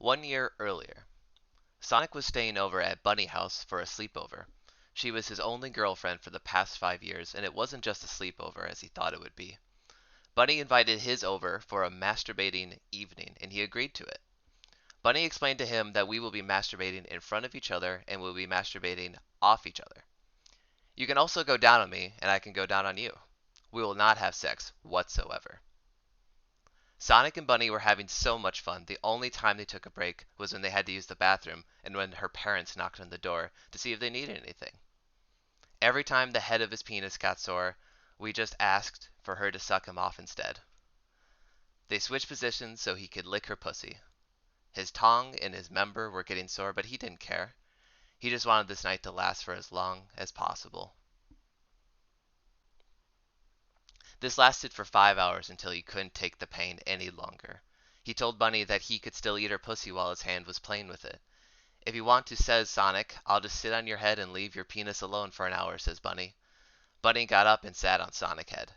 1 year earlier, Sonic was staying over at Bunny House for a sleepover. She was his only girlfriend for the past 5 years, and it wasn't just a sleepover as he thought it would be. Bunny invited his over for a masturbating evening, and he agreed to it. Bunny explained to him that we will be masturbating in front of each other and we'll be masturbating off each other. You can also go down on me, and I can go down on you. We will not have sex whatsoever. Sonic and Bunny were having so much fun. The only time they took a break was when they had to use the bathroom and when her parents knocked on the door to see if they needed anything. Every time the head of his penis got sore, we just asked for her to suck him off instead. They switched positions so he could lick her pussy. His tongue and his member were getting sore, but he didn't care. He just wanted this night to last for as long as possible. This lasted for 5 hours until he couldn't take the pain any longer. He told Bunny that he could still eat her pussy while his hand was playing with it. If you want to, says Sonic, I'll just sit on your head and leave your penis alone for an hour, says Bunny. Bunny got up and sat on Sonic head.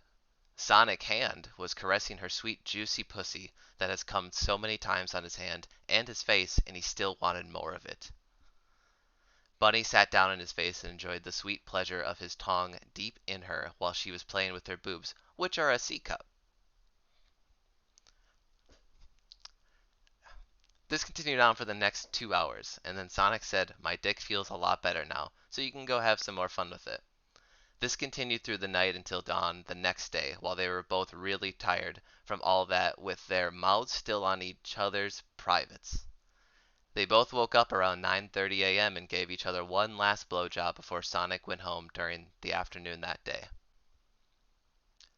Sonic hand was caressing her sweet juicy pussy that has come so many times on his hand and his face, and he still wanted more of it. Bunny sat down on his face and enjoyed the sweet pleasure of his tongue deep in her while she was playing with her boobs, which are a C-cup. This continued on for the next 2 hours, and then Sonic said, my dick feels a lot better now, so you can go have some more fun with it. This continued through the night until dawn the next day, while they were both really tired from all that with their mouths still on each other's privates. They both woke up around 9:30 a.m. and gave each other one last blowjob before Sonic went home during the afternoon that day.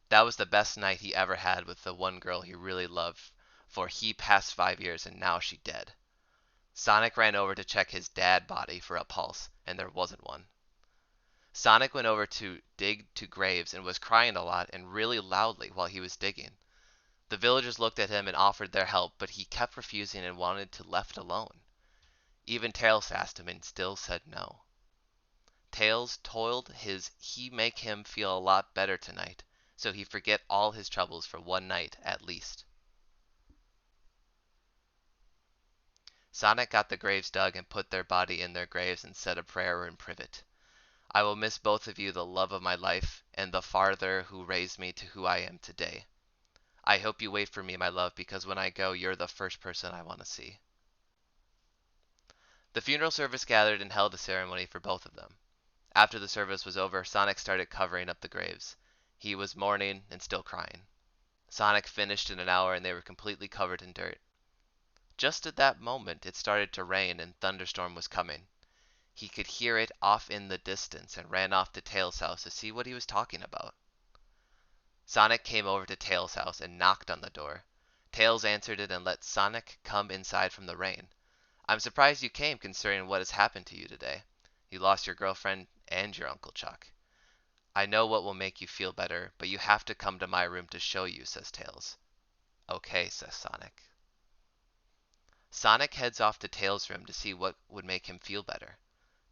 That was the best night he ever had with the one girl he really loved, for he passed 5 years and now she dead. Sonic ran over to check his dad body for a pulse, and there wasn't one. Sonic went over to dig to graves and was crying a lot and really loudly while he was digging. The villagers looked at him and offered their help, but he kept refusing and wanted to left alone. Even Tails asked him and still said no. Tails told his he make him feel a lot better tonight, so he forget all his troubles for one night at least. Sonic got the graves dug and put their body in their graves and said a prayer in privet. I will miss both of you, the love of my life, and the father who raised me to who I am today. I hope you wait for me, my love, because when I go, you're the first person I want to see. The funeral service gathered and held a ceremony for both of them. After the service was over, Sonic started covering up the graves. He was mourning and still crying. Sonic finished in an hour and they were completely covered in dirt. Just at that moment, it started to rain and thunderstorm was coming. He could hear it off in the distance and ran off to Tails' house to see what he was talking about. Sonic came over to Tails' house and knocked on the door. Tails answered it and let Sonic come inside from the rain. I'm surprised you came considering what has happened to you today. You lost your girlfriend and your Uncle Chuck. I know what will make you feel better, but you have to come to my room to show you, says Tails. Okay, says Sonic. Sonic heads off to Tails' room to see what would make him feel better.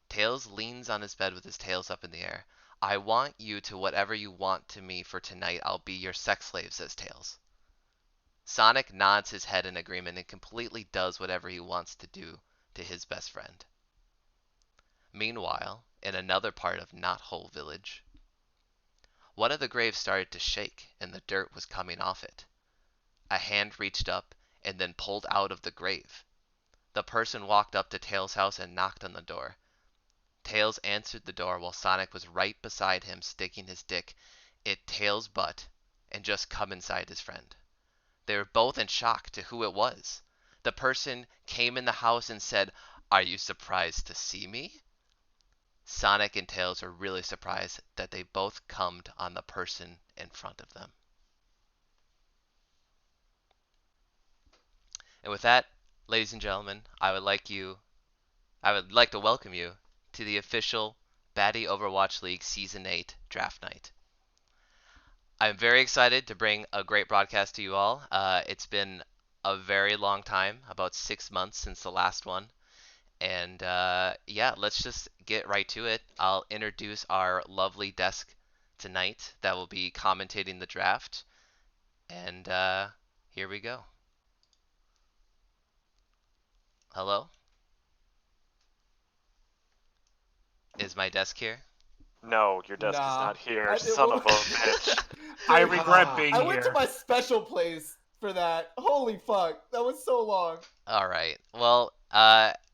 Tails leans on his bed with his tails up in the air. I want you to whatever you want to me for tonight. I'll be your sex slave, says Tails. Sonic nods his head in agreement and completely does whatever he wants to do to his best friend. Meanwhile, in another part of Knot Hole Village, one of the graves started to shake and the dirt was coming off it. A hand reached up and then pulled out of the grave. The person walked up to Tails' house and knocked on the door. Tails answered the door while Sonic was right beside him sticking his dick in Tails' butt and just come inside his friend. They were both in shock to who it was. The person came in the house and said, Are you surprised to see me? Sonic and Tails were really surprised that they both cummed on the person in front of them. And with that, ladies and gentlemen, I would like to welcome you to the official Baddy Overwatch League Season 8 Draft Night. I'm very excited to bring a great broadcast to you all. It's been a very long time, about 6 months since the last one. And yeah, let's just get right to it. I'll introduce our lovely desk tonight that will be commentating the draft. And here we go. Hello? Is my desk here? No, your desk is Nah. not here, son of a bitch. I Dude, regret being I here. went to my special place for that. Holy fuck, that was so long. All right. Well,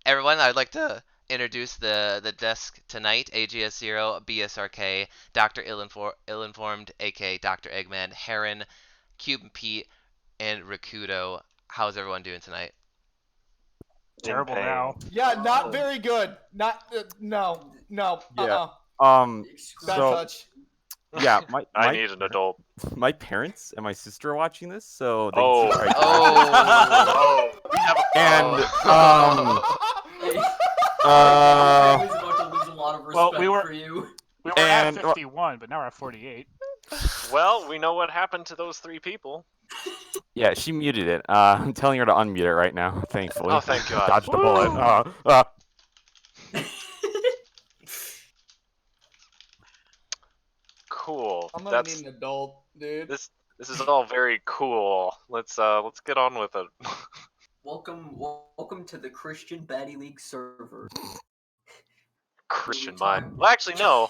everyone, I'd like to introduce the desk tonight: AGS0, BSRK, Dr. Ill-Informed, aka Dr. Eggman, Heron, Cube and Pete, and Rakudo. How's everyone doing tonight? Terrible pain. now. Yeah, not very good. Not no. Yeah. Bad So touch. yeah, I need an adult. my parents and my sister are watching this, so they Oh. can see right Oh. Oh, we have a And Family's about to lose a lot of Well, respect we were- for you. We were And- at 51, but now we're at 48. Well, we know what happened to those 3 people. Yeah, she muted it. I'm telling her to unmute it right now. Thankfully. Oh, thank God. Dodged a Woo! bullet. Cool. I'm gonna need an adult, dude. This is all very cool. Let's get on with it. Welcome to the Christian Baddy League server. Christian Time. mind. Well, actually, no.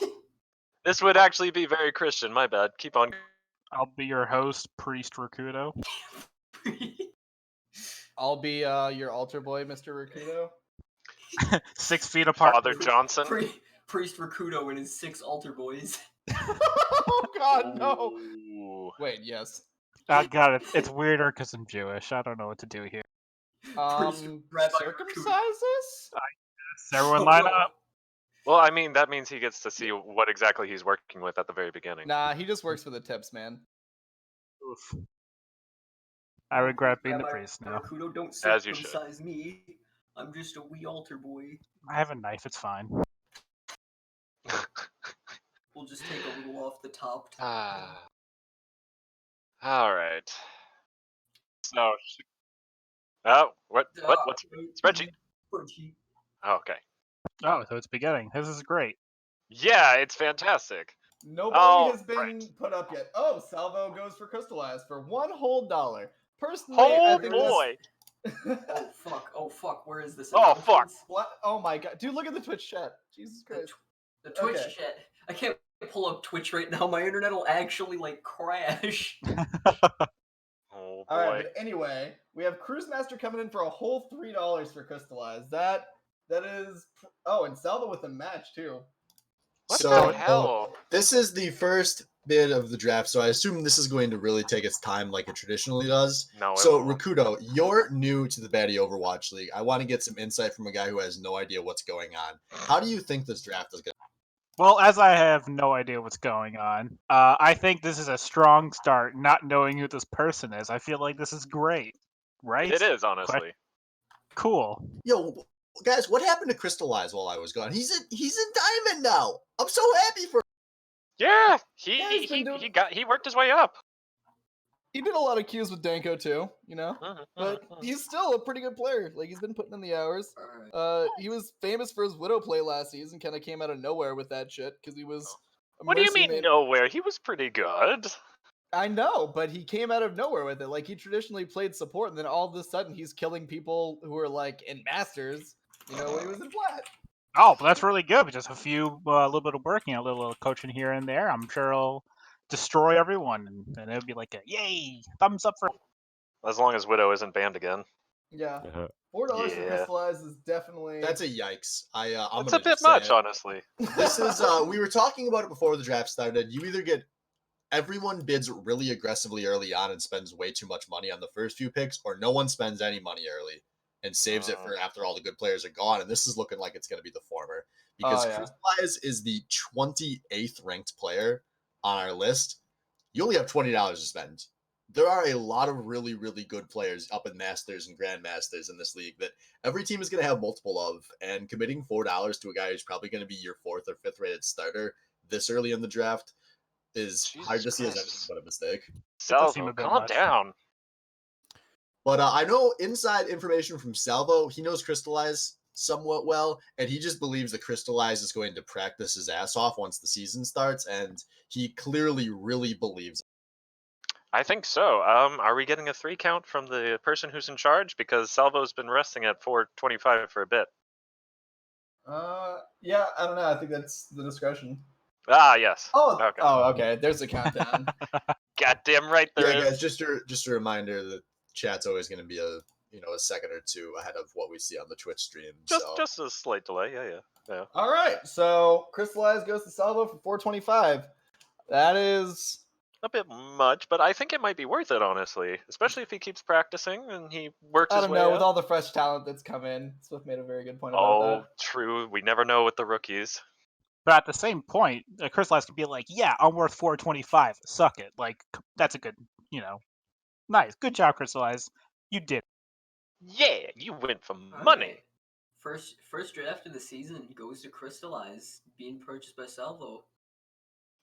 This would actually be very Christian. My bad. Keep on. I'll be your host, Priest Rakudo. I'll be your altar boy, Mr. Rakudo. 6 feet apart. Father Johnson. Priest Rakudo and his 6 altar boys. Oh God, no. Ooh. Wait, yes. God, it's weirder because I'm Jewish. I don't know what to do here. Rabbi Circumcise us? Everyone line up. Well, I mean, that means he gets to see what exactly he's working with at the very beginning. Nah, he just works for the tips, man. Oof. I regret being the Rabbi priest now. Rakudo, don't As you should. circumcise me. I'm just a wee altar boy. I have a knife, it's fine. We'll just take a little off the top. Ah. All right. So. Oh, what's spreadsheet? Spreadsheet. Oh, okay. Oh, so it's beginning. This is great. Yeah, it's fantastic. Nobody has been right. put up yet. Oh, Salvo goes for Crystallized for $1 whole. Personally, I Oh think boy! Oh fuck, where is this? Oh, fuck. What? Oh my God, dude, look at the Twitch chat. Jesus Christ. The Twitch Okay. chat. I can't pull up Twitch right now. My internet will actually like crash. Oh boy. All right, but anyway, we have Cruise Master coming in for a whole $3 for Crystallized. That is. Oh, and Salvo with a match too. What So, the hell? This is the first bit of the draft, so I assume this is going to really take its time like it traditionally does. No. So, it won't. Rakudo, you're new to the Baddy Overwatch League. I want to get some insight from a guy who has no idea what's going on. How do you think this draft is going to Well, as I have no idea what's going on, I think this is a strong start, not knowing who this person is. I feel like this is great, right? It is, honestly. Cool. Yo, guys, what happened to Crystallize while I was gone? He's in Diamond now. I'm so happy for Yeah, Yeah, he's been doing- he worked his way up. He did a lot of queues with Danko too, you know? Mhm, But mhm. he's still a pretty good player. Like, he's been putting in the hours. Alright. He was famous for his Widow play last season, kind of came out of nowhere with that shit, because he was a What do you mercy mean main- nowhere? He was pretty good. I know, but he came out of nowhere with it. Like, he traditionally played support, and then all of a sudden he's killing people who are, like, in Masters, you know, when he was in Flat. Oh, but that's really good. With just a few, a little bit of working, a little coaching here and there, I'm sure it'll destroy everyone, and it'll be like a yay, thumbs up for. As long as Widow isn't banned again. Yeah. Uh-huh. $4 for Yeah. Crystallize is definitely... That's a yikes. I'm That's gonna a bit just say much, it. honestly. This is we were talking about it before the draft started. You either get everyone bids really aggressively early on and spends way too much money on the first few picks, or no one spends any money early and saves it for after all the good players are gone. And this is looking like it's going to be the former, because Oh, yeah. Crystallize is the 28th ranked player on our list. You only have $20 to spend. There are a lot of really, really good players up in Masters and Grandmasters in this league that every team is going to have multiple of, and committing $4 to a guy who's probably going to be your 4th or 5th rated starter this early in the draft is hard to see as anything but a mistake. does seem Salvo, a bit calm much. down. But I know inside information from Salvo, he knows Crystallize somewhat well, and he just believes that Crystallize is going to practice his ass off once the season starts, and he clearly really believes it. I think so. Are we getting a 3 count from the person who's in charge? Because Salvo's been resting at 425 for a bit. Yeah, I don't know. I think that's the discretion. Ah, yes. Okay. Okay. There's a countdown. Goddamn right there Yeah, is. guys, just a reminder that chat's always going to be a second or two ahead of what we see on the Twitch stream. Just a slight delay. Yeah. All right. So Crystallize goes to Salvo for 425. That is. A bit much, but I think it might be worth it, honestly. Especially if he keeps practicing and he works I his don't way know. up. With all the fresh talent that's come in, Swift made a very good point about that. True. We never know with the rookies. But at the same point, Crystallize could be like, yeah, I'm worth 425. Suck it. Like, that's a good, nice. Good job, Crystallize. You did it. Yeah, you went for money. Okay. First draft of the season goes to Crystallize, being purchased by Salvo.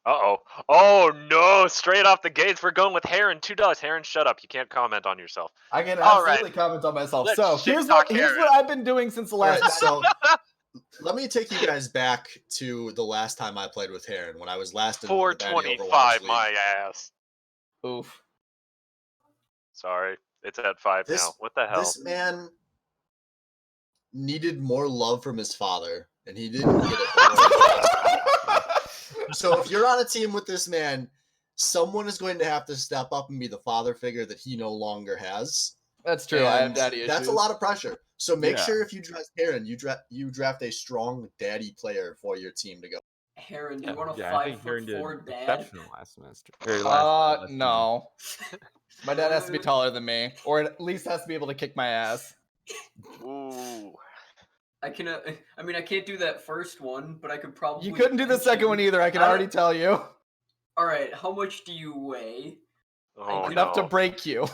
Uh-oh. Oh, no. Straight off the gates, we're going with Heron. $2. Heron, shut up. You can't comment on yourself. I can All absolutely comment on myself. Let's So shit here's talk what Aaron. I've been doing since the All last. right, so let me take you guys back to the last time I played with Heron when I was last in the Baddy Overwatch 425, League. my ass. Oof. Sorry. It's at 5 now. What the hell? This man needed more love from his father, and he didn't get it. So if you're on a team with this man, someone is going to have to step up and be the father figure that he no longer has. That's true. I have And daddy issues. that's a lot of pressure. So make Yeah. sure if you draft Heron, you draft a strong daddy player for your team to go. Heron, do you want a I think Heron 5'4" did dad? exceptional last semester. Last No. My dad has to be taller than me, or at least has to be able to kick my ass. Ooh. I can. I can't do that first one, but I could probably. You couldn't do the second one either. I can already tell you. All right, how much do you weigh? Oh, Enough to no. break you.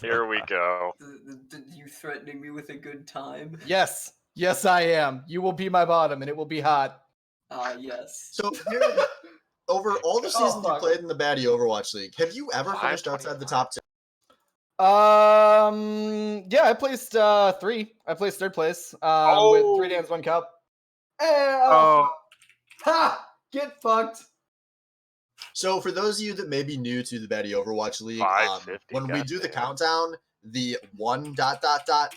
Here we go. You threatening me with a good time? Yes. Yes, I am. You will be my bottom, and it will be hot. Yes. So Heron, over all the seasons you fuck. played in the Baddy Overwatch League, have you ever finished outside the top 10? Yeah, I placed 3. I placed 3rd place. With 3 Dans, 1 cup. Ha! Get fucked. So for those of you that may be new to the Baddy Overwatch League, 550, when we do the goddamn. countdown, the 1...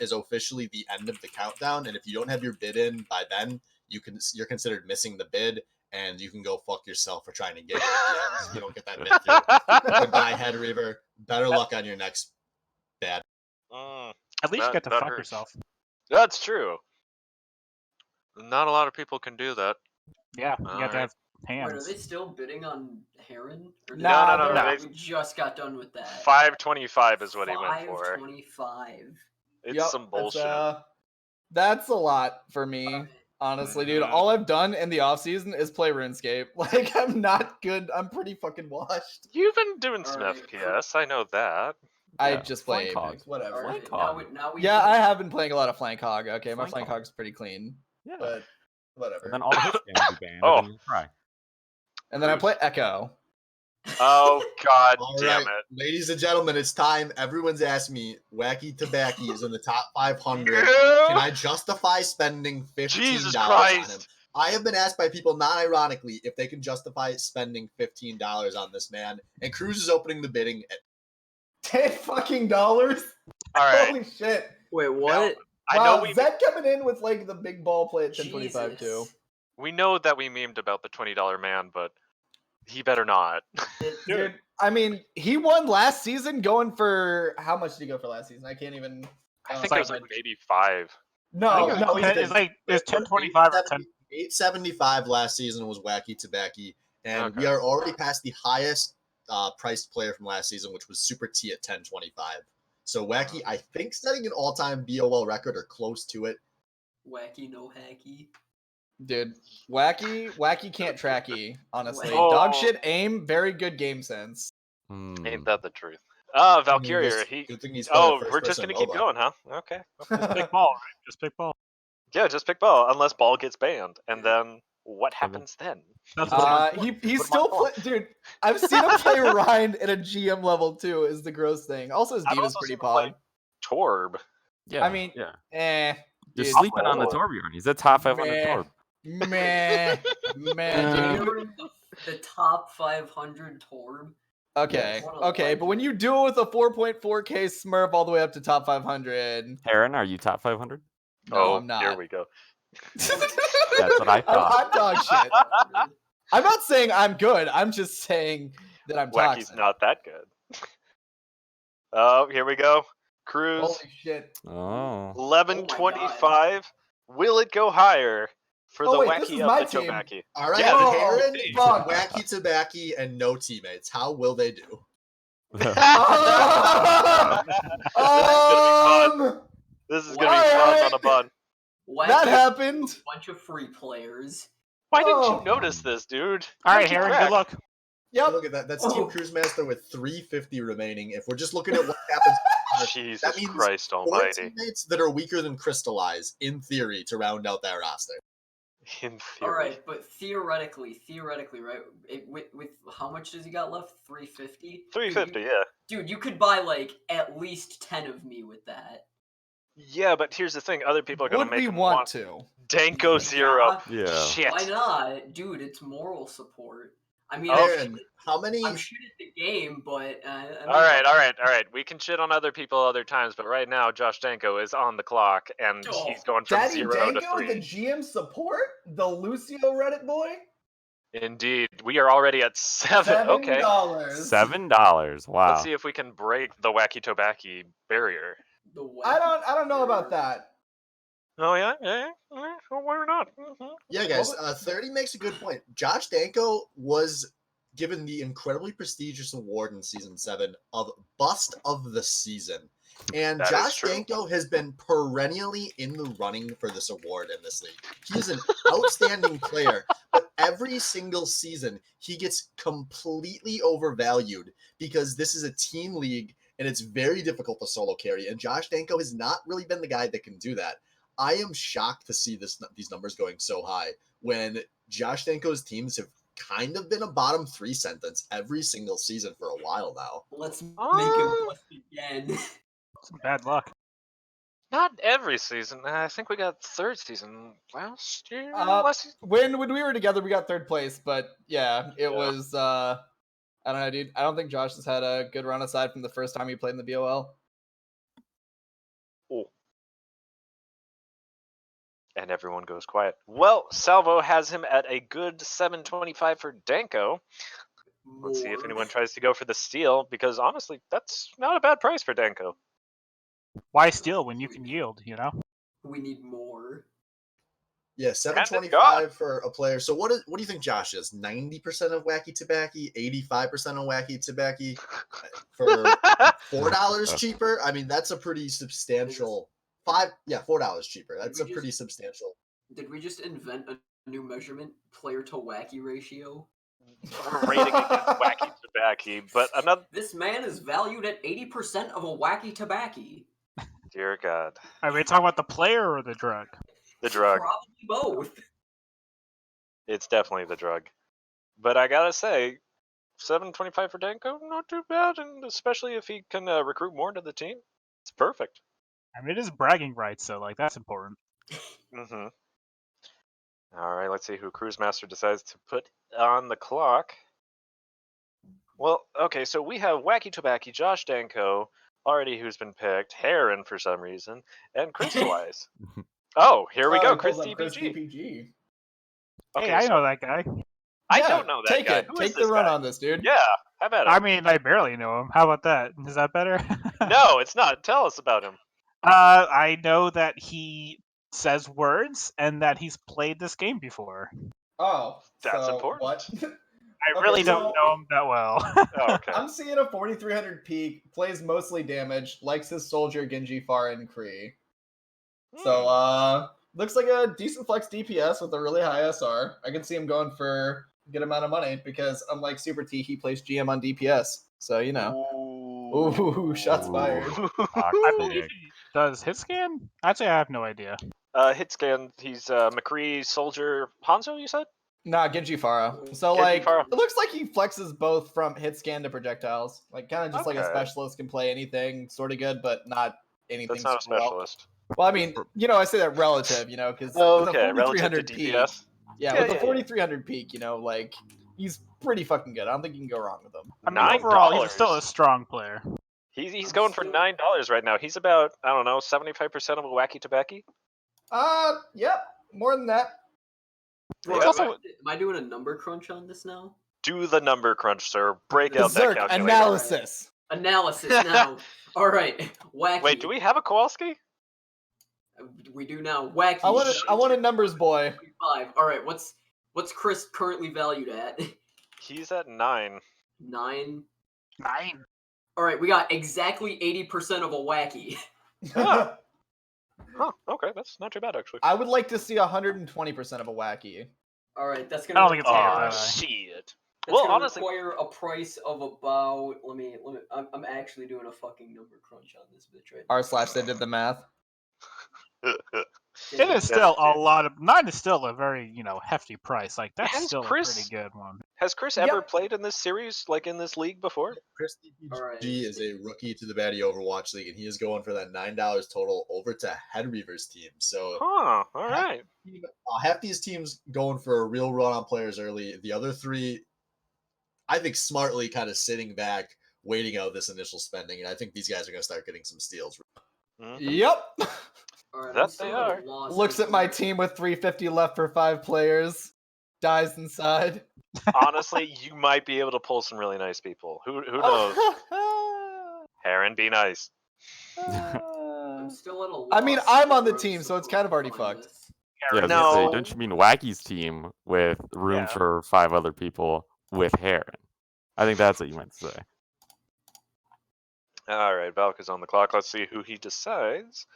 is officially the end of the countdown, and if you don't have your bid in by then, you're considered missing the bid, and you can go fuck yourself for trying to get it at the end. If you don't get that bid through. Goodbye, Head Reaver. Better luck on your next bad. At least you get to fuck hurts. yourself. That's true. Not a lot of people can do that. Yeah, you got to have Wait, are hands. they still bidding on Heron? Or did Nah, no, they're- they- We just got done with that. 525 is what he went for. 525. It's Yep, some bullshit. That's a lot for me. Honestly, dude, Mhm. all I've done in the offseason is play RuneScape. Like, I'm not good. I'm pretty fucking washed. You've been doing some Alright, FPS, I know that. I Yeah, just play flank hog. Apex, whatever. Alright, Flank now we Yeah, can- I have been playing a lot of Flank Hog. Okay, my Flank Flank Hog. Hog's pretty clean, Yeah. but whatever. And then all the hits can be banned. Oh. And then you cry. And then I play Echo. Oh, god All damn right, it. ladies and gentlemen, it's time. Everyone's asked me, Wacky Tobacco is in the top 500. Can I justify spending $15 Jesus on Christ. him? I have been asked by people, not ironically, if they can justify spending $15 on this man. And Cruz is opening the bidding at $10 Alright. Holy shit! Wait, what? I Wow, know we Zed coming in with like the big ball play at 1025 too. know that we memed about the $20 man, but he better not. Dude, I mean, he won last season going for how much did he go for last season? I can't even. I think Oh, it was like maybe 5. No, no, he it's didn't. like there's 1025 or 10. 875 last season was Wacky Tobacco, and we Okay. are already past the highest priced player from last season, which was Super T at 1025. So Wacky, I think, setting an all-time BOL record or close to it. Wacky, no hacky. Dude, wacky can't tracky. Honestly, Oh. dog shit aim, very good game sense. Ain't that the truth? Valkyria, he... Good thing he's playing Oh, first we're just person gonna keep MOBA. going, huh? Okay. Pick ball, right? Just pick ball. Yeah, just pick ball, unless ball gets banned. And then, what happens then? That's what He's What still about play, dude. I've seen him play Rind at a GM level too. Is the gross thing. Also, his I've diva's also pretty seen him play pog. Torb. Yeah. I mean, yeah. dude, You're sleeping on the Oh. Torbjorn. He's a top 500 Meh. Torb. man, Dude, dude. the top 500 Torb. Okay, What a okay, but when you do it with a 4.4K Smurf all the way up to top 500, Heron, are you top 500? no, I'm Here not. we go. That's what I thought. I'm dog shit. I'm not saying I'm good. I'm just saying that I'm Wacky's toxic. not that good. Oh, here we go. Cruz, Holy shit. Oh. 1125. Will it go higher for Oh, the wait, this Wacky is of my the team. Tobacco? All right, Yeah, this is your Heron, team. Fuck. Wacky Tobacco, and no teammates. How will they do? This is gonna be fun on a bun. That Wacky happened. A bunch of free players. Why didn't Oh. you notice this, dude? All How right, did you Heron, crack? good luck. Yep. Look at that. That's Oh. Team Cruise Master with 350 remaining. If we're just looking at what happens, Jesus means Christ 4 Almighty! teammates that are weaker than Crystallize, in theory, to round out that roster. In All theory, right, but theoretically, right? With how much does he got left? 350. 350. Yeah, Dude, you could buy like at least 10 of me with that. yeah. But here's the thing: other people are gonna Would make we him want to? Danko Zero. Yeah. Shit. Why not, dude? It's moral support. I mean, Oh. Aaron, how many? I'm shit at the game, but I mean, All right. We can shit on other people other times, but right now Josh Danko is on the clock and Oh, he's going from Daddy 0 to Danko, 3. the GM support? The Lucio Reddit boy? Indeed, we are already at 7. Okay, $7. $7. Wow. let's see if we can break the Wacky Tobacco barrier. The I wacky don't know about barrier. that. Oh yeah. Well, why not? Yeah, guys, 30 makes a good point. Josh Danko was given the incredibly prestigious award in Season 7 of Bust of the Season. And That is Josh true. Danko has been perennially in the running for this award in this league. He is an outstanding player, but every single season he gets completely overvalued because this is a team league and it's very difficult to solo carry. And Josh Danko has not really been the guy that can do that. I am shocked to see these numbers going so high when Josh Danko's teams have kind of been a bottom 3 sentence every single season for a while now. Let's make him bust again. Some bad luck. Not every season. I think we got third season last year. When we were together, we got third place, but yeah, it was. I don't know, dude. I don't think Josh has had a good run aside from the first time he played in the BOL. Oh. And everyone goes quiet. Well, Salvo has him at a good 725 for Danko. Let's see if anyone tries to go for the steal, because honestly, that's not a bad price for Danko. Why steal when you can yield, you know? We need more. Yeah, 725 for a player. So what do you think Josh is? 90% of Wacky Tobacco, 85% of Wacky Tobacco for $4 cheaper? I mean, that's a pretty substantial $4 cheaper. That's a pretty substantial. Did we just invent a new measurement? Player to Wacky ratio? Rating against Wacky Tobacco, but another. This man is valued at 80% of a Wacky Tobacco. Dear God. Are we talking about the player or the drug? The drug. Probably both. It's definitely the drug. But I gotta say, 725 for Danko, not too bad, and especially if he can recruit more into the team, it's perfect. I mean, it is bragging rights, so like that's important. Mm-hmm. All right, let's see who Cruise Master decides to put on the clock. Well, okay, so we have Wacky Tobacco, Josh Danko, already who's been picked, Heron for some reason, and Crystallize. Oh, here we go, Chris DPG. Okay, Hey, I know that guy. I Yeah, don't know that take guy. it. Who is Take this the run guy? on this, dude. Yeah, how about I him? mean, I barely know him. How about that? Is that better? No, it's not. Tell us about him. I know that he says words and that he's played this game before. Oh, That's so important. What? I Okay, really don't so- know him that well. Oh, okay. I'm seeing a 4300 peak, plays mostly damage, likes his soldier, Genji, Pharah, and Kree. So, looks like a decent flex DPS with a really high SR. I can see him going for a good amount of money because, unlike Super T, he plays GM on DPS. So, you know. Ooh, shots fired. I believe he does hit scan. Actually, I have no idea. Hit scan. He's McCree, Soldier, Hanzo. You said? Nah, Genji Pharah. So, Genji like, Pharah. it looks like he flexes both from hit scan to projectiles. Like, kind of just like a Okay. specialist can play anything sort of good, but not anything That's not a super well. specialist. Well, I mean, you know, I say that relative, you know, because Oh, with a okay, relative to 4300 peak, DPS. yeah, Yeah, with a yeah, 4300 peak, you know, like he's pretty fucking good. I don't think you can go wrong with him. I mean, $9? overall, he's still a strong player. He's I'm going for still- $9 right now. He's about, I don't know, 75% of a wacky tobacco. Yep, more than that. Bro, It's am also- I doing a number crunch on this now? Do the number crunch, sir. Break out that Berserk calculator. analysis. Analysis now. All right, wacky. Wait, do we have a Kowalski? We do now. Wacky. I want a numbers boy. 5. All right, what's Chris currently valued at? He's at 9. 9. 9. All right, we got exactly 80% of a wacky. Huh, okay, that's not too bad, actually. I would like to see 120% of a wacky. All right, that's I gonna. don't think it's gonna require- get that high. shit. That's Well, gonna honestly, require a price of about. Let me. I'm actually doing a fucking number crunch on this bitch right now. They did the math. It is still a lot of 9 is still a very hefty price. Like that's Has still Chris- a pretty good one. Has Chris Yep. ever played in this series, like in this league before? Chris DPG Alright. is a rookie to the Baddy Overwatch League, and he is going for that $9 total over to Head Reaver's team. So Huh, alright. half these teams going for a real run on players early. The other 3, I think, smartly kind of sitting back, waiting out this initial spending, and I think these guys are going to start getting some steals. Yep. All right, That I'm still they at a are. loss Looks as at my to- team with 350 left for 5 players. Dies inside. Honestly, you might be able to pull some really nice people. Who knows? Heron, be nice. I'm still at a loss. I mean, I'm on the for team, so it's support kind of already on fucked. this. Yeah, I was gonna say, don't you mean Wacky's team with room Yeah. for 5 other people with Heron? I think that's what you meant to say. Alright, Valk is on the clock. Let's see who he decides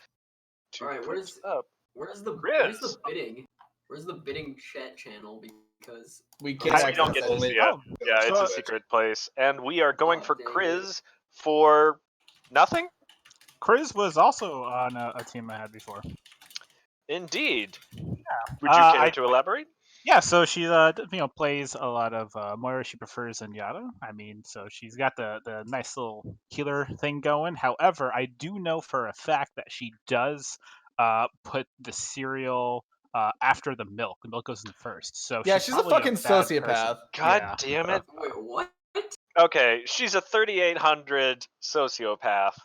to Alright, put where's up. where's the Chris. bidding? Where's the bidding chat channel? Because We I can't We access don't get to only. see it. Oh, Yeah, it's a so- secret place. And we are going Oh, for dang it. Chris for nothing? Chris was also on a team I had before. Indeed. Yeah. Would you care I- to elaborate? Yeah, so she plays a lot of Moira. She prefers Zenyatta. I mean, so she's got the nice little healer thing going. However, I do know for a fact that she does put the cereal after the milk. The milk goes in first. So Yeah, she's she's a probably fucking bad person. sociopath. God Yeah. damn it. wait, what? Okay, she's a 3,800 sociopath.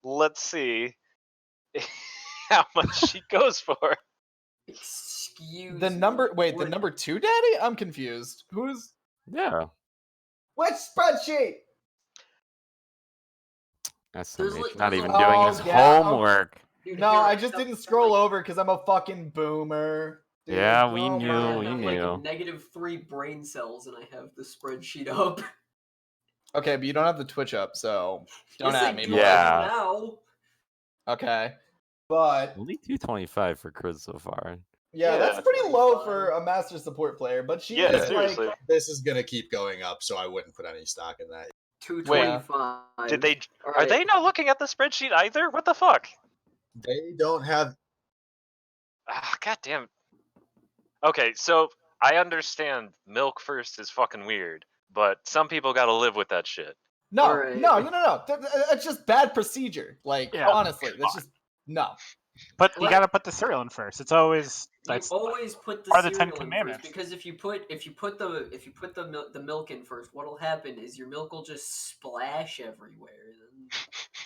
Let's see how much she goes for. Excuse The me. number. Wait, the What- number 2 daddy? I'm confused. Who's. Yeah. Which spreadsheet? SMH, not there's even a- doing his Oh, yeah, homework. Dude, No, here, I just stuff- didn't stuff scroll like- over because I'm a fucking boomer. Dude, Yeah, we oh knew, my- we I have knew. like -3 brain cells, and I have the spreadsheet up. Okay, but you don't have the Twitch up, so don't Yes, I at me. do boy. Yeah. Now. Okay. But Only 225 for Chris so far. yeah, Yeah. that's pretty low for a master support player. But she Yeah, is seriously. like, This is going to keep going up, so I wouldn't put any stock in that. 225. Did they? All Are right. they not looking at the spreadsheet either? What the fuck? They don't have. Ah, God damn. Okay, so I understand milk first is fucking weird, but some people gotta live with that shit. no, Alright. no. That's just bad procedure. Like, Yeah. honestly, that's just no. But you What? gotta put the cereal in first. It's always You that's always put the part of the Ten cereal in Commandments. first, because if you put the milk in first, what'll happen is your milk will just splash everywhere.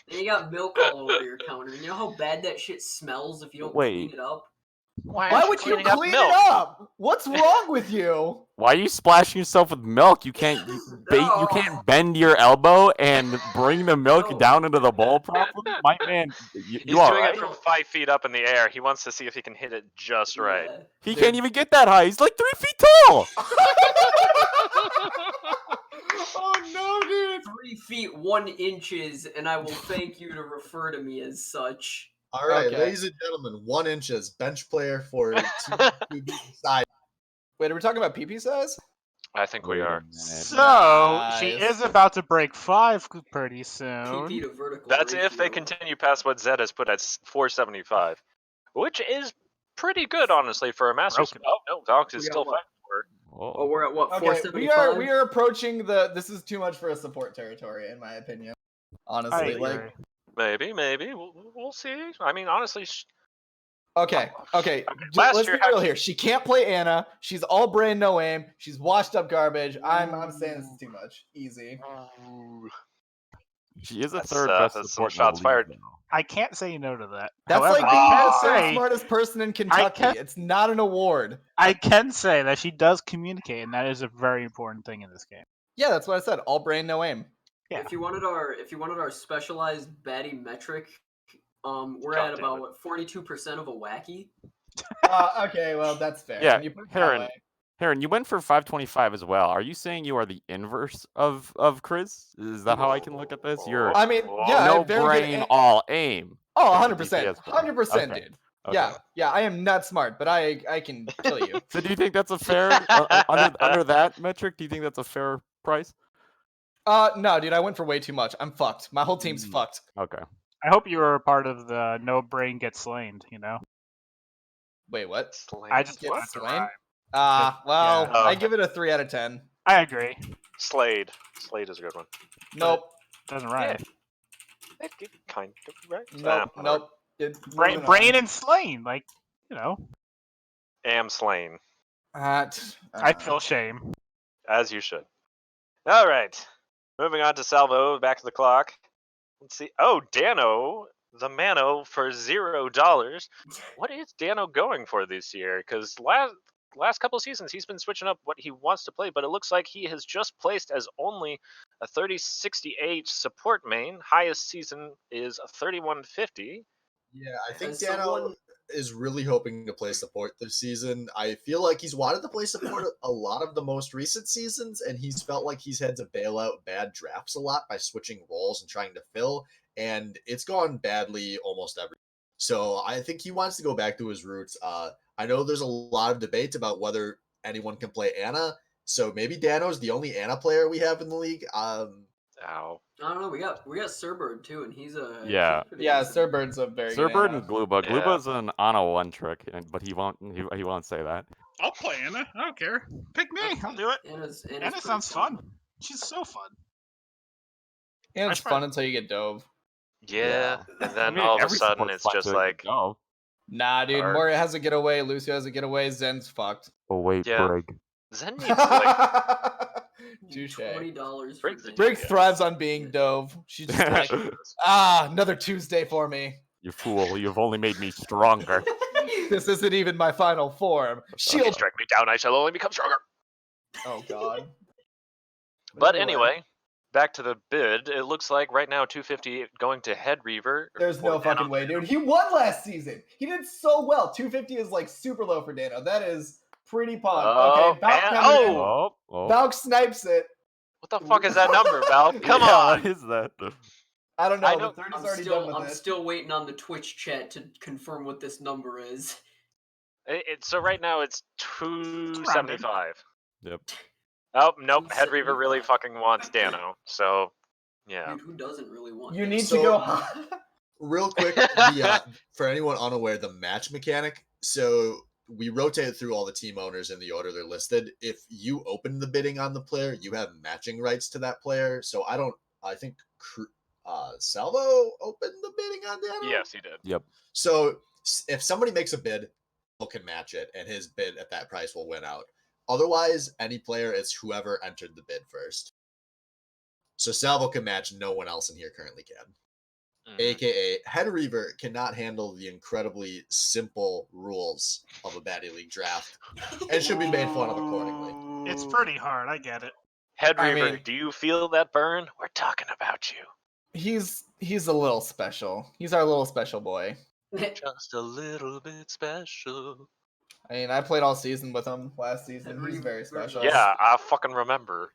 Then you got milk all over your counter. And you know how bad that shit smells if you don't clean Wait. it up? Why would you cleaning up clean milk? it up? What's wrong with you? Why are you splashing yourself with milk? You can't you can't bend your elbow and bring the milk No. down into the bowl properly. My man, you He's are doing right. it from 5 feet up in the air. He wants to see if he can hit it just right. Yeah. He Dude. can't even get that high. He's like 3 feet tall. Oh no, dude. 3 feet 1 inches, and I will thank you to refer to me as such. All right, Okay. ladies and gentlemen, 1 inches bench player for two side. Wait, are we talking about PP size? I think we are. So she Nice. is about to break 5 pretty PP soon. to vertical. That's if they ratio. continue past what Zed has put at 475, which is pretty good, honestly, for a Masters. Broken. Oh no, Valks is We got still what? fighting for it. Oh, we're at what? Okay, 475. we are approaching the. This is too much for a support territory, in my opinion. I Honestly, agree. like Maybe we'll see. I mean, honestly, Okay. Last Let's year, be real here. She can't play Anna. She's all brain, no aim. She's washed up garbage. I'm saying this is too much. Easy. Ooh. She is the That's, third best that's some support in the shots league, fired. though. I can't say no to that. That's However, like being the Ah. third say, smartest person in Kentucky. It's not an award. I can say that she does communicate, and that is a very important thing in this game. Yeah, that's what I said. All brain, no aim. Yeah. If you wanted our specialized Baddy metric, we're God at damn about it. what 42% of a wacky. Okay, well that's fair. Yeah, When you put it that way. Heron, you went for 525 as well. Are you saying you are the inverse of Chris? Is that how I can look at this? You're I mean, yeah, I no have very good brain, aim. all aim. Oh, as a 100%. DPS player. 100%, Okay. dude. Okay. Yeah, I am not smart, but I can kill you. So do you think that's a fair under that metric? Do you think that's a fair price? No, dude, I went for way too much. I'm fucked. My whole team's fucked. Okay. I hope you were a part of the no brain gets slain. You know. Wait, what? I just Get wanted to slain? rhyme. Well, Yeah. I give it a 3 out of 10. I agree. Slade is a good one. Nope. Doesn't rhyme. It kind of right. Nope. whatever. Nope. Brain and slain, like you know. Am slain, I feel shame. as you should. All right. Moving on to Salvo, back to the clock. Let's see. Oh, Dano, the Mano for $0. What is Dano going for this year? Because last couple seasons he's been switching up what he wants to play, but it looks like he has just placed as only a 3068 support main. Highest season is a 3150. Yeah, I think As Dano someone- is really hoping to play support this season. I feel like he's wanted to play support a lot of the most recent seasons, and he's felt like he's had to bail out bad drafts a lot by switching roles and trying to fill, and it's gone badly almost every. So I think he wants to go back to his roots. I know there's a lot of debate about whether anyone can play Anna, so maybe Dano's the only Anna player we have in the league. Ow. I don't know. We got Surbird too, and he's a Yeah. he's pretty Yeah, decent. Surbird's a very good Surbird Anna. and Gluba. Yeah. Gluba's an on a one trick, but he won't say that. I'll play Anna. I don't care. Pick me. I'll do it. Anna's Anna pretty sounds fun. She's so fun. And it's I fun until you get dove. Yeah, and then I mean, all of a every sudden support's it's fun just till you like, go. Nah, dude. Or- Moria has a getaway. Lucio has a getaway. Zen's fucked. Oh wait, Yeah. Brig. Zen needs like Touche. $20 for Briggs the is Briggs Yeah. thrives on being dove. She's just like, another Tuesday for me. You fool! You've only made me stronger. This isn't even my final form. Shield. strike me down, I shall only become stronger. Oh god. But anyway, back to the bid. It looks like right now 250 going to Head Reaver. There's no fucking way, dude. He won last season. He did so well. 250 is like super low for Dano. That is pretty pog. Oh, Okay, Valk man. coming in. Oh. Valk snipes it. What the fuck is that number, Val? Come Yeah, on. What is that? I don't know. I know- The 30's already done with I'm it. still waiting on the Twitch chat to confirm what this number is. So right now it's 275. Yep. Oh, nope. Head Reaver 275. really fucking wants Dano. So, yeah. Dude, who doesn't really want You that? need to So- go high. Real quick, for anyone unaware, the match mechanic. So we rotate through all the team owners in the order they're listed. If you open the bidding on the player, you have matching rights to that player. So I think Salvo opened the bidding on Dano. Yes, he did. Yep. So if somebody makes a bid, Salvo can match it, and his bid at that price will win out. Otherwise, any player is whoever entered the bid first. So Salvo can match. No one else in here currently can. Mhm. AKA Head Reaver cannot handle the incredibly simple rules of a Baddy League draft and should be made fun of accordingly. It's pretty hard. I get it. Head I Reaver, mean- do you feel that burn? We're talking about you. He's a little special. He's our little special boy. Just a little bit special. I mean, I played all season with him last season. He's Henry very special. Yeah, I fucking remember.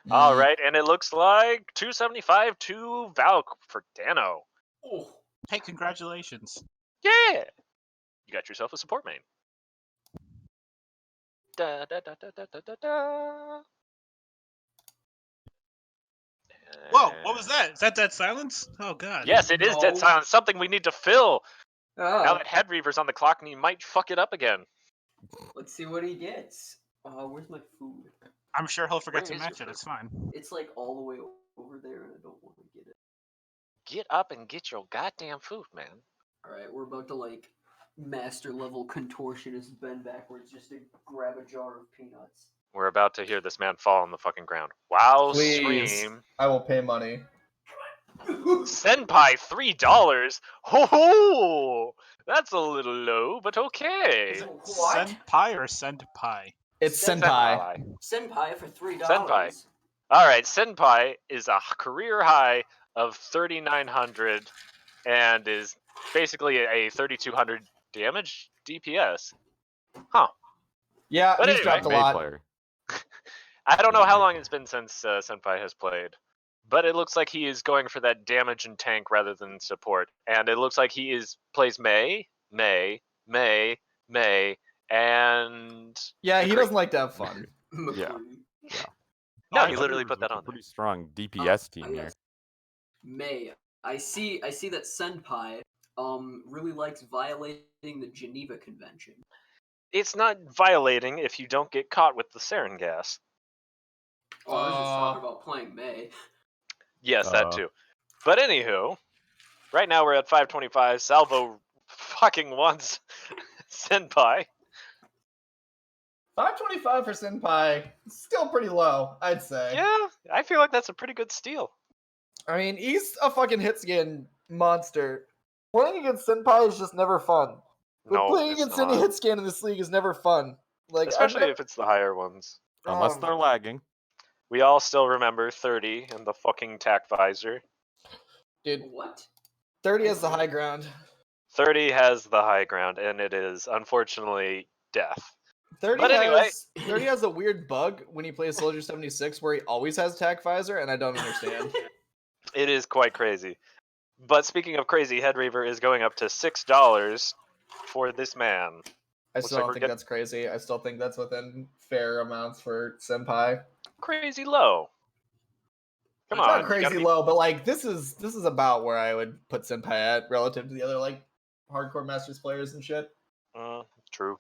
Mm. All right, and it looks like 275 to Valk for Dano. Oh, Hey, congratulations. Yeah! You got yourself a support main. Da, da, da, da, da, da, da, da. Whoa, what was that? Is that dead silence? Oh god. Yes, it is dead No. silence. Something we need to fill. Now Ah, that Head Reaver's on the clock and he might fuck it up again. let's see what he gets. Where's my food? I'm sure he'll forget Where to is your match it. food? It's fine. It's like all the way over there, and I don't want to get it. Get up and get your goddamn food, man. All right, we're about to like master level contortionist bend backwards just to grab a jar of peanuts. We're about to hear this man fall on the fucking ground. Wow, Please. scream. I will pay money. Senpai, $3? Ho ho! That's a little low, but okay. Is it What? senpai or senpai? It's Senpai. senpai. Senpai for $3. Senpai. Alright, Senpai is a career high of 3,900 and is basically a 3,200 damage DPS. Huh. Yeah, But he's anyway, dropped a May lot. player. I don't know how long it's been since Senpai has played, but it looks like he is going for that damage and tank rather than support. And it looks like he plays May, and Yeah, he McCree. doesn't like to have fun. Yeah. McCree. No, I he thought literally it put that a on there. pretty strong DPS team here. Yes. May. I see that Senpai really likes violating the Geneva Convention. It's not violating if you don't get caught with the sarin gas. Oh, I was just talking about playing May. Yes, that too. But anywho, right now we're at 525. Salvo fucking wants Senpai. 525 for Senpai. Still pretty low, I'd say. Yeah, I feel like that's a pretty good steal. I mean, he's a fucking hit scan monster. Playing against Senpai is just never fun. But No, playing it's against not. any hit scan in this league is never fun. Like, Especially if it's the higher ones. Unless they're lagging. We all still remember 30 and the fucking tack visor. Dude, What? 30 has the high ground. 30 has the high ground, and it is unfortunately death. 30 But anyway. 30 has a weird bug when he plays Soldier 76 where he always has tack visor, and I don't understand. It is quite crazy. But speaking of crazy, Head Reaver is going up to $6 for this man. I Looks still like don't we're think getting- that's crazy. I still think that's within fair amounts for Senpai. Crazy low. Come It's on. not you crazy gotta be- low, but like this is about where I would put Senpai at relative to the other like hardcore Masters players and shit. True.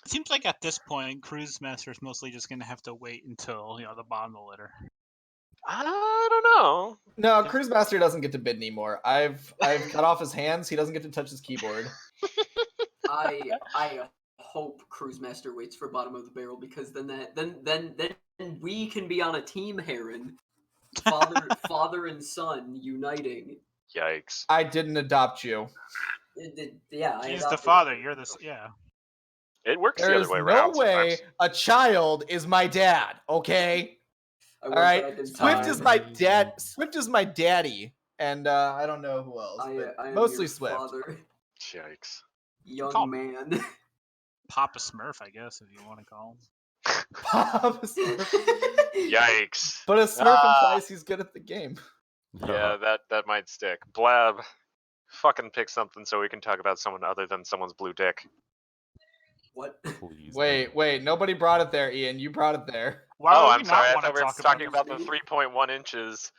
It seems like at this point, Cruise Master is mostly just gonna have to wait until the bottom of the litter. I don't know. No, Cruise Master doesn't get to bid anymore. I've cut off his hands. He doesn't get to touch his keyboard. I hope Cruise Master waits for bottom of the barrel because then we can be on a team, Heron. Father and son uniting. Yikes. I didn't adopt you. Yeah, He's the adopted father. him. You're the yeah. It works There the is other way no around way sometimes. a child is my dad. Okay. I All went right. back in Swift time. is my dad. Swift is my daddy, and I don't know who else, but I am mostly your Swift. father, Yikes. young Call man. Papa Smurf, I guess, if you want to call him. Papa Smurf. Yikes. But a Smurf implies he's good at the game. Yeah, that might stick. Blab, fucking pick something so we can talk about someone other than someone's blue dick. What? Please. Wait, nobody brought it there, Ian. You brought it there. Why Oh, would I'm we sorry. not I want thought to we were talk talking about about the this, 3.1 inches.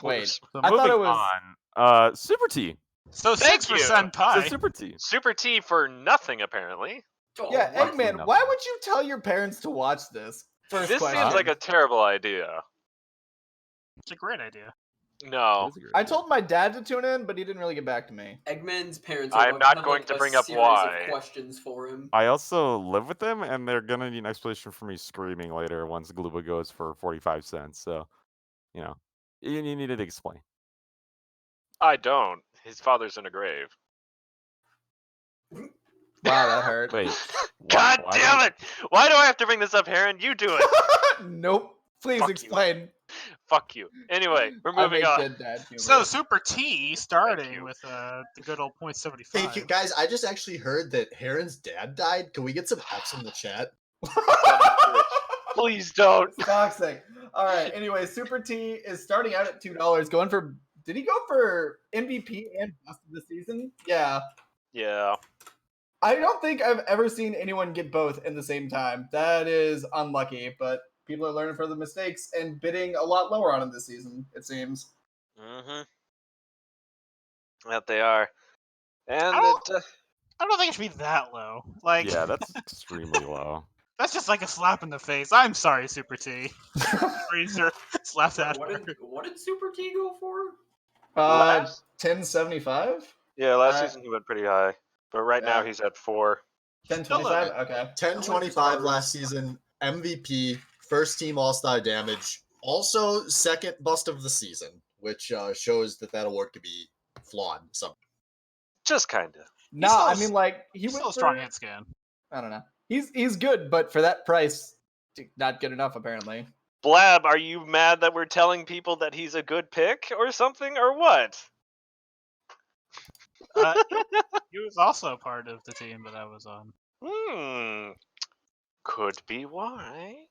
Wait. So I thought it moving was- on. Super T. So Thank 6 for you. So Senpai. Super T. Super T for nothing, apparently. Oh, Yeah, what? Eggman, Nothing. why would you tell your parents to watch this? First This question. seems like a terrible idea. It's a great idea. No. That is a great I idea. told my dad to tune in, but he didn't really get back to me. Eggman's parents I'm are not have, going like, to a bring up series why. of questions for him. I also live with them, and they're gonna need an explanation for me screaming later once Gluba goes for 45 cents. So, you need to explain. I don't. His father's in a grave. Wow, that hurt. Wait. God why damn don't- it! Why do I have to bring this up, Heron? You do it. Nope. Please Fuck you. explain. Fuck you. Anyway, we're I moving make on. dead dad humor. So Super T starting you. with the good old .75. Thank you, guys. I just actually heard that Heron's dad died. Can we get some F's in the chat? Please don't. Toxic. All right. Anyway, Super T is starting out at $2. Going for. Did he go for MVP and bust of the season? Yeah. Yeah. I don't think I've ever seen anyone get both in the same time. That is unlucky, but people are learning from the mistakes and bidding a lot lower on him this season, it seems. Mm-hmm. That they are. And I don't think it should be that low. Like, Yeah, that's extremely low. that's just like a slap in the face. I'm sorry, Super T. Freezer slapped at What her. did Super T go for? Last- 1075? Yeah, last Alright. season he went pretty high, but right now Yeah. he's at 4. 1025. Okay. 1025 last season, MVP, first team All-Star damage, also second bust of the season, which shows that award could be flawed. Just kinda. Nah, I still- mean, like he He's went still a strong for. hit scan. I don't know. He's good, but for that price, not good enough apparently. Blab, are you mad that we're telling people that he's a good pick or something, or what? He was also a part of the team that I was on. Could be why.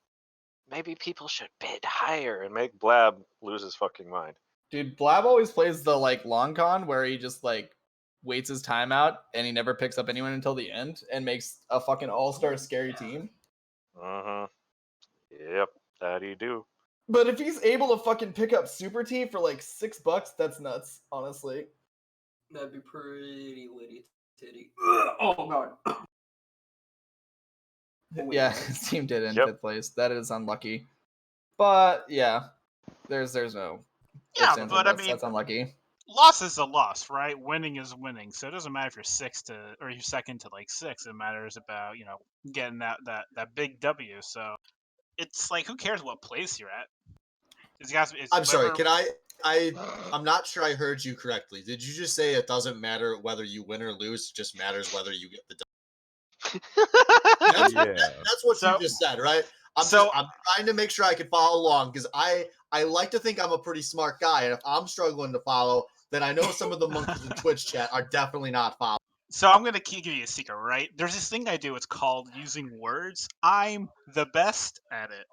Maybe people should bid higher and make Blab lose his fucking mind. Dude, Blab always plays the like long con where he just like waits his time out and he never picks up anyone until the end and makes a fucking all-star scary team. Yep, that he do. But if he's able to fucking pick up Super T for like $6, that's nuts, honestly. That'd be pretty litty titty. Oh god. Yeah, his team did in Yep. 5th place. That is unlucky. But yeah, there's no. Yeah, ifs, ands, or but I buts. mean, That's unlucky. loss is a loss, right? Winning is winning. So it doesn't matter if you're you're second to like 6. It matters about getting that big W. So it's like, who cares what place you're at? I'm sorry, can I'm not sure I heard you correctly. Did you just say it doesn't matter whether you win or lose, it just matters whether you get the That's what you just said, right? I'm trying to make sure I can follow along because I like to think I'm a pretty smart guy, and if I'm struggling to follow, then I know some of the monkeys in Twitch chat are definitely not following. So I'm gonna give you a secret, right? There's this thing I do. It's called using words. I'm the best at it.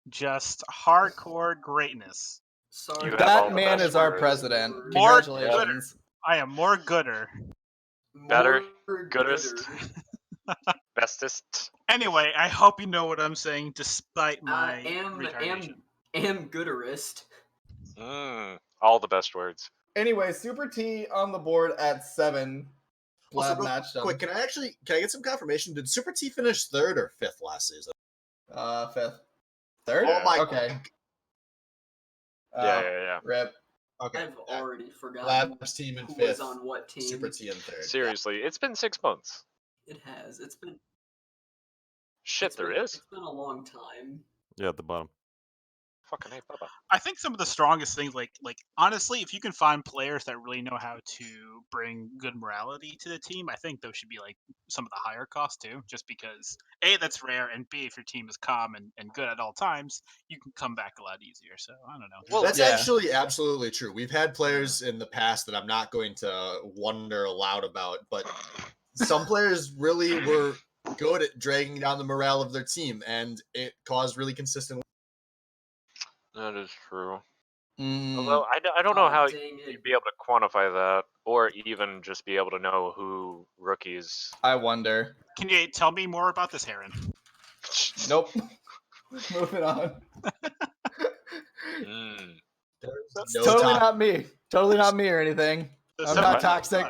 Just hardcore greatness. Sorry. That man is our president. More Congratulations. I am more gooder. Better, More goodest, bestest. Anyway, I hope you know what I'm saying, despite my retardation. am gooderist. All the best words. Anyway, Super T on the board at 7. Also, Blab real matched him. quick, can I get some confirmation? Did Super T finish 3rd or 5th last season? 5th. 3rd? Oh my Okay. Yeah. Rip. Okay. I've already forgotten Lab's team in who 5th. was on what team. Super T in 3rd. Seriously, it's been 6 months. It has. It's been. Shit, there is. It's been a long time. Yeah, at the bottom. Fucking hey, Bubba. I think some of the strongest things, like honestly, if you can find players that really know how to bring good morality to the team, I think those should be like some of the higher cost too. Just because A, that's rare, and B, if your team is calm and good at all times, you can come back a lot easier. So I don't know. Well, that's Yeah. actually absolutely true. We've had players in the past that I'm not going to wonder aloud about, but some players really were good at dragging down the morale of their team, and it caused really consistent. That is true. Mm. Although I don't know how dang it. you'd be able to quantify that, or even just be able to know who rookies. I wonder. Can you tell me more about this, Heron? Nope. Moving on. There's Totally not me. Totally not me or anything. I'm not toxic.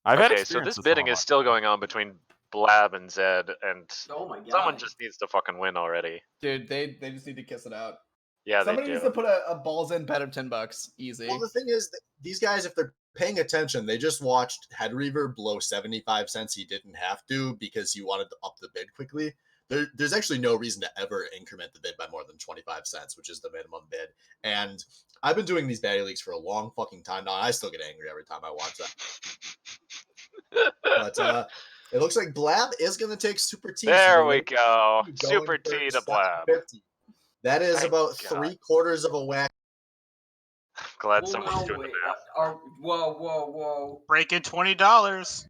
I've had Okay, so experience this with bidding some is of still going on between Blab and Zed, and Oh my god. someone just needs to fucking win already. Dude, they just need to kiss it out. Yeah, Somebody they needs do. to put a balls in bet of $10. Easy. Well, the thing is, that these guys, if they're paying attention, they just watched Head Reaver blow 75 cents he didn't have to because he wanted to up the bid quickly. There's actually no reason to ever increment the bid by more than 25 cents, which is the minimum bid. And I've been doing these Baddy leagues for a long fucking time now. I still get angry every time I watch that. But it looks like Blab is going to take Super T. There we go. Going Super for T to Blab. 750. That is Thank about God. 3/4 of a whack. Glad Well, someone's no, doing wait. the math. Whoa. Breaking $20.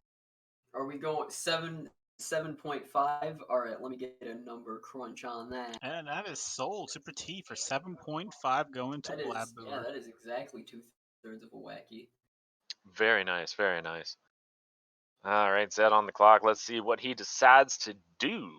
Are we going 7.5? All right, let me get a number crunch on that. And that is sold. Super T for 7.5 going to That is, Blab yeah, Boomer. that is exactly 2/3 of a wacky. Very nice, very nice. All right, Zed on the clock. Let's see what he decides to do.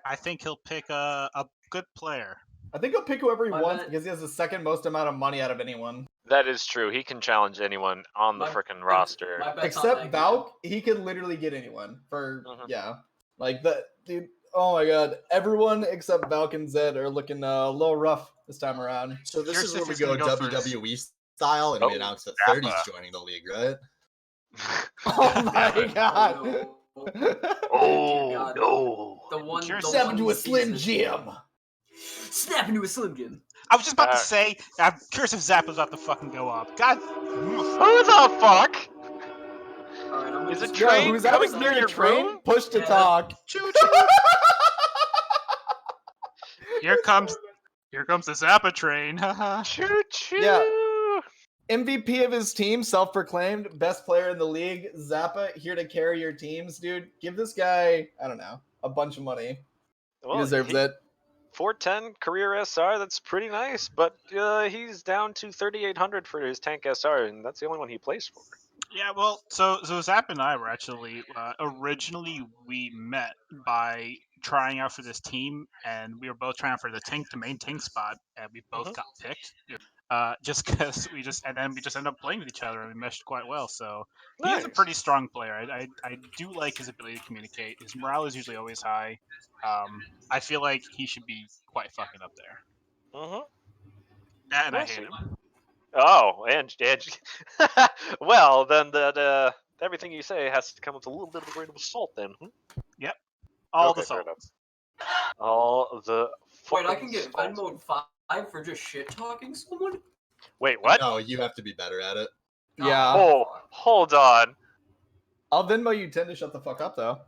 I think he'll pick a good player. I think he'll pick whoever he My wants bet- because he has the second most amount of money out of anyone. That is true. He can challenge anyone on the My- frickin' roster. My bet's on Except that Valk, he could literally get anyone for Mhm. yeah. Like the dude. Oh my god, everyone except Valk and Zed are looking a little rough this time around. So this Your is where we sister's go gonna go first. WWE style, and we Oh, announced that Zappa. 30's joining the league, right? Oh my god. Oh, Oh, God. no. The one. Curious The to Step one into a Slim season. Jim. Snap into a Slim Jim. I was just about to Uh, say, I'm curious if Zappa's about to fucking go up. God. Who the fuck? All right, I'm gonna Is a just- Yo, train who's coming that near near your a train? room? Push to Yeah. talk. Choo choo. Here comes the Zappa train. Haha. Choo choo. Yeah. MVP of his team, self-proclaimed best player in the league, Zappa, here to carry your teams, dude. Give this guy, I don't know, a bunch of money. Well, he deserves it. 410 career SR, that's pretty nice, but he's down to 3,800 for his tank SR, and that's the only one he plays for. Yeah, well, so Zap and I were actually originally we met by trying out for this team, and we were both trying out for the main tank spot, and we both Mhm. got picked. Just because we just ended up playing with each other, and we meshed quite well. So he is a Nice. pretty strong player. I do like his ability to communicate. His morale is usually always high. I feel like he should be quite fucking up there. Mm-hmm. And I I hate see. him. Oh, and well, then everything you say has to come with a little bit of a grain of salt, then. Yep. All Okay, the fair salt. enough. All the Wait, I fucking can get salt. Venmoed 5 for just shit talking someone. Wait, what? No, you have to be better at it. Yeah. Oh, hold on. I'll Venmo you 10 to shut the fuck up, though.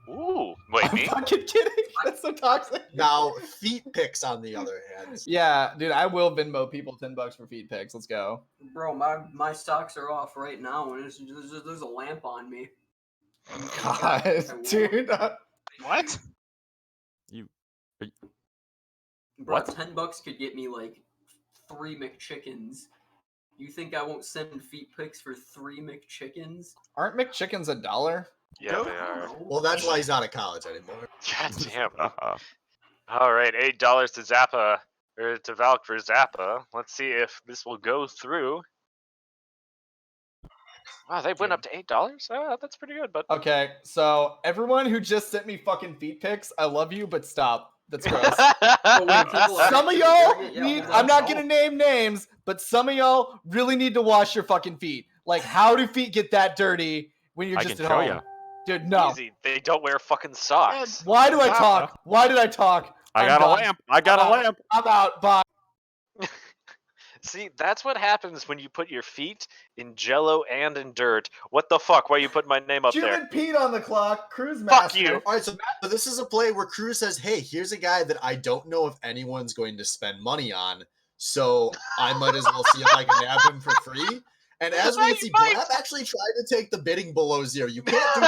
Ooh, wait, I'm me? fucking kidding. That's so toxic. Now, feet picks, on the other hand. Yeah, dude, I will Venmo people $10 for feet picks. Let's go. Bro, my stocks are off right now, and there's a lamp on me. God, dude. What? Bro, What? $10 could get me like 3 McChickens. You think I won't send feet pics for 3 McChickens? Aren't McChickens $1? Yeah, they I are. don't know. Well, that's why he's not at college anymore. God damn. All right, $8 to Zappa, or to Valk for Zappa. Let's see if this will go through. Wow, they went up to $8. Oh, that's pretty good, but Okay, so everyone who just sent me fucking feet pics, I love you, but stop. That's gross. Oh, wait, people are Some of actually y'all doing it? Yeah, need, hold on. I'm not gonna name names, but some of y'all really need to wash your fucking feet. Like, how do feet get that dirty when you're I just can at show home? ya. Dude, no. Easy. They don't wear fucking socks. Why do I Zappa. talk? Why did I talk? I I'm got a done. lamp. I got a I'm out. lamp. I'm out. Bye. See, that's what happens when you put your feet in jello and in dirt. What the fuck? Why you put my name up there? Cuban Pete on the clock. Cruise Fuck Master. you. All right, so this is a play where Cruz says, hey, here's a guy that I don't know if anyone's going to spend money on, so I might as well see if I can nab him for free. And as we You can see, might. Blab actually tried to take the bidding below zero. You can't do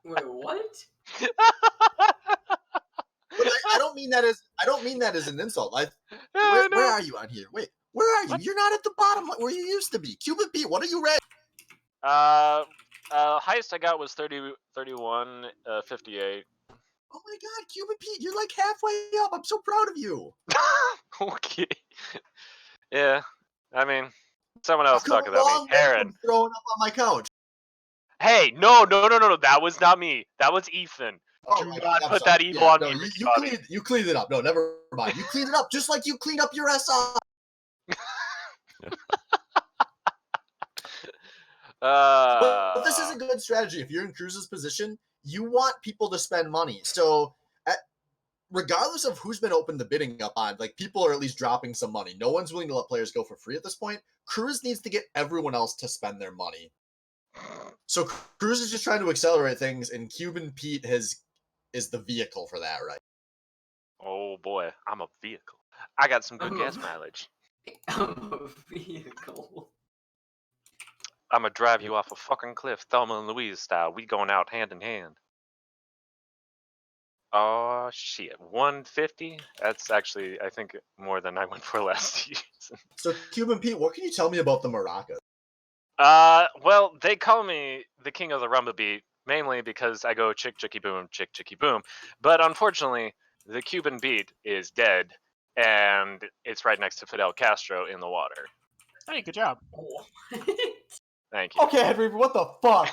Wait, what? But I don't mean that as an insult. Oh, Where no. are you on here? Wait, where are you? What? You're not at the bottom where you used to be. Cuban Pete, what are you rating? Highest I got was 30, 31, 58. Oh my God, Cuban Pete, you're like halfway up. I'm so proud of you. Okay. Yeah, I mean, someone I've else come talk a about long me. way Heron. from throwing up on my couch. Hey, no, that was not me. That was Ethan. Oh, Do I'm not put sorry. that evil on no, me, you Roddy. cleaned it up. No, never mind. You cleaned it up just like you cleaned up your SI. But this is a good strategy. If you're in Cruz's position, you want people to spend money. So, regardless of who's been open to bidding up on, like, people are at least dropping some money. No one's willing to let players go for free at this point. Cruz needs to get everyone else to spend their money. So Cruz is just trying to accelerate things, and Cuban Pete is the vehicle for that, right? Oh boy, I'm a vehicle. I got some good I'm gas a- mileage. I'm a vehicle. I'm gonna drive you off a fucking cliff, Thelma and Louise style. We going out hand in hand. Oh shit, 150? That's actually, I think, more than I went for last season. So Cuban Pete, what can you tell me about the maracas? Well, they call me the king of the rumba beat, mainly because I go chick chicky boom, chick chicky boom. But unfortunately, the Cuban beat is dead, and it's right next to Fidel Castro in the water. Hey, good job. Thank you. Okay, Henry, what the fuck?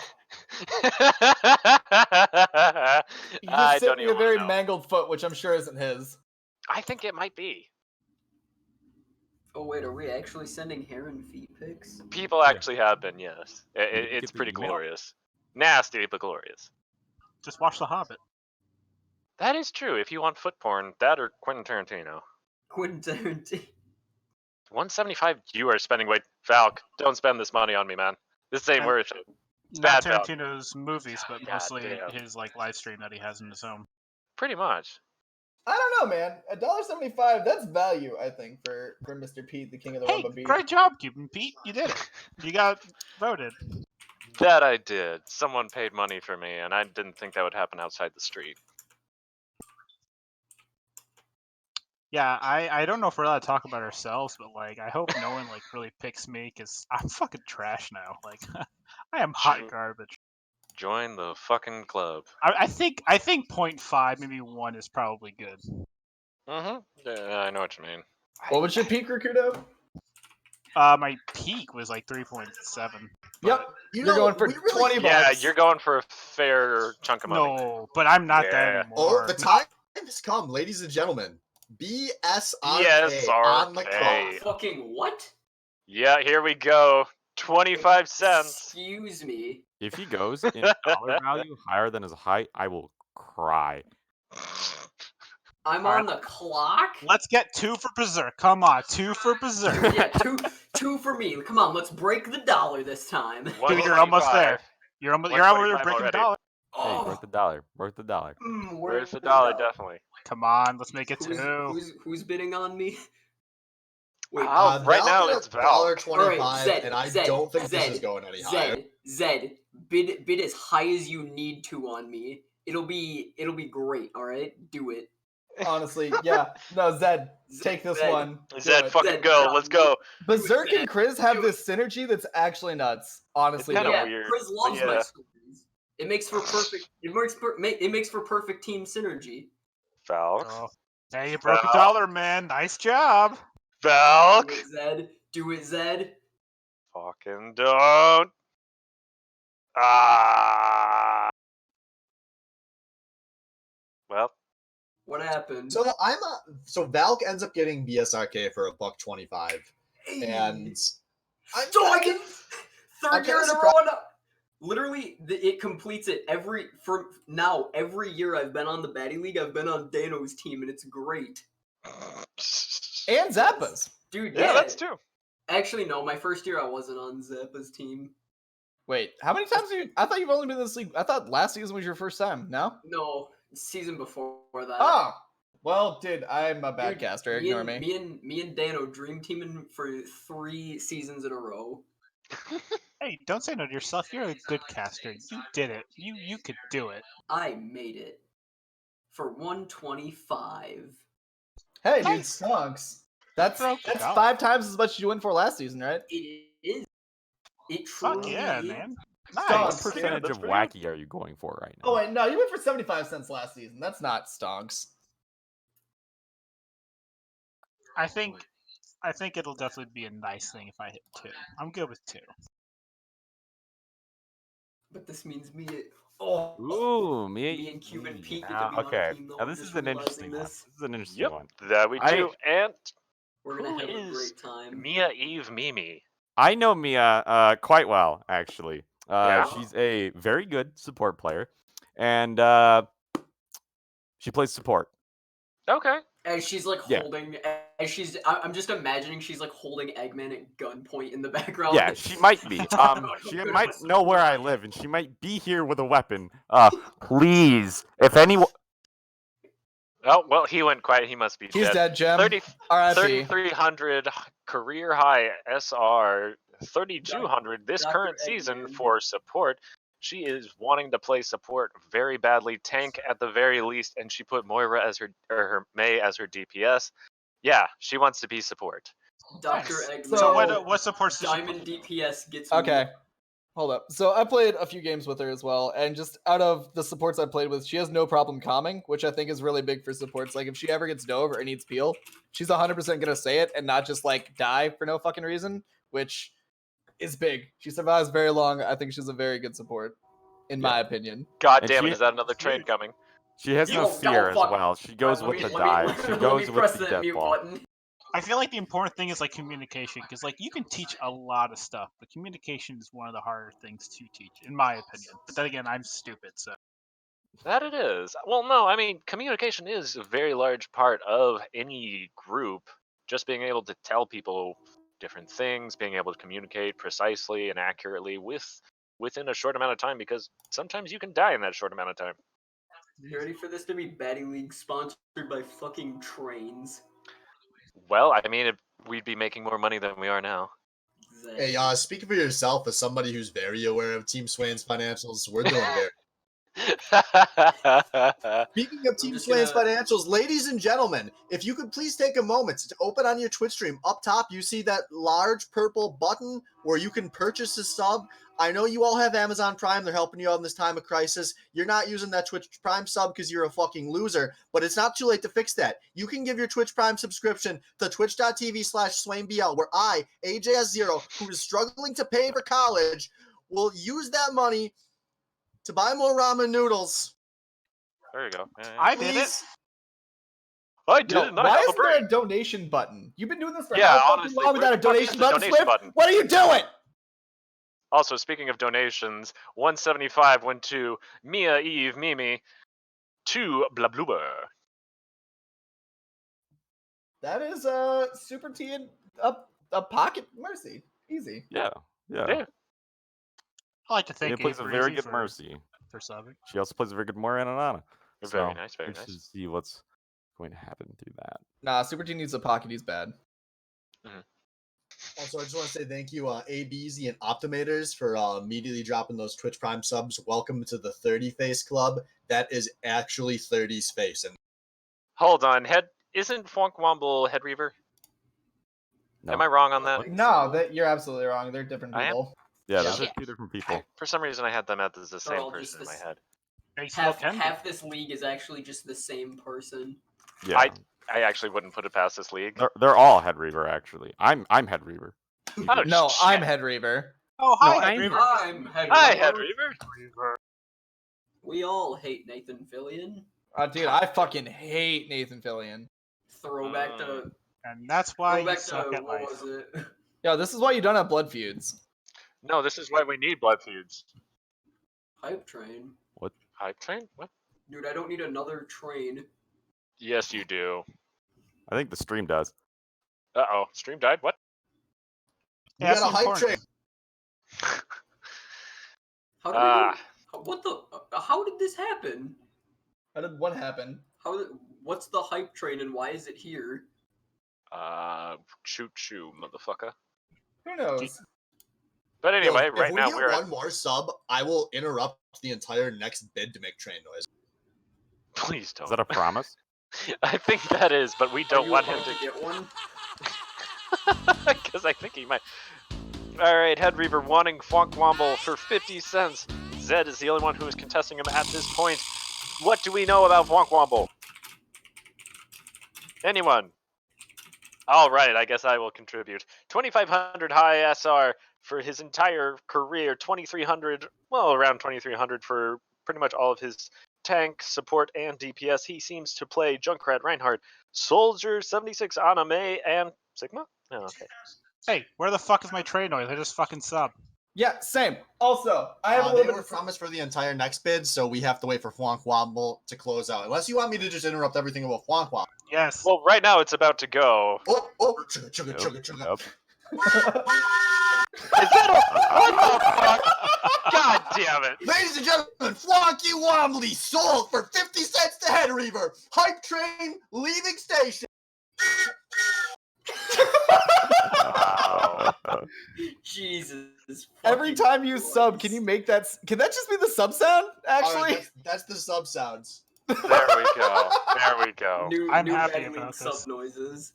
You I just don't sent me even a very wanna know. mangled foot, which I'm sure isn't his. I think it might be. Oh wait, are we actually sending hair and feet pics? People actually have been, yes. get It's the pretty email? glorious. Nasty, but glorious. Just watch The Hobbit. That is true. If you want foot porn, that or Quentin Tarantino. Quentin Tarantino. 175. You are spending. Wait, Falk, don't spend this money on me, man. This ain't And- worth it. Not bad, Falk. Tarantino's movies, but God mostly damn. his like live stream that he has in his home. Pretty much. I don't know, man. $1.75, that's value, I think, for Mr. Pete, the king of the Hey, Rumba Beat. great job, Cuban Pete. You did it. You got voted. That I did. Someone paid money for me, and I didn't think that would happen outside the street. Yeah, I don't know if we're allowed to talk about ourselves, but like I hope no one like really picks me because I'm fucking trash now. Like I am hot Sure. garbage. Join the fucking club. I think 0.5, maybe 1 is probably good. Mm-hmm. Yeah, I know what you mean. What was your peak, Rakudo? My peak was like 3.7. Yep. You You're know, going for we really- 20 Yeah, bucks. you're going for a fair chunk of money. No, but I'm not that Yeah. anymore. Oh, the time has come, ladies and gentlemen. BSRK Yes, on the RK. clock. Fucking what? Yeah, here we go. 25 cents. Excuse me. If he goes in dollar value higher than his height, I will cry. I'm Alright. on the clock? Let's get 2 for Berserk. Come on, 2 for Berserk. Yeah, two for me. Come on, let's break the dollar this time. Dude, you're almost there. 125. You're almost 125 breaking already. dollar. Hey, Oh, worth the dollar. Worth the dollar. Where's the dollar? Definitely. Come on, let's make it 2. Who's bidding on me? Wait, Oh, right Valk now at it's Valk. $1.25, Alright, Zed, and I Zed, don't think Zed, this is going any higher. Zed, bid as high as you need to on me. It'll be great. All right, do it. Honestly, yeah. No, Zed, take this Zed. one. Do Zed, it. fucking Zed, go. no. Let's go. Berserk and Zed, Kriz have do this synergy that's actually nuts. Honestly, It's kinda Yeah, weird, Chris but loves my yeah. stories. It makes for perfect. It makes for perfect team synergy. Valk. Oh. Hey, you broke a dollar, man. Nice job. Valk. Do it, Zed. Do it, Zed. Fucking don't. Ah. Well, What happened? So Valk ends up getting BSRK for $1.25, and I'm so I kinda- get I'm third year kinda in a row. Literally, it completes it every year I've been on the Baddy League. I've been on Dano's team, and it's great. and Zappa's. Dude, yeah, that's true. Actually, no. My first year, I wasn't on Zappa's team. Wait, how many times have you? I thought you've only been in this league. I thought last season was your first time. No. No, season before that. Oh, well, dude, I'm a bad Dude, caster. Ignore me. Me and Dano dream teaming for 3 seasons in a row. Hey, don't say no to yourself. You're a good caster. You did it. You could do it. I made it for 125. Hey, dude, Nice. skunks. That's Broke the dollar. 5 times as much as you went for last season, right? It is. It Fuck truly yeah, is. man. What Stonks. percentage that's of pretty good. wacky are you going for right now? Oh wait, no, you went for 75 cents last season. That's not stonks. I think it'll definitely be a nice thing if I hit 2. I'm good with 2. But this means me. Oh, Ooh, me and Cuban Pete get to Ah, be on a okay. team, though. Now I'm this just is an realizing interesting one. this. This is an interesting Yep, one. that we do. And We're gonna who have a is great time. Mia Eve Mimi? I know Mia quite well, actually. Yeah. She's a very good support player, and she plays support. Okay. As she's like Yeah. holding, I'm just imagining she's like holding Eggman at gunpoint in the background. Yeah, she might be. She might know where I live, and she might be here with a weapon. Please, if anyone. Oh, well, he went quiet. He must be He's dead. dead, Gem. 30, R.I.P. 3,300 career high SR, 3,200 this Dr. current season Eggman. for support. She is wanting to play support very badly, tank at the very least, and she put Moira as her May as her DPS. Yeah, she wants to be support. Dr. Nice. Eggman. So what supports does she Diamond play? DPS gets Okay. Hold up. So I played a few games with her as well, and just out of the supports I played with, she has no problem calming, which I think is really big for supports. Like if she ever gets dove or needs peel, she's 100% gonna say it and not just like die for no fucking reason, which is big. She survives very long. I think she's a very good support, in my opinion. God And damn it, she- is that another train coming? She has no Yo, fear as fuck. well. She goes Let with me- the let me- dive. let She me goes with press the that death mute ball. button. I feel like the important thing is like communication, because like you can teach a lot of stuff, but communication is one of the harder things to teach, in my opinion. But then again, I'm stupid, so That it is. Well, no, I mean, communication is a very large part of any group. Just being able to tell people different things, being able to communicate precisely and accurately within a short amount of time, because sometimes you can die in that short amount of time. You ready for this to be Baddy League sponsored by fucking trains? Well, I mean, we'd be making more money than we are now. Exactly. Hey, speaking for yourself, as somebody who's very aware of Team Swain's financials, we're doing very. Speaking of Team Swain's financials, ladies and gentlemen, if you could please take a moment to open on your Twitch stream. Up top, you see that large purple button where you can purchase a sub. I know you all have Amazon Prime. They're helping you out in this time of crisis. You're not using that Twitch Prime sub because you're a fucking loser, but it's not too late to fix that. You can give your Twitch Prime subscription to twitch.tv/SwainBL, where I, AJS0, who is struggling to pay for college, will use that money to buy more ramen noodles. There you go. I did it. Please. I did Yo, not why have a isn't there break. a donation button? You've been doing this for Yeah, how fucking honestly, long where without a the fuck is donation the button, donation Swift? button? What are you doing? Also, speaking of donations, 175 went to Mia Eve Mimi, to Blabluber. That is Super T and a pocket mercy. Easy. Yeah. Yeah. I like to He thank plays a very good for Mercy. subbing. She also plays a very good Moira and Anana. Very So, nice, very interested nice. to see what's going to happen through that. Nah, Super T needs a pocket. He's bad. Also, I just want to say thank you, ABZ and Optimators, for immediately dropping those Twitch Prime subs. Welcome to the 30 Face Club. That is actually 30's face. And Hold on, isn't Fwonk Womble Head Reaver? No. Am I wrong on that? No, you're absolutely wrong. They're different I am? people. Yeah, those Yeah. are two different people. For some reason, I had them as the They're same all person just in my this- head. They still can be. Half this league is actually just the same person. Yeah. I actually wouldn't put it past this league. They're all Head Reaver, actually. I'm Head Reaver. Oh, No, shit. I'm Head Reaver. Oh, hi, No, Head I'm- Reaver. I'm Head Hi, Reaver. Head Reaver. We all hate Nathan Fillion. Dude, I fucking hate Nathan Fillion. Throwback to And that's why you throwback suck to at what life. was it? Yo, this is why you don't have blood feuds. No, this is why we need blood feuds. Hype train. Hype train? What? Dude, I don't need another train. Yes, you do. I think the stream does. Uh-oh. Stream died? What? we Yeah, got that's a the hype important train. How did Ah. what the? How did this happen? How did what happen? What's the hype train and why is it here? Shoot, motherfucker. Who knows? But anyway, Look, right if now we get we're one at... more sub, I will interrupt the entire next bid to make train noise. Please don't. Is that a promise? I think that is, but we Are don't you want him about to get one. because I think he might. Alright, Head Reaver wanting Fwonk Womble for 50 cents. Zed is the only one who is contesting him at this point. What do we know about Fwonk Womble? Anyone? Alright, I guess I will contribute. 2,500 high SR for his entire career. 2,300, well, around 2,300 for pretty much all of his tank, support, and DPS. He seems to play Junkrat Reinhardt, Soldier, 76 Aname, and Sigma? Oh, okay. Hey, where the fuck is my trade noise? I just fucking sub. Yeah, same. Also, I have a They little were bit. promised for the entire next bid, so we have to wait for Fwonk Womble to close out. Unless you want me to just interrupt everything about Fwonk Womble. Yes. Well, right now it's about to go. Oh, chugga. Yep. Is that a... What the fuck? God damn it. Ladies and gentlemen, Flonky Wombly sold for 50 cents to Head Reaver. Hype train leaving station. Wow. Jesus. Every fucking time you Christ. sub, can you make that? Can that just be the sub sound? Actually, All right, that's the sub sounds. There we go. There we go. I'm New happy Baddy about League this. sub noises.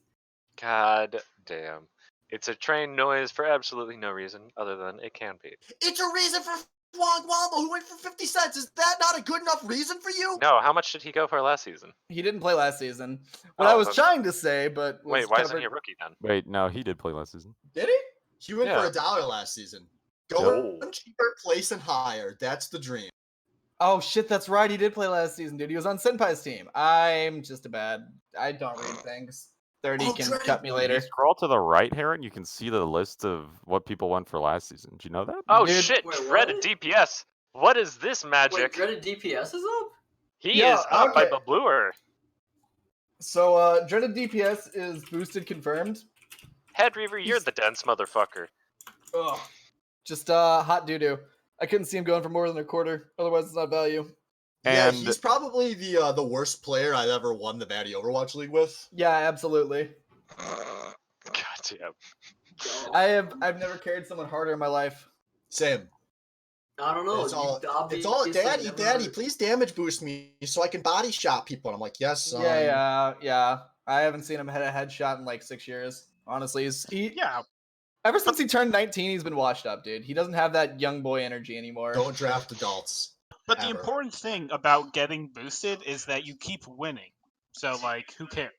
God damn. It's a train noise for absolutely no reason other than it can be. It's a reason for Flonk Womble who went for 50 cents. Is that not a good enough reason for you? No, how much did he go for last season? he didn't play last season. What Oh, I was then- trying to say, but was Wait, why isn't covered... he a rookie then? Wait, no, he did play last season. Did he? He went Yeah. for $1 last season. Go Oh. one cheaper, place and higher. That's the dream. Oh shit, that's right. He did play last season, dude. He was on Senpai's team. I'm just a bad. I don't read things. 30 Oh, can Dreaded. cut me If you later. scroll to the right, Heron, you can see the list of what people went for last season. Do you know that? Oh Dude, shit, Wait, Dreaded what? DPS. What is this Wait, magic? Dreaded DPS is up? He Yeah, is up by okay. Babluer. So, Dreaded DPS is boosted confirmed. Head Reaver, you're He's- the dense motherfucker. Ugh. Just hot doo-doo. I couldn't see him going for more than a quarter. Otherwise, it's not value. Yeah, And he's probably the worst player I've ever won the Baddy Overwatch League with. Yeah, absolutely. God damn. Go. I've never carried someone harder in my life. Same. I don't know. It's you all, obviously Daddy, never- Daddy, please damage boost me so I can body shot people. And I'm like, yes, son. Yeah. I haven't seen him hit a headshot in like 6 years. Honestly, Yeah, ever since he turned 19, he's been washed up, dude. He doesn't have that young boy energy anymore. Don't draft adults. but the Ever. important thing about getting boosted is that you keep winning. So, like, who cares?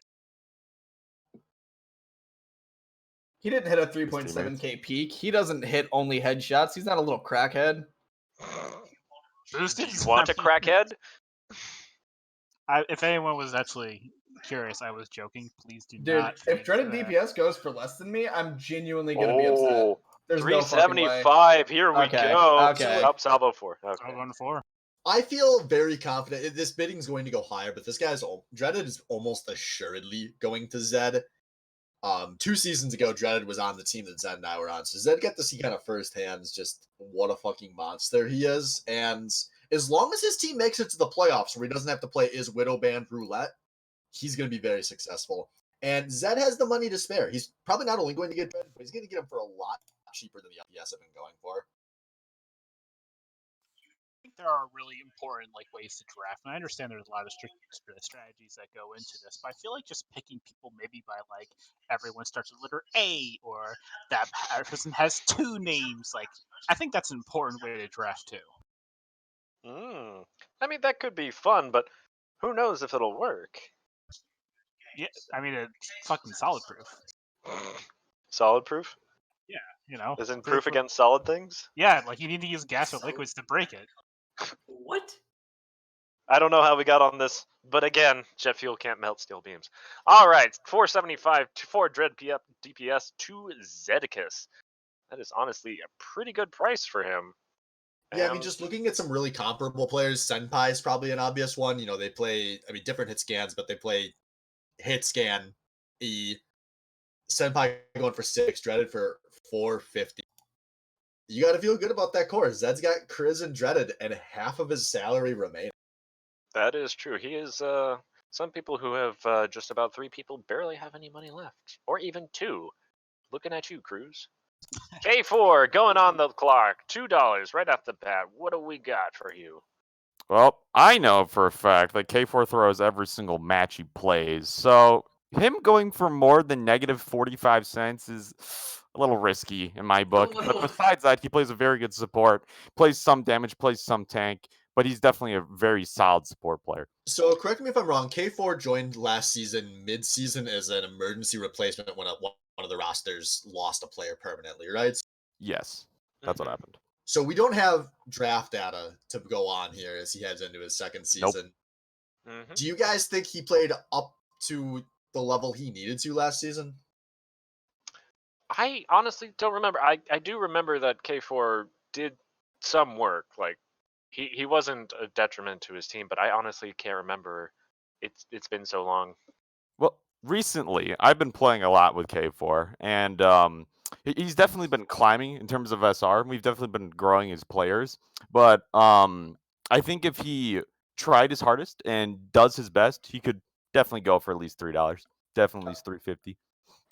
He didn't hit a 3.7k peak. He doesn't hit only headshots. He's not a little crackhead. Boosted? You want a crackhead? If anyone was actually curious, I was joking. Please do Dude, not. if think Dreaded that. DPS goes for less than me, I'm genuinely gonna be upset. Oh, There's no fucking way. 375. Here we Okay, go. okay. Up salvo 4. So Okay. I'm going to 4. I feel very confident. This bidding's going to go higher, but this guy's Dreaded is almost assuredly going to Zed. 2 seasons ago, Dreaded was on the team that Zed and I were on, so Zed got to see kind of firsthand just what a fucking monster he is. And as long as his team makes it to the playoffs, where he doesn't have to play Is Widow Band Roulette, he's going to be very successful. And Zed has the money to spare. He's probably not only going to get Dreaded, but he's going to get him for a lot cheaper than the FPS have been going for. I think there are really important ways to draft, and I understand there's a lot of strict strategies that go into this, but I feel like just picking people maybe by everyone starts with letter A, or that person has 2 names. I think that's an important way to draft too. I mean, that could be fun, but who knows if it'll work? Yeah, I mean it's fucking solid proof. Solid proof? Isn't proof against solid things? Yeah, you need to use gas or Solid. liquids to break it. What? I don't know how we got on this, but again, jet fuel can't melt steel beams. All right, 475 for Dread DPS to Zedicus. That is honestly a pretty good price for him. Yeah, I mean, just looking at some really comparable players, Senpai is probably an obvious one. They play, different hit scans, but they play hit scan E. Senpai going for 6, Dreaded for 450. You got to feel good about that core. Zed's got Kriz and Dreaded, and half of his salary remaining. That is true. He is, some people who have just about 3 people barely have any money left. Or even 2. Looking at you, Cruz. K4 going on the clock. $2 right off the bat. What do we got for you? Well, I know for a fact that K4 throws every single match he plays, so him going for more than negative 45 cents is a little risky in my book. But besides that, he plays a very good support, plays some damage, plays some tank, but he's definitely a very solid support player. So correct me if I'm wrong, K4 joined last season mid-season as an emergency replacement when one of the rosters lost a player permanently, right? Yes, that's what happened. So we don't have draft data to go on here as he heads into his second season. Nope. Do you guys think he played up to the level he needed to last season? I honestly don't remember. I do remember that K4 did some work. He wasn't a detriment to his team, but I honestly can't remember. It's been so long. Well, recently I've been playing a lot with K4, and he's definitely been climbing in terms of SR. We've definitely been growing as players, but I think if he tried his hardest and does his best, he could definitely go for at least $3. Definitely at least $3.50.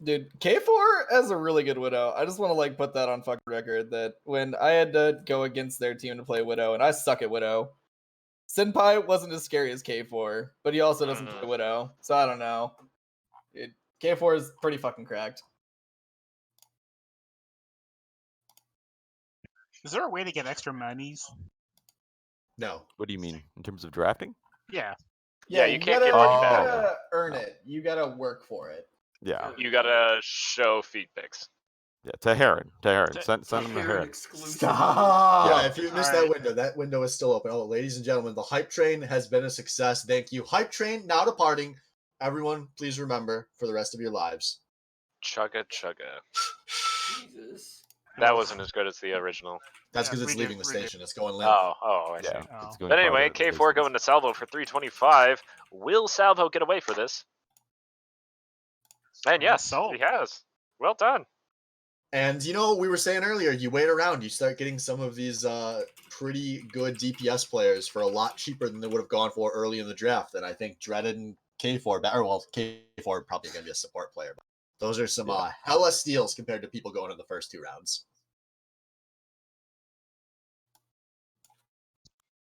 Dude, K4 has a really good Widow. I just want to put that on fucking record that when I had to go against their team to play Widow, and I suck at Widow, Senpai wasn't as scary as K4, but he also doesn't play Widow, so I don't know. K4 is pretty fucking cracked. Is there a way to get extra monies? No. What do you mean in terms of drafting? Yeah. Yeah, you can't gotta, get money you back. gotta earn it. You gotta work for it. Yeah, You gotta show feed pics. yeah. To Heron. Send him to Heron. Exclusive. Stop. Yeah, if you missed Alright. that window is still open. Oh, ladies and gentlemen, the hype train has been a success. Thank you. Hype train now departing. everyone, please remember for the rest of your lives. Chugga chugga. Jesus. That Ugh. wasn't as good as the original. That's Yeah, because it's redo- leaving the redo. station. It's going limp. I see. Yeah, Oh. it's going But anyway, farther in the K4 distance. going to Salvo for 325. Will Salvo get away for this? And yes, So. he has. Well done. And we were saying earlier, you wait around, you start getting some of these pretty good DPS players for a lot cheaper than they would have gone for early in the draft. And I think Dreaded and K4, K4 probably going to be a support player. But those are some hella steals compared to people going in the first 2 rounds.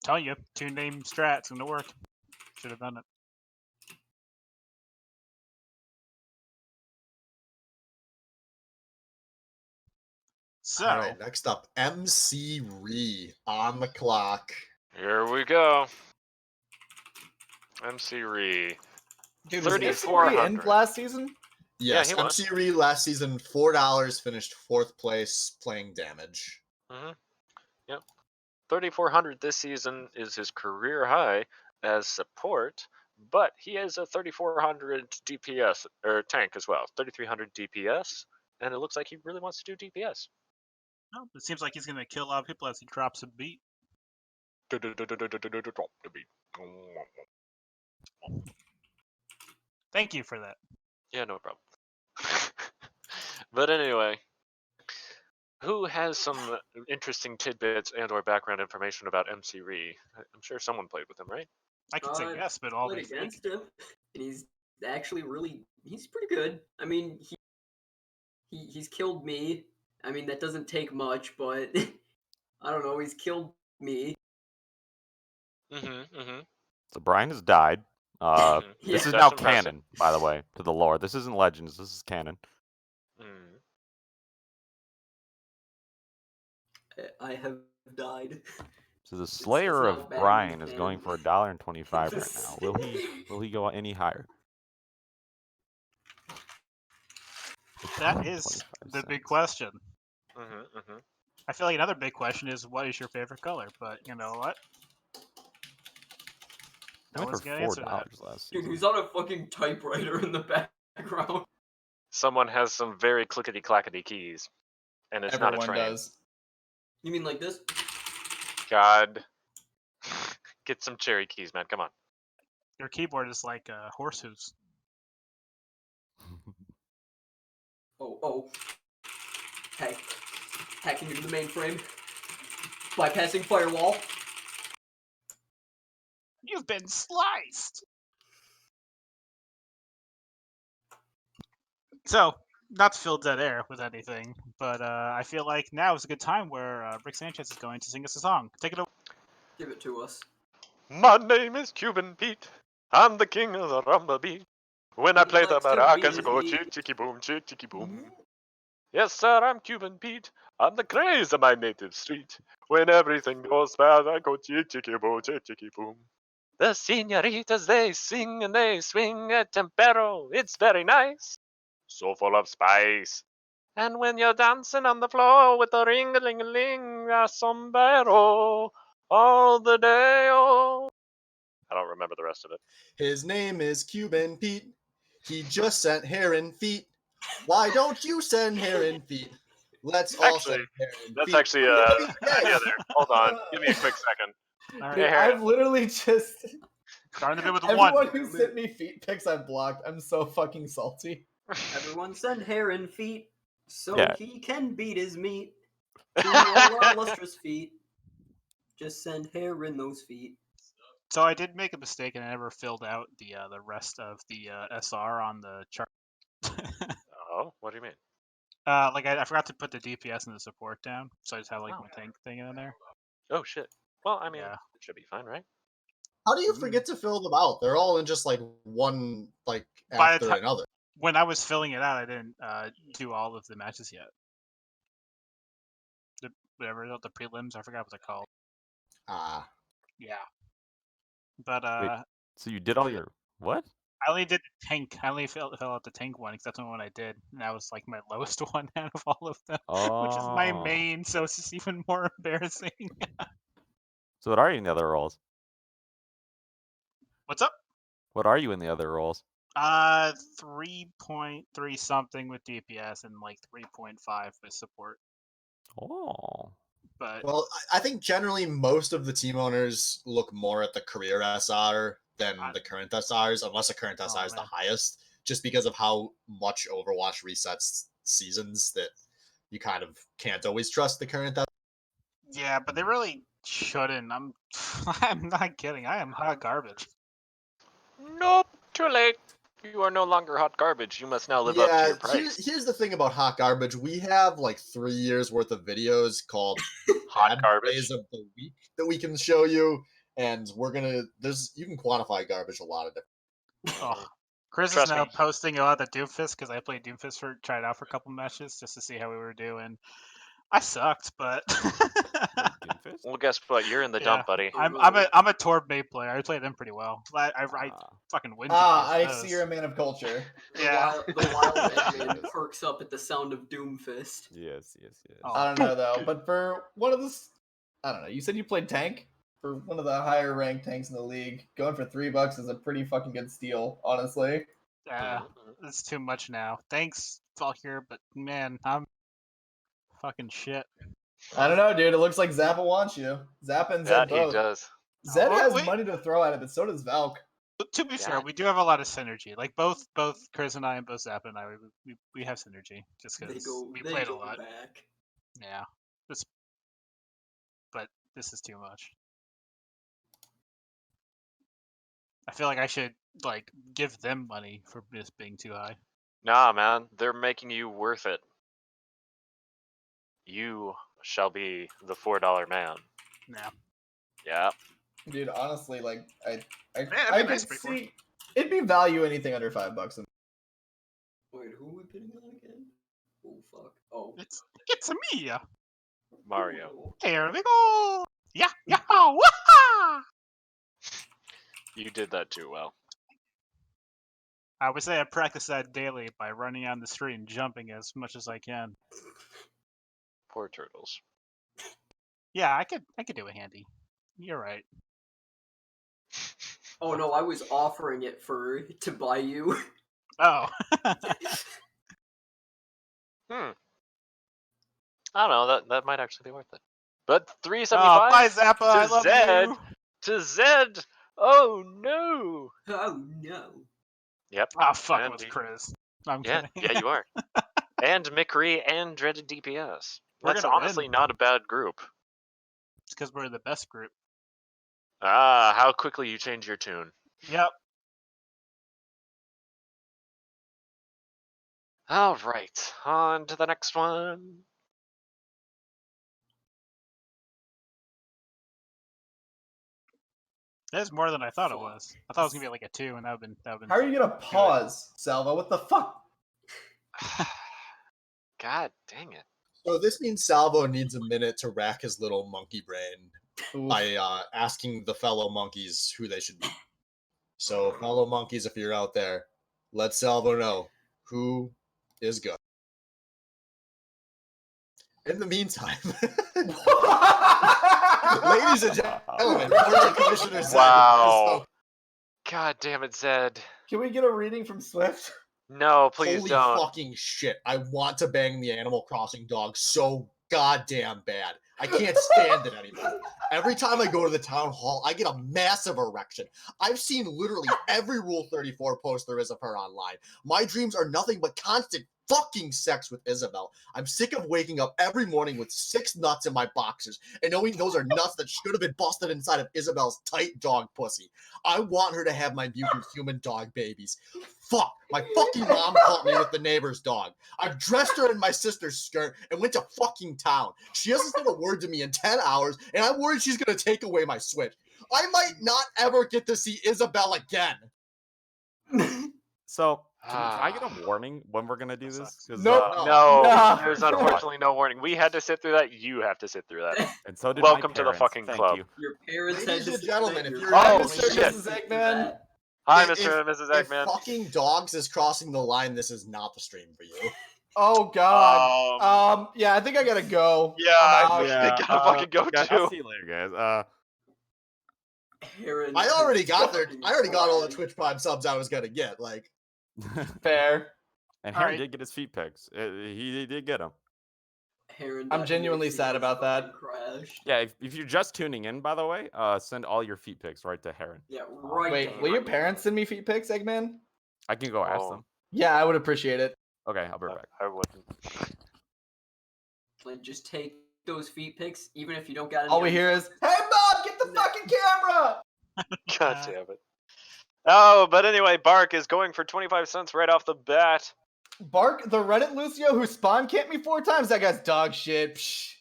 Tell you, 2-name strat's gonna work. Should have done it. So, All right, next up, MC Ree on the clock. Here we go. MC Ree. Dude, was MC Ree in 3,400. last season? Yes, he was. MC Ree last season, $4, finished 4th place playing damage. Mm-hmm. Yep. 3,400 this season is his career high as support, but he has a 3,400 DPS or tank as well. 3,300 DPS, and it looks like he really wants to do DPS. well, it seems like he's gonna kill a lot of people as he drops a beat. Drop the beat. Thank you for that. Yeah, no problem. But anyway, who has some interesting tidbits and/or background information about MC Ree? I'm sure someone played with him, right? I could say yes, but all Played they against him, and he's actually he's pretty good. I mean, he's killed me. I mean, that doesn't take much, but I don't know. He's killed me. So Brian has died. Yeah. This is That's now impressive. canon, by the way, to the lore. This isn't Legends. This is canon. I have died. So the Slayer now of Baddy Brian is is going canon. for $1.25 right now. Will he go any higher? That is the big question. Mm-hmm. I feel like another big question is, what is your favorite color? But you know what? No Went one's for gonna answer that. $4 last Dude, season. who's on a fucking typewriter in the background? Someone has some very clickety clackety keys, and it's Everyone not a train. does. You mean like this? God, get some cherry keys, man. Come on. Your keyboard is like horse hooves. Oh. Hacking into the mainframe. Bypassing firewall. You've been sliced! So, not to fill dead air with anything, but I feel like now is a good time where Rick Sanchez is going to sing us a song. Take it away. Give it to us. My name is Cuban Pete. I'm the king of the rumba beat. When I He play the likes to maracas, beat I his go meat. chick chicky boom, chick chicky boom. Yes, sir, I'm Cuban Pete. I'm the craze of my native street. When everything goes bad, I go chick chicky boom, chick chicky boom. The senoritas, they sing and they swing a tempero. It's very nice. So full of spice. And when you're dancing on the floor with a ring-a-ling-a-ling, a sombrero all the day, oh. I don't remember the rest of it. His name is Cuban Pete. He just sent hair and feet. Why don't you send hair and feet? Let's all Actually, send hair and that's feet. actually an idea there. Hold on. Give me a quick second. All Dude, right, Hey, I've literally just starting the bit with a everyone one. who sent me feet pics I've blocked. I'm so fucking salty. Everyone send hair and feet so Yeah. he can beat his meat. To all our lustrous feet. Just send hair in those feet. So I did make a mistake and I never filled out the rest of the SR on the chart. Oh, what do you mean? Like I forgot to put the DPS and the support down, so I just have like Oh. my tank thing in there. Oh, shit. Well, I mean, Yeah. it should be fine, right? How do you forget to fill them out? They're all in just like one, like By the after ti- another. When I was filling it out, I didn't do all of the matches yet. The prelims, I forgot what they're called. Ah, Yeah. But Wait. So you did all your what? I only did the tank. I only filled out the tank one because that's the one I did. And that was like my lowest one out of all of them, which is my Oh. main. So it's just even more embarrassing. So what are you in the other roles? What's up? What are you in the other roles? 3.3 something with DPS and like 3.5 with support. Oh. But Well, I think generally most of the team owners look more at the career SR than the current SRs, unless the current SR is the man. highest, just because of how much Overwatch resets seasons that you kind of can't always trust the current. yeah, but they really shouldn't. I'm not kidding. I am hot garbage. Nope, too late. You are no longer hot garbage. You must now live up to your price. Here's the thing about hot garbage. We have like 3 years worth of videos called Hot Bad garbage. Plays of the Week that we can show you, and we're gonna you can quantify garbage a lot of different. Oh, Chris Trust is now me. posting a lot of Doomfist because I played Doomfist tried out for a couple matches just to see how we were doing. I sucked, but Doomfist? Well, guess what? You're in the yeah, dump, buddy. I'm a Torb Bay player. I play them pretty well. I fucking win. I those. see you're a man of culture. Yeah. The wild admin Yes. perks up at the sound of Doomfist. Yes. Oh. I don't know though, but for one of the, I don't know. You said you played tank for one of the higher ranked tanks in the league. Going for $3 is a pretty fucking good steal, honestly. Yeah, it's too much now. Thanks, Valkyr, but man, I'm fucking shit. I don't know, dude. It looks like Zappa wants you. Zappa and Zed Yeah, he both. does. Zed Oh, has wait. money to throw at it, but so does Valk. To be fair, Yeah. we do have a lot of synergy. Like both Chris and I and both Zappa and I, we have synergy just They because go. we They played a go lot. back. Yeah, but this is too much. I feel like I should like give them money for this being too high. Nah, man. They're making you worth it. You shall be the $4 man. Yeah. Yeah. Dude, honestly, like I it'd be could nice to pay for it. see it'd be value anything under $5. Wait, who are we bidding on again? Oh fuck. Oh. It's me. Mario. Here we go. Yeah. Wah! You did that too well. I would say I practice that daily by running on the street and jumping as much as I can. Poor turtles. Yeah, I could do a handy. You're right. Oh no, I was offering it to buy you. Oh. I don't know. That might actually be worth it. But Oh, $3.75 bye Zappa. I to love Zed. you. To Zed. Oh no. Oh no. Yep. Ah, fuck And with he- Chris. I'm Yeah, kidding. yeah, you are. And Mickery and Dreaded DPS. We're That's gonna honestly win. not a bad group. It's because we're the best group. Ah, how quickly you change your tune. Yep. All right, on to the next one. That's more than I thought it was. I thought it was gonna be like a 2, and that would have been. How are you gonna pause, Salva? What the fuck? God dang it. So this means Salvo needs a minute to rack his little monkey brain Oof. by asking the fellow monkeys who they should be. So, fellow monkeys, if you're out there, let Salvo know who is good. In the meantime, ladies and gentlemen, before the commissioner said, Wow. God damn it, Zed. Can we get a reading from Swift? No, please holy don't. fucking shit, I want to bang the Animal Crossing dog so goddamn bad. I can't stand it anymore. Every time I go to the town hall, I get a massive erection. I've seen literally every Rule 34 post there is of her online. My dreams are nothing but constant fucking sex with Isabel. I'm sick of waking up every morning with 6 nuts in my boxers and knowing those are nuts that should have been busted inside of Isabel's tight dog pussy. I want her to have my mutant human dog babies. Fuck, my fucking mom caught me with the neighbor's dog. I've dressed her in my sister's skirt and went to fucking town. She hasn't said a word to me in 10 hours, and I'm worried she's gonna take away my Switch. I might not ever get to see Isabel again. So, can I get a warning when we're gonna do this? 'Cause, Nope. No, No. there's unfortunately no warning. We had to sit through that. You have to sit through that. and so did Welcome my to the parents. fucking Thank club. you. Your parents Ladies had to and sit gentlemen, that if your you're parents Mr. had to Mrs. sit Eggman. that. Hi, If- Mr. and Mrs. If Eggman. fucking dogs is crossing the line, this is not the stream for you. Oh god. Yeah, I think I gotta go. Yeah, I'm I out. think I'll fucking go guys, too. I'll see you later, guys. Heron I already got there. fucking I already got all the fried. Twitch Prime subs I was gonna get. Like, Fair. And All Heron right. did get his feet pics. He did get them. Heron I'm got genuinely mixed, sad almost about that. fucking crashed. Yeah, if you're just tuning in, by the way, send all your feet pics right to Heron. Yeah, right. Wait, to will your Heron. parents send me feet pics, Eggman? I can go ask Oh. them. Yeah, I would appreciate it. Okay, I'll be right back. I wouldn't. Like, just take those feet pics, even if you don't got any. All we on hear you. is, "Hey, Mom, get the fucking camera!" God damn it. Oh, but anyway, Bark is going for 25 cents right off the bat. Bark, the Reddit Lucio who spawn camped me 4 times. That guy's dog shit. Psh.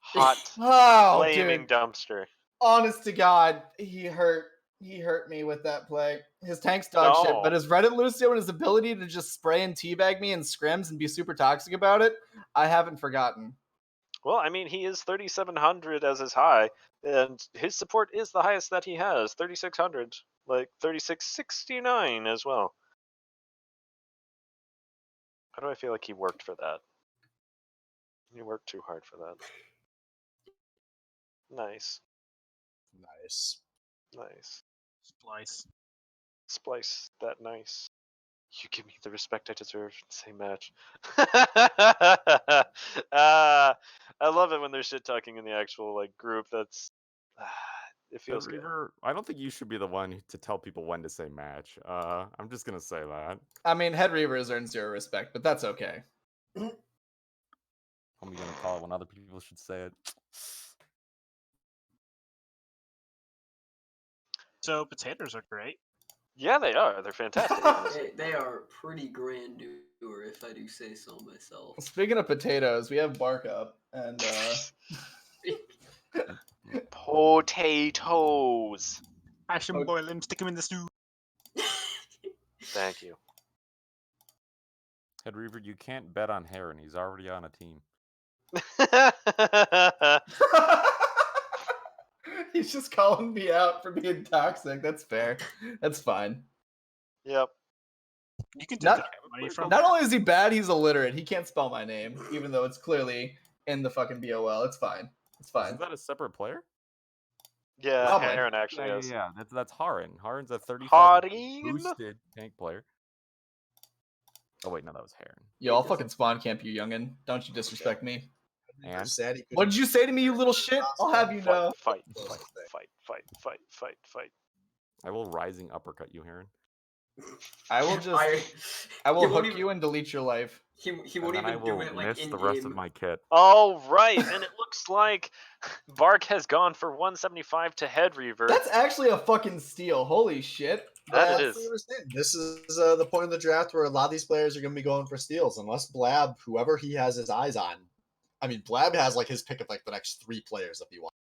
Hot, Oh, flaming dude. dumpster. Honest to God, he hurt me with that play. His tank's dog shit, No. but his Reddit Lucio and his ability to just spray and teabag me in scrims and be super toxic about it, I haven't forgotten. Well, I mean, he is 3,700 as his high, and his support is the highest that he has, 3,600, like 3,669 as well. How do I feel like he worked for that? He worked too hard for that. Nice, Nice. nice. Splice. Splice that nice. You give me the respect I deserve. Same match. I love it when they're shit talking in the actual like group. That's it feels good. Reaver, I don't think you should be the one to tell people when to say match. I'm just gonna say that. I mean, Head Reavers earn 0 respect, but that's okay. I'm gonna call it when other people should say it. So potatoes are great. Yeah, they are. They're fantastic. They are pretty grandeur, if I do say so myself. Speaking of potatoes, we have Bark up, and Potatoes. Hash 'em, boil 'em, stick 'em in the stew. Thank you. Head Reaver, you can't bet on Heron. He's already on a team. he's just calling me out for being toxic. That's fair. That's fine. Yep. You can take Not- the money from. Not only is he bad, he's illiterate. He can't spell my name, even though it's clearly in the fucking BOL. It's fine. It's fine. Is that a separate player? Yeah, Probably. Aaron actually is. Yeah. That's Harin. Harin's a 35 Harin? boosted tank player. Oh wait, no, that was Heron. Yo, I'll fucking spawn camp you, youngin. Don't you disrespect me. And Sad he What couldn't- did you say to me, you little shit? I'll have you know. Fight, Close fight, thing. fight, fight, fight, fight, fight. I will rising uppercut you, Heron. I will just, I will hook you and delete your life. He And won't then I even do will it like miss in the rest game. of my kit. Oh, right. And it looks like Bark has gone for 175 to Head Reaver. That's actually a fucking steal. Holy shit. That it That's is. what we're saying. This is the point of the draft where a lot of these players are going to be going for steals, unless Blab, whoever he has his eyes on. I mean, Blab has like his pick of like the next 3 players if he wants.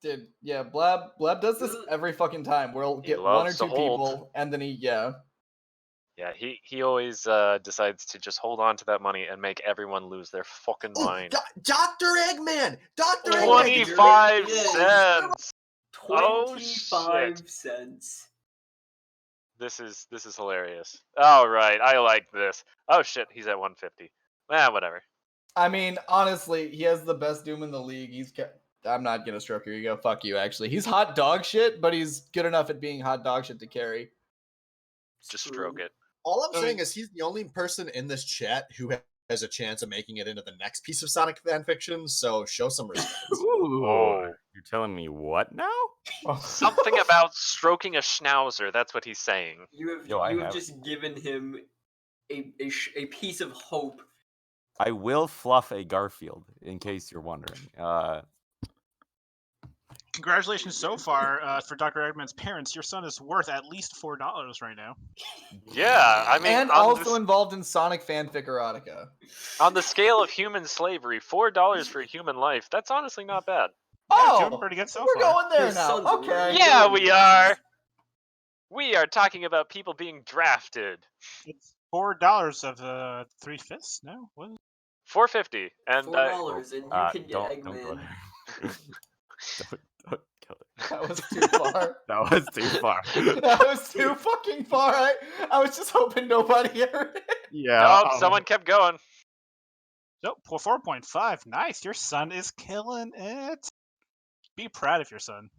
Dude, yeah, Blab does this every fucking time. Where he'll He get 1 or loves 2 to hold. people, and then yeah. Yeah, he always decides to just hold on to that money and make everyone lose their fucking mind. Dr. Eggman! Dr. Eggman! 25 Yes. cents! Oh, 25 shit. cents. This is hilarious. All right, I like this. Oh shit, he's at 150. Whatever. I mean, honestly, he has the best Doom in the league. I'm not gonna stroke your ego. Fuck you, actually. He's hot dog shit, but he's good enough at being hot dog shit to carry. Just stroke it. All I'm saying is he's the only person in this chat who has a chance of making it into the next piece of Sonic fanfiction, so show some respect. Ooh. Oh. You're telling me what now? Something about stroking a schnauzer. That's what he's saying. You have Yo, I you have have- just given him a piece of hope. I will fluff a Garfield, in case you're wondering. Congratulations so far for Dr. Eggman's parents. Your son is worth at least $4 right now. Yeah, I mean, And also involved in Sonic fanfic erotica. on the scale of human slavery, $4 for a human life, that's honestly not bad. Yeah, doing pretty good so we're far. going there His now. son's Okay. really Yeah, good. we are. We are talking about people being drafted. It's $4 of 3/5. No, what? $4.50, and $4, and you can get don't go Eggman. there. don't kill it. That was too far. That was too far. That was too fucking far. I was just hoping nobody heard it. Yeah. oh, someone kept going. Nope, 4.5. Nice. Your son is killing it. Be proud of your son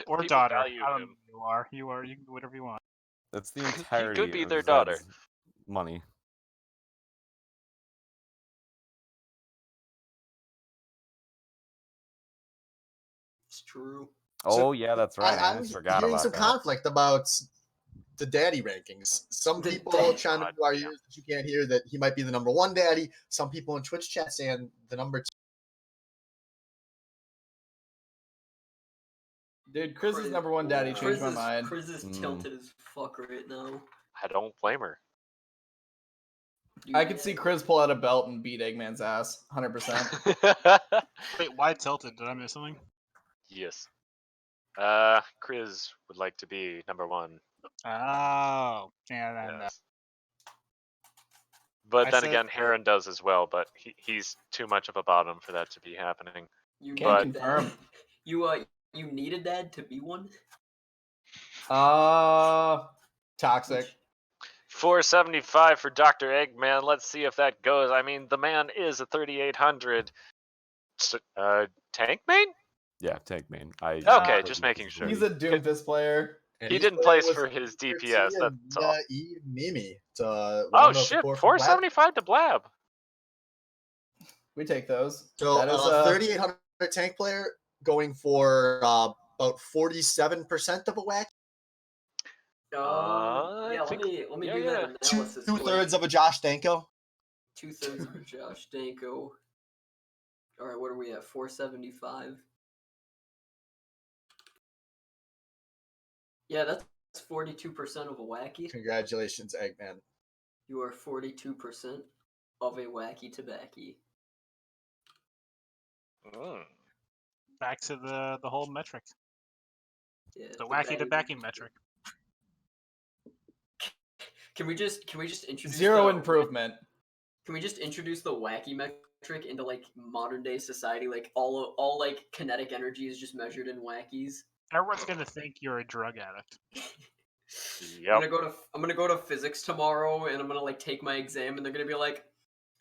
or People daughter. value I don't know him. who you are. You can do whatever you want. That's the He entirety could be of their daughter. Zed's money. It's true. Oh yeah, that's right. I I'm almost forgot hearing about some that. conflict about the daddy rankings. Some The people dad- trying to God, do our yeah. ears that you can't hear that he might be the number 1 daddy. Some people in Twitch chat saying the number 2. Dude, Chris's number 1 daddy changed my mind. Chris is tilted as fuck right now. I don't blame her. I could see Chris pull out a belt and beat Eggman's ass, 100%. Wait, why tilted? Did I miss something? Yes. Chris would like to be number 1. Oh, yeah, then, Yes. But I then said- again, Heron does as well, but he's too much of a bottom for that to be happening. You Can't need confirm. dad. You need a dad to be one. Toxic. 475 for Dr. Eggman. Let's see if that goes. I mean, the man is a 3800 tank main? Yeah, tank main. I Okay, just making sure. He's a Doomfist player. And He he's didn't playing place with for his Peter DPS, T that's and, all. Mimi to Oh round out the shit, core for Black. 475 to Blab. We take those. So That is 3,800 tank player going for about 47% of a whack. Yeah, I let think- me yeah, do yeah. that analysis. Two-thirds of a Josh Danko. 2/3 of a Josh Danko. All right, what are we at? 475. Yeah, that's 42% of a wacky. Congratulations, Eggman. You are 42% of a wacky tabacky. Mm. back to the whole metric, Yeah, the wacky to Baddy- backing metric. Can we just introduce zero the- improvement. Can we just introduce the wacky metric into like modern day society? Like all like kinetic energy is just measured in wackies. Everyone's gonna think you're a drug addict. Yep. I'm gonna go to physics tomorrow, and I'm gonna like take my exam, and they're gonna be like,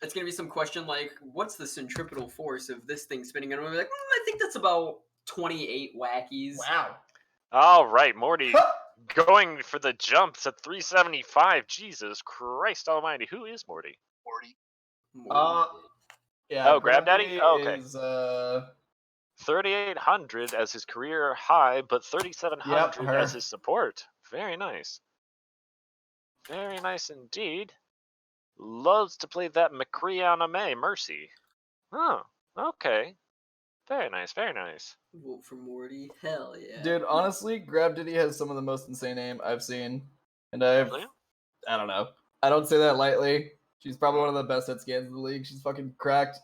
it's gonna be some question like, what's the centripetal force of this thing spinning? And I'm gonna be like, I think that's about 28 wackies. Wow. All right, Morty going for the jumps at 375. Jesus Christ Almighty, who is Morty? Yeah. Oh, Grab Daddy? Daddy Oh, okay. is 3,800 as his career high, but 3,700 her. as his support. Very nice. Very nice indeed. Loves to play that McCree anime, Mercy. Oh, okay. Very nice, very nice. Vote for Morty. Hell yeah. dude. Honestly, Grab Diddy has some of the most insane aim I've seen, and I don't know. I don't say that lightly. She's probably one of the best at scans in the league. She's fucking cracked,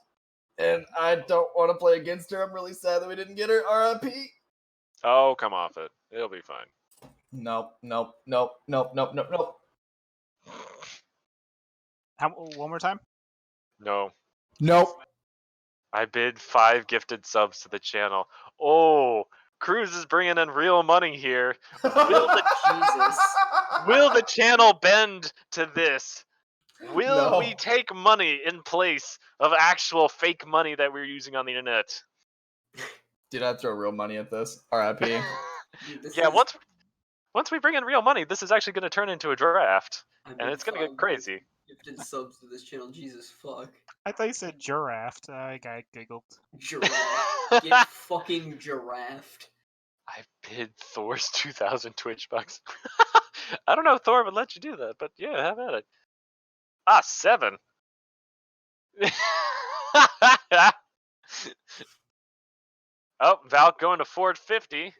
and I don't want to play against her. I'm really sad that we didn't get her. RIP. Oh, come off it. It'll be fine. Nope. One more time. No. Nope. I bid 5 gifted subs to the channel. Oh, Cruz is bringing in real money here. Will the channel bend to this? Will No. we take money in place of actual fake money that we're using on the internet? Dude, I'd throw real money at this. RIP. Dude, this Yeah, is- once we bring in real money, this is actually going to turn into a draft, I and bid it's going to get 5 crazy. Gifted subs to this channel. Jesus fuck. I thought you said giraffe. I giggled. Giraffe. Get fucking giraffed. I bid Thor's 2,000 Twitch bucks. I don't know if Thor would let you do that, but yeah, have at it. Ah, 7. Oh, Valk going to 450.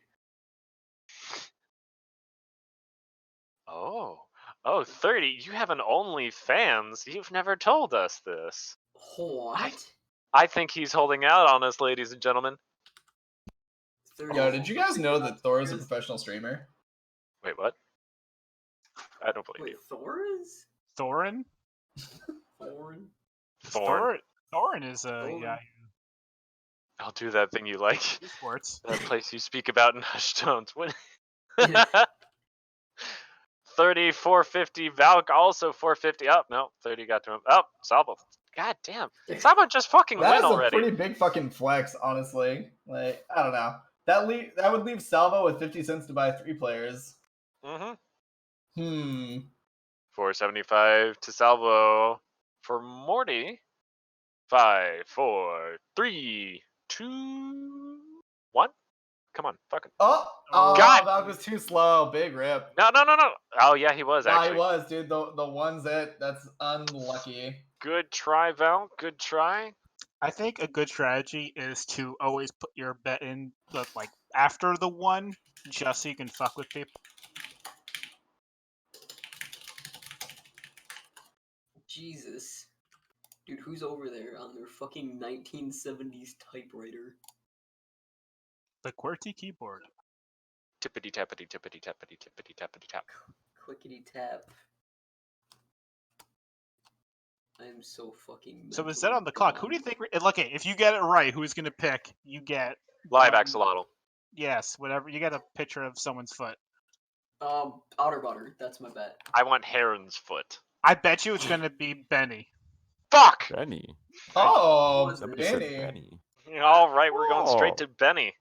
Oh, 30. You have an OnlyFans. You've never told us this. What? I think he's holding out on us, ladies and gentlemen. Yo, did you guys know that Thor is a professional streamer? Wait, what? I don't believe Wait, you. Thor is? Thorin. Thorn? Thorin is a Thorin. guy I'll do that thing you like. who sports. That place you speak about in hushed tones. When Yeah. 30, 450. Valk also 450. Oh, no. 30 got to him. Oh, Salvo. God damn. Salvo just fucking That win is a already. pretty big fucking flex, honestly. Like, I don't know. That would leave Salvo with 50 cents to buy 3 players. Mm-hmm. Hmm. 475 to Salvo for Morty. 5, 4, 3, 2, 1. Come on, fucking. Oh, God! that was too slow. Big rip. No. Oh yeah, he was Nah, he actually. was, dude. The one's it. That's unlucky. Good try, Val. Good try. I think a good strategy is to always put your bet in like after the one, just so you can fuck with people. Jesus. Dude, who's over there on their fucking 1970s typewriter? The QWERTY keyboard. Tippity tappity tippity tappity tippity tappity tap. Clickety tap. I am so fucking. So is that on the clock? Who do you think? Okay, if you get it right, who's gonna pick? You get Live axolotl. Yes, whatever. You get a picture of someone's foot. Outer butter. That's my bet. I want Heron's foot. I bet you it's gonna be Benny. Fuck! Benny. Oh, Somebody Said Benny. Benny. All right, we're going straight Oh. to Benny.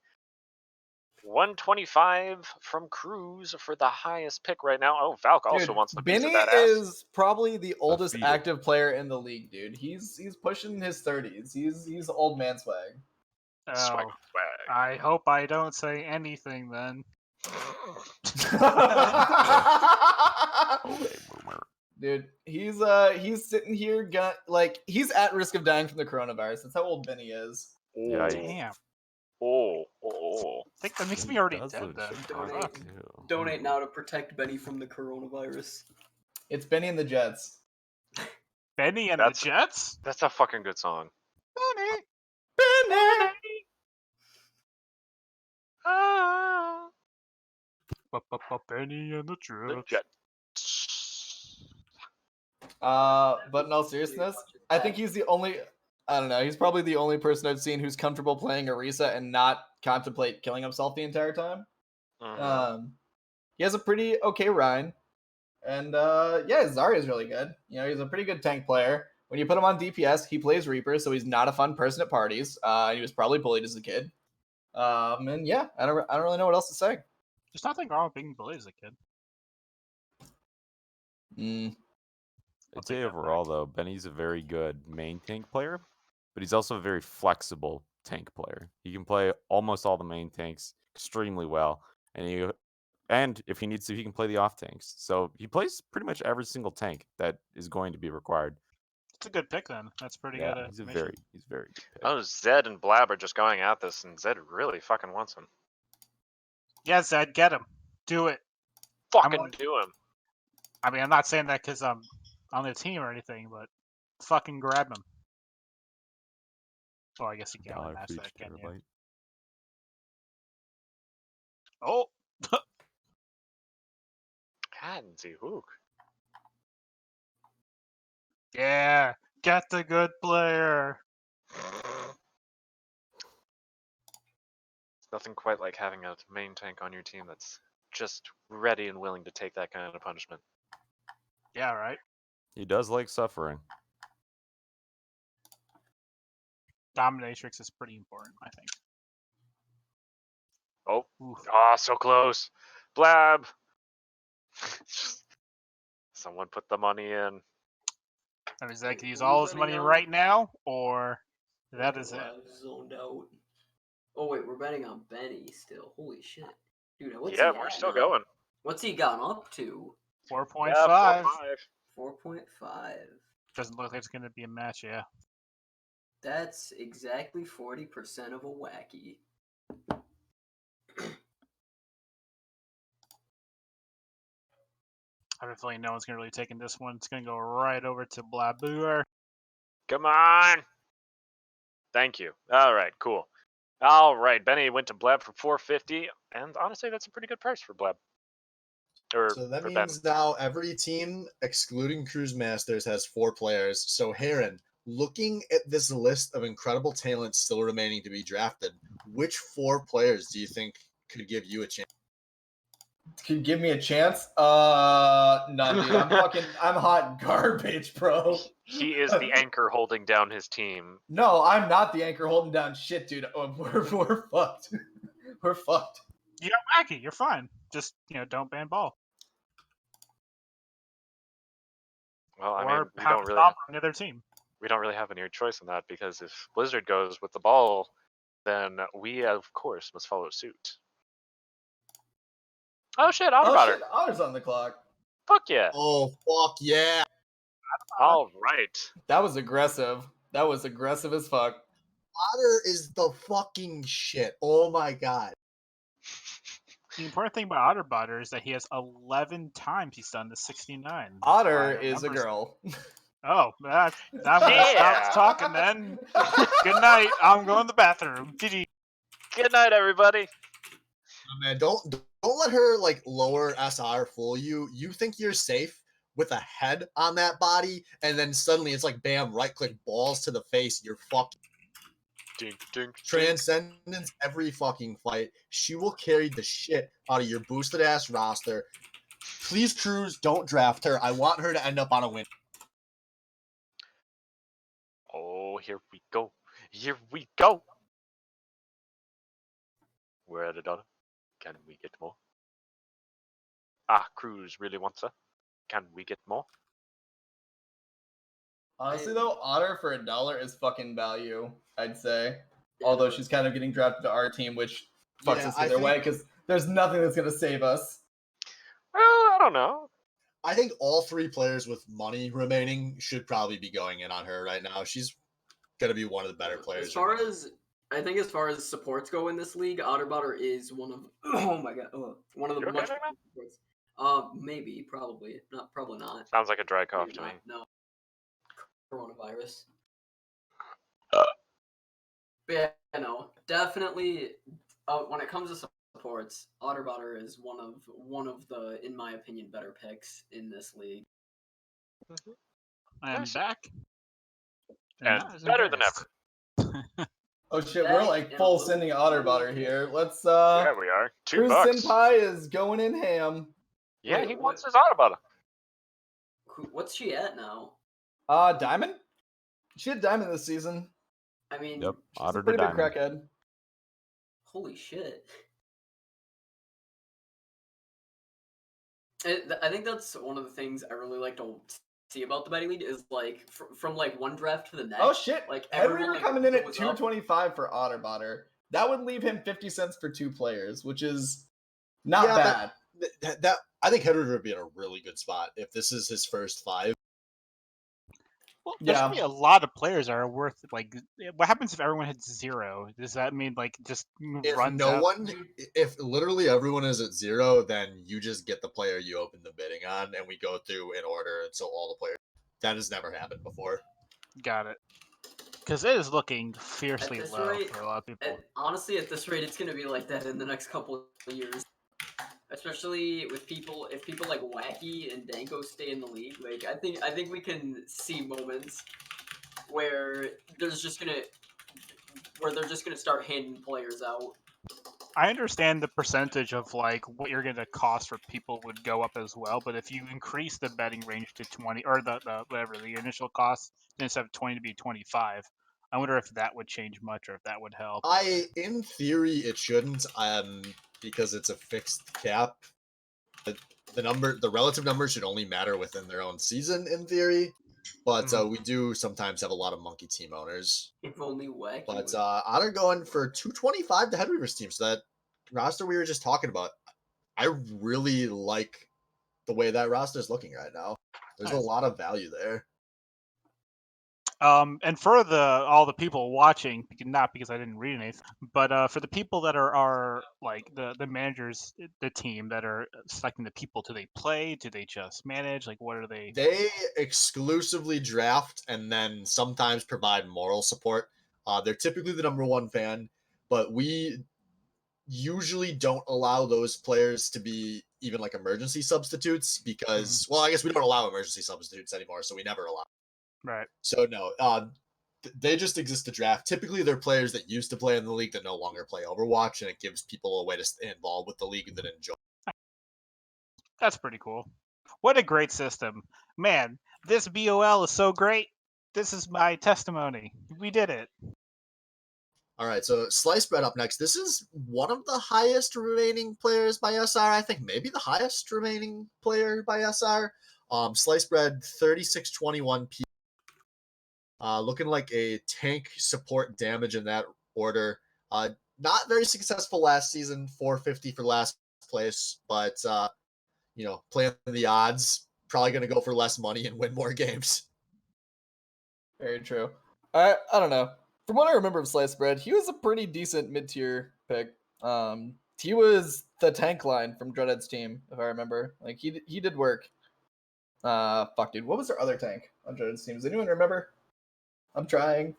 125 from Cruz for the highest pick right now. Oh, Valk also Dude, wants the piece Benny of that ass. is probably the oldest feeder. active player in the league, dude. He's pushing his 30s. He's old man swag. Swag, Oh, swag. I hope I don't say anything then. Okay, boomer. Dude, he's sitting here he's at risk of dying from the coronavirus. That's how old Benny is. Yeah, Damn. Oh. I think that makes me Benny already does dead look then. Chicago, Fuck. too. Donate now to protect Benny from the coronavirus. It's Benny and the Jets. Benny and That's- the Jets? That's a fucking good song. Benny! Benny. Ah, Benny and the the Jets. Jets. But in all seriousness, I think he's the only. I don't know. He's probably the only person I've seen who's comfortable playing Orisa and not contemplate killing himself the entire time. Mhm. He has a pretty okay Rhine, and yeah, Zarya's really good. You know, he's a pretty good tank player. When you put him on DPS, he plays Reaper, so he's not a fun person at parties. He was probably bullied as a kid. And yeah, I don't really know what else to say. There's nothing wrong with being bullied as a kid. I'll I'd say take that overall, back. though, Benny's a very good main tank player, but he's also a very flexible tank player. He can play almost all the main tanks extremely well, and if he needs to, he can play the off tanks. So he plays pretty much every single tank that is going to be required. It's a good pick then. That's pretty Yeah, good. he's a very good pick. Oh, Zed and Blab are just going at this, and Zed really fucking wants him. Yeah, Zed, get him. Do it. Fucking do him. I mean, I'm not saying that because I'm on the team or anything, but fucking grab him. Oh, I guess you can't really $1 match for each that, can you? terabyte. Oh! Handsy hook. Yeah! Get the good player! It's nothing quite like having a main tank on your team that's just ready and willing to take that kind of punishment. Yeah, right? He does like suffering. Dominatrix is pretty important, I think. Oh, Oof. so close. Blab. Someone put the money in. I mean, Zed can Wait, use who are we all his betting money on? right now, or that is it. I've zoned out. Oh wait, we're betting on Benny still. Holy shit, dude! What's Yeah, he we're at still now? going. What's he gotten up to? 4.5. Yeah, 4-5. 4.5. Doesn't look like it's going to be a match, yeah. That's exactly 40% of a wacky. I have a feeling no one's going to really take in this one. It's going to go right over to Blabour. Come on. Thank you. All right, cool. All right, Benny went to Blab for 450, and honestly, that's a pretty good price for Blab. So that for Ben. means now every team, excluding Cruise Masters, has 4 players. So Heron, looking at this list of incredible talents still remaining to be drafted, which 4 players do you think could give you a chance? Could give me a chance? None, dude. I'm hot garbage, bro. He is the anchor holding down his team. No, I'm not the anchor holding down shit, dude. We're fucked. We're fucked. You got wacky. You're fine. Just, don't ban ball. Well, I or mean, have to stop another team. we don't really have any choice in that, because if Blizzard goes with the ball, then we of course must follow suit. Oh shit, Oh Autobotter. shit, Otter's on the clock. Fuck yeah. Oh fuck yeah! All right. That was aggressive. That was aggressive as fuck. Otter is the fucking shit. Oh my god. The important thing about Otterbutter is that he has 11 times he's done the 69. That's Otter why is a numbers- girl. Oh, I'm gonna stop talking then. Good night. I'm going to the bathroom. GG. Good night, everybody. Oh, man, don't let her like lower SR fool you. You think you're safe with a head on that body, and then suddenly it's like bam, right click, balls to the face. You're fucking Dink, dink, dink. transcendence every fucking fight. She will carry the shit out of your boosted ass roster. Please, Cruz, don't draft her. I want her to end up on a win. Oh, here we go. Here we go. We're at a dollar. Can we get more? Ah, Cruz really wants her. Can we get more? Honestly though, Otter for $1 is fucking value, I'd say. Yeah, Although no, she's kind of getting drafted to our team, which fucks Yeah, us I either way, think- because there's nothing that's gonna save us. Well, I don't know. I think all three players with money remaining should probably be going in on her right now. She's gonna be one of the better players. As far as supports go in this league, Otterbutter is one of oh my god, one of the You okay much there, man? supports. Maybe, probably not. Sounds like a dry cough Maybe to me. not, no. Coronavirus. But yeah, no, definitely. When it comes to supports, Otterbutter is one of the, in my opinion, better picks in this league. I'm Nice. back. And that is better than embarrassed. Oh shit, Back we're like in a full little- sending Otterbutter here. Let's Yeah, we are. Cruz $2. Senpai is going in ham. Yeah, Wait, he what? wants his Autobot. What's she at now? Diamond? She had Diamond this season. I mean, Yep. She's Otter a to pretty big diamond. crackhead. holy shit. I think that's one of the things I really like to see about the Baddy League is like from like one draft to the next. Oh shit! Like Head everyone Reaver like, coming in at goes up. 225 for Otterbotter. That would leave him 50 cents for 2 players, which is not Yeah, bad. That I think Head River would be in a really good spot if this is his first 5. Well, there Yeah. should be a lot of players that are worth like. What happens if everyone hits 0? Does that mean like just If runs no out? one, if literally everyone is at 0, then you just get the player you open the bidding on, and we go through in order until all the players. That has never happened before. Got it. Because it is looking fiercely this low rate, for a lot of people. Honestly, at this rate, it's gonna be like that in the next couple of years. Especially with people, if people like Wacky and Danko stay in the league, like I think we can see moments where they're just gonna start handing players out. I understand the percentage of like what you're going to cost for people would go up as well, but if you increase the betting range to 20 or the whatever the initial cost instead of 20 to be 25, I wonder if that would change much or if that would help. In theory, it shouldn't, because it's a fixed cap. The relative numbers should only matter within their own season, in theory. But we do sometimes have a lot of monkey team owners. If only Wacky. But would- Otter going for 225 to Head Reaver's team. So that roster we were just talking about, I really like the way that roster is looking right now. There's a Nice. lot of value there. And for all the people watching, not because I didn't read anything, but for the people that are like the managers, the team that are selecting the people, do they play? Do they just manage? Like, what are they? They exclusively draft and then sometimes provide moral support. They're typically the number 1 fan, but we usually don't allow those players to be even like emergency substitutes because, well, I guess we don't allow emergency substitutes anymore, so we never allow. Right. So no, they just exist to draft. Typically, they're players that used to play in the league that no longer play Overwatch, and it gives people a way to stay involved with the league and that enjoy. That's pretty cool. What a great system. Man, this BOL is so great. This is my testimony. We did it. All right, so Slice Bread up next. This is one of the highest remaining players by SR. I think maybe the highest remaining player by SR. Slice bread 3621 P. Looking like a tank support damage in that order. Not very successful last season, 450 for last place, but playing the odds, probably going to go for less money and win more games. Very true. I don't know. From what I remember of Sliced Bread, he was a pretty decent mid-tier pick. He was the tank line from Dreadhead's team, if I remember. Like he did work. Fuck, dude. What was their other tank on Dreadhead's team? Does anyone remember? I'm trying.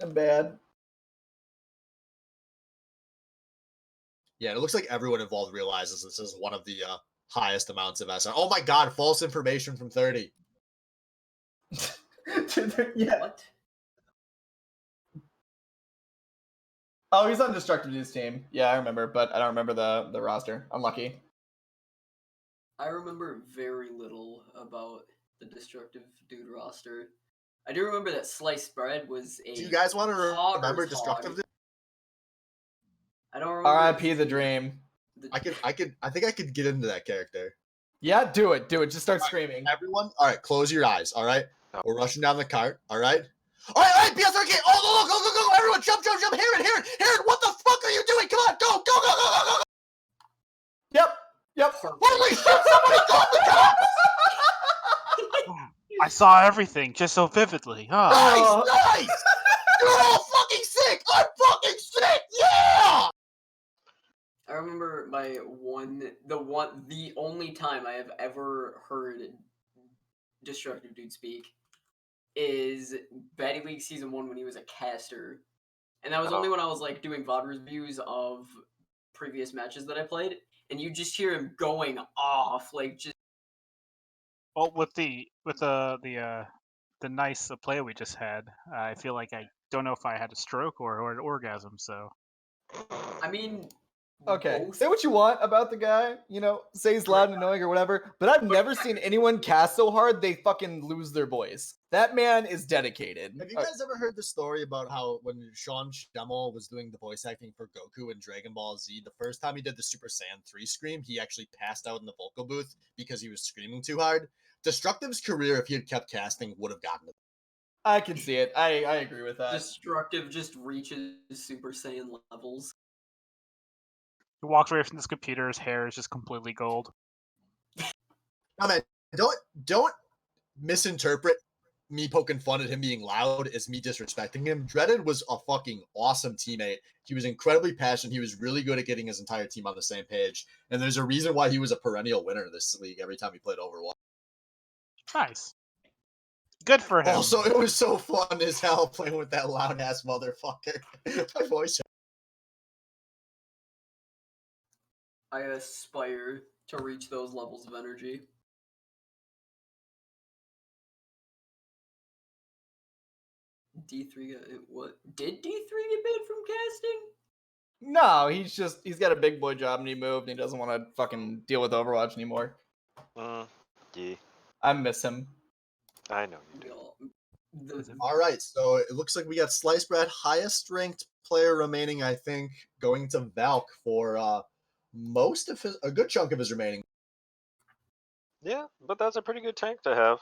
I'm bad. Yeah, it looks like everyone involved realizes this is one of the highest amounts of SR. Oh my god, false information from 30. Yeah. What? Oh, he's on Destructive Dude's team. Yeah, I remember, but I don't remember the roster. Unlucky. I remember very little about the Destructive Dude roster. I do remember that Sliced Bread was a. Do you guys want to remember hogger's Destructive? hog. I don't remember. R.I.P. his the team. dream. I think I could get into that character. Yeah, do it. Just start screaming. Everyone, all right, close your eyes. All right, we're rushing down the cart. All right, all right, BSRK. Oh, go! Everyone, jump! Heron, what the fuck are you doing? Come on, go! Yep. Holy shit! Somebody call the cops! I saw everything just so vividly. Oh. Nice! You're all fucking sick! I'm fucking sick! Yeah! I remember the only time I have ever heard Destructive Dude speak is Baddy League Season 1 when he was a caster. And that was only when I was like doing VOD reviews of previous matches that I played, and you just hear him going off, like just Well, with the nice play we just had, I feel like I don't know if I had a stroke or an orgasm. So I mean, Okay, both. say what you want about the guy, say he's loud and annoying or whatever, but I've never seen anyone cast so hard they fucking lose their voice. That man is dedicated. Have you guys ever heard the story about how when Sean Schemmel was doing the voice acting for Goku in Dragon Ball Z, the first time he did the Super Saiyan 3 scream, he actually passed out in the vocal booth because he was screaming too hard? Destructive's career, if he had kept casting, would have gotten it. I can see it. I agree with that. Destructive just reaches Super Saiyan levels. he walks away from this computer. His hair is just completely gold. No, man, don't misinterpret me poking fun at him being loud as me disrespecting him. Dreaded was a fucking awesome teammate. He was incredibly passionate. He was really good at getting his entire team on the same page. And there's a reason why he was a perennial winner of this league every time he played Overwatch. Nice. Good for him. Also, it was so fun as hell playing with that loud ass motherfucker. My voice. I aspire to reach those levels of energy. D3 got what? Did D3 get banned from casting? No, he's got a big boy job and he moved and he doesn't want to fucking deal with Overwatch anymore. Yeah, I miss him. I know you do. All right, so it looks like we got Slice Bread, highest ranked player remaining, I think, going to Valk for a good chunk of his remaining. Yeah, but that's a pretty good tank to have.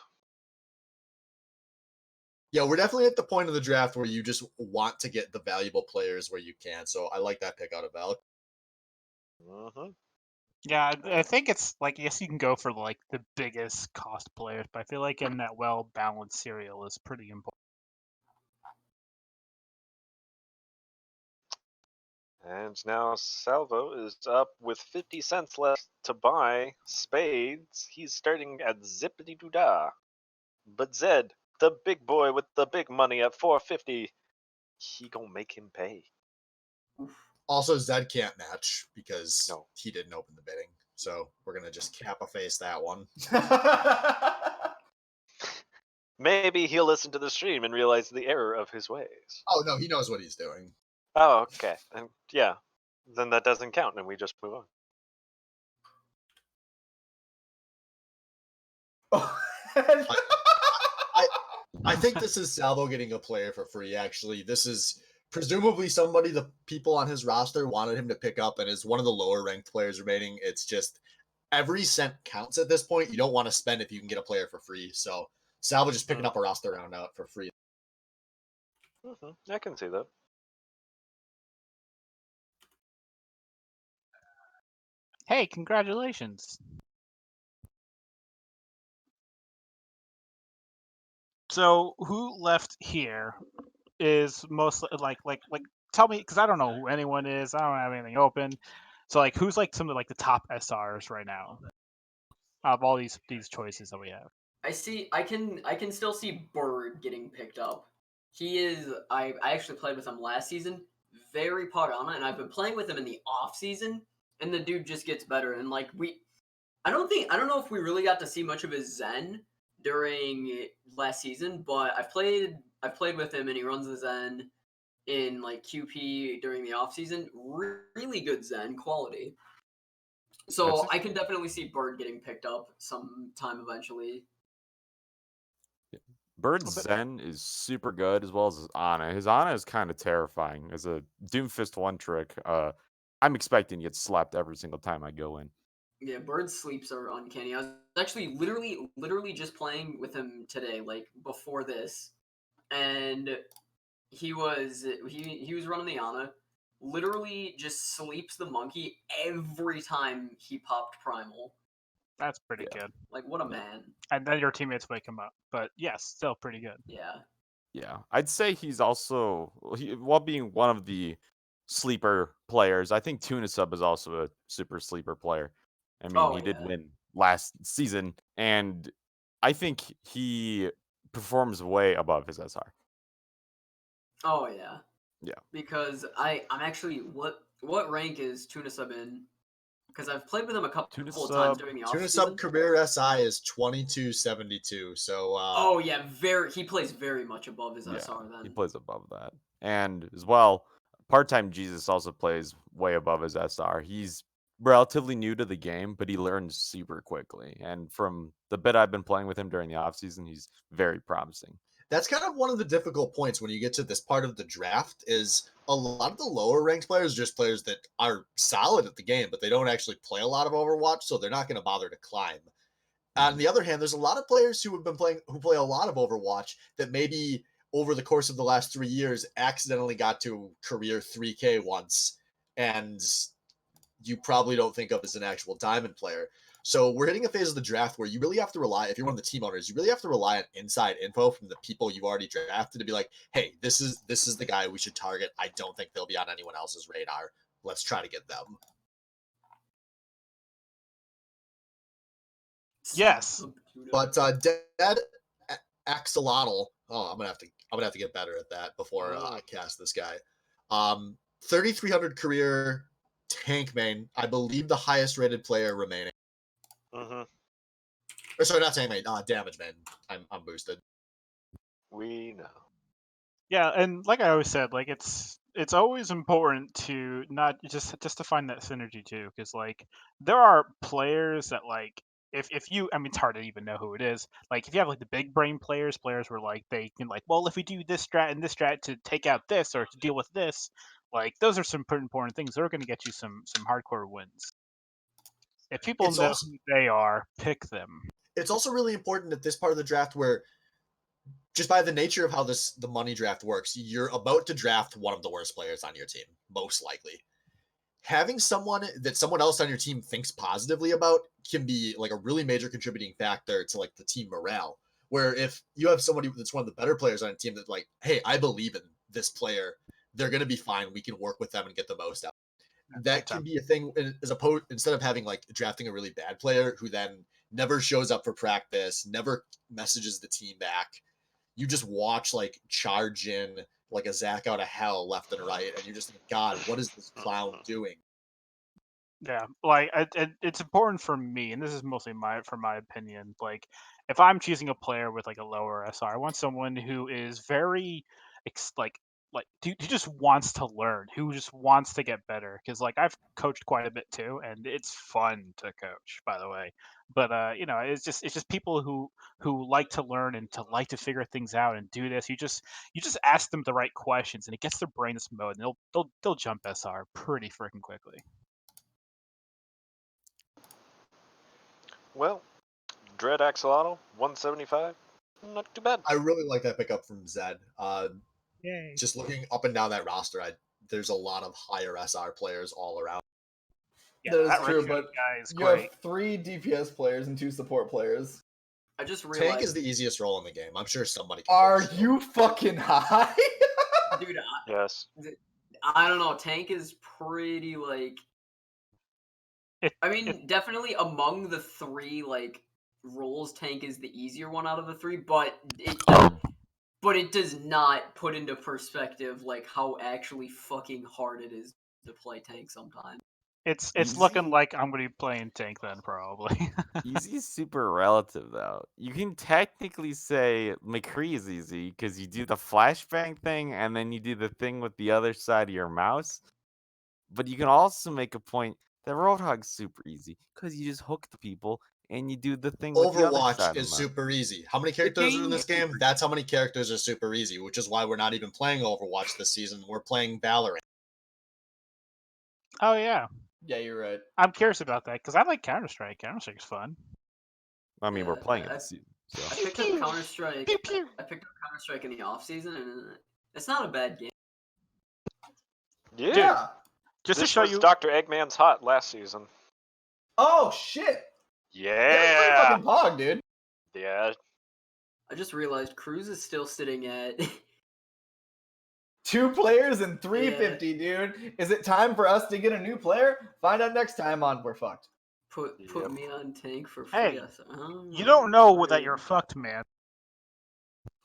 Yeah, we're definitely at the point of the draft where you just want to get the valuable players where you can. So I like that pick out of Valk. Mm-hmm. Yeah, I think it's like, yes, you can go for like the biggest cost players, but I feel like in that well-balanced cereal is pretty important. And now Salvo is up with 50 cents left to buy spades. He's starting at zippity doo dah. But Zed, the big boy with the big money at 450, he gonna make him pay. Also, Zed can't match because No. he didn't open the bidding. So we're going to just cap a face that one. Maybe he'll listen to the stream and realize the error of his ways. Oh, no, he knows what he's doing. Oh, okay. And yeah, then that doesn't count and we just move on. I think this is Salvo getting a player for free, actually. This is presumably somebody the people on his roster wanted him to pick up and is one of the lower ranked players remaining. It's just every cent counts at this point. You don't want to spend if you can get a player for free. So salvage is picking up a roster round out for free. I can see that. Hey, congratulations. So who left here is mostly like tell me, because I don't know who anyone is. I don't have anything open. So like who's like some of like the top SRs right now out of all these choices that we have? I can still see Bird getting picked up. He is I actually played with him last season. Very Pagana, and I've been playing with him in the off season, and the dude just gets better. And like I don't know if we really got to see much of his Zen during last season, but I've played with him and he runs the Zen in like QP during the off season. Really good Zen quality. So I can definitely see Bird getting picked up sometime eventually. Bird's Zen is super good, as well as his Ana. His Ana is kind of terrifying. As a Doomfist 1 trick, I'm expecting to get slapped every single time I go in. Yeah, Bird's sleeps are uncanny. I was actually literally just playing with him today, like before this, and he was running the Ana. Literally just sleeps the monkey every time he popped primal. That's pretty good. Like what a man. And then your teammates wake him up. But yes, still pretty good. Yeah. Yeah, I'd say he's also, while being one of the sleeper players, I think Tuna Sub is also a super sleeper player. I mean, he did win last season, and I think he performs way above his SR. Oh yeah. Yeah. Because I'm actually what rank is Tuna Sub in? Because I've played with him a couple of times during the off Tuna season. Sub career SI is 2272. So oh yeah, he plays very much above his SR then. He plays above that. And as well, Part-Time Jesus also plays way above his SR. He's relatively new to the game, but he learns super quickly. And from the bit I've been playing with him during the offseason, he's very promising. That's kind of one of the difficult points when you get to this part of the draft is a lot of the lower ranked players, just players that are solid at the game, but they don't actually play a lot of Overwatch, so they're not going to bother to climb. On the other hand, there's a lot of players who play a lot of Overwatch that maybe over the course of the last 3 years accidentally got to career 3K once, and you probably don't think of as an actual diamond player. So we're hitting a phase of the draft where you really have to rely, if you're one of the team owners, you really have to rely on inside info from the people you've already drafted to be like, hey, this is the guy we should target. I don't think they'll be on anyone else's radar. Let's try to get them. Yes. But Dead Axolotl. Oh, I'm gonna have to get better at that before I cast this guy. 3,300 career tank main. I believe the highest rated player remaining. Mm-hmm. Or sorry, not tank main. Damage main. I'm boosted. We know. Yeah, and like I always said, like it's always important to not just to find that synergy too, because like there are players that like if you, I mean, it's hard to even know who it is. Like if you have like the big brain players where like they can like, well, if we do this strat and this strat to take out this or to deal with this, like those are some pretty important things. They're going to get you some hardcore wins. If people know who they are, pick them. It's also really important at this part of the draft where, just by the nature of how the money draft works, you're about to draft one of the worst players on your team, most likely. Having someone that someone else on your team thinks positively about can be like a really major contributing factor to like the team morale. Where if you have somebody that's one of the better players on a team that like, hey, I believe in this player, they're going to be fine. We can work with them and get the most out. That can be a thing as opposed, instead of having like drafting a really bad player who then never shows up for practice, never messages the team back. You just watch like charge in like a Zach out of hell left and right, and you just think, God, what is this clown doing? Yeah, like it's important for me, and this is mostly from my opinion. Like, if I'm choosing a player with like a lower SR, I want someone who is very who just wants to learn, who just wants to get better. Because like I've coached quite a bit too, and it's fun to coach, by the way. But you know, it's just people who like to learn and to like to figure things out and do this. You just ask them the right questions, and it gets their brain in this mode, and they'll jump SR pretty freaking quickly. Well, Dread Axolotl, 175. Not too bad. I really like that pickup from Zed. Yay. Just looking up and down that roster, there's a lot of higher SR players all around. Yeah, That is that true, Ricochet but guy is you great. have 3 DPS players and 2 support players. I just Tank realized, is the easiest role in the game. I'm sure somebody can. Are hold this you fucking high? dude, Yes. I don't know. Tank is pretty like. I mean, definitely among the 3 like roles, Tank is the easier one out of the 3, but it does not put into perspective like how actually fucking hard it is to play Tank sometimes. It's Easy. looking like I'm gonna be playing Tank then, probably. Easy is super relative, though. You can technically say McCree is easy because you do the flashbang thing and then you do the thing with the other side of your mouse. But you can also make a point that Roadhog's super easy because you just hook the people and you do the thing with the other Overwatch side is of the mouse. super easy. How many characters are in this game game? That's how many characters are super easy, which is why we're not even playing Overwatch this season. We're playing Valorant. Oh yeah, Yeah, you're right. I'm curious about that because I like Counter Strike. Counter Strike's fun. I mean, we're Yeah, playing it this season. So. I picked up Counter Strike. I picked up Counter Strike in the off season, and it's not a bad game. Yeah. Just This to show was you, Dr. Eggman's hot last season. Oh shit! That was pretty Yeah. fucking pog, dude. Yeah. I just realized Cruz is still sitting at 2 players and 350, dude. Is it time for us to get a new player? Find out next time on We're Fucked. put Yep. me on Tank for free. Hey, Oh, you don't know that really? you're fucked, man.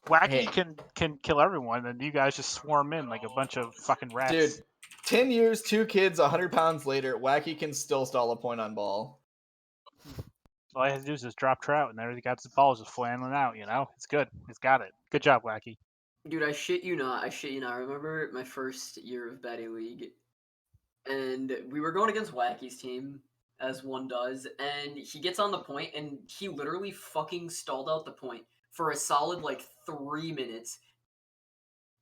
Wacky Hey. can kill everyone, and you guys just swarm in like a bunch of fucking rats. Dude, 10 years, 2 kids, 100 pounds later, Wacky can still stall a point on ball. All I have to do is just drop Trout, and there he got his balls just flailing out. You know, it's good. He's got it. Good job, Wacky. Dude, I shit you not. I remember my first year of Baddy League, and we were going against Wacky's team, as one does, and he gets on the point, and he literally fucking stalled out the point for a solid, like, 3 minutes.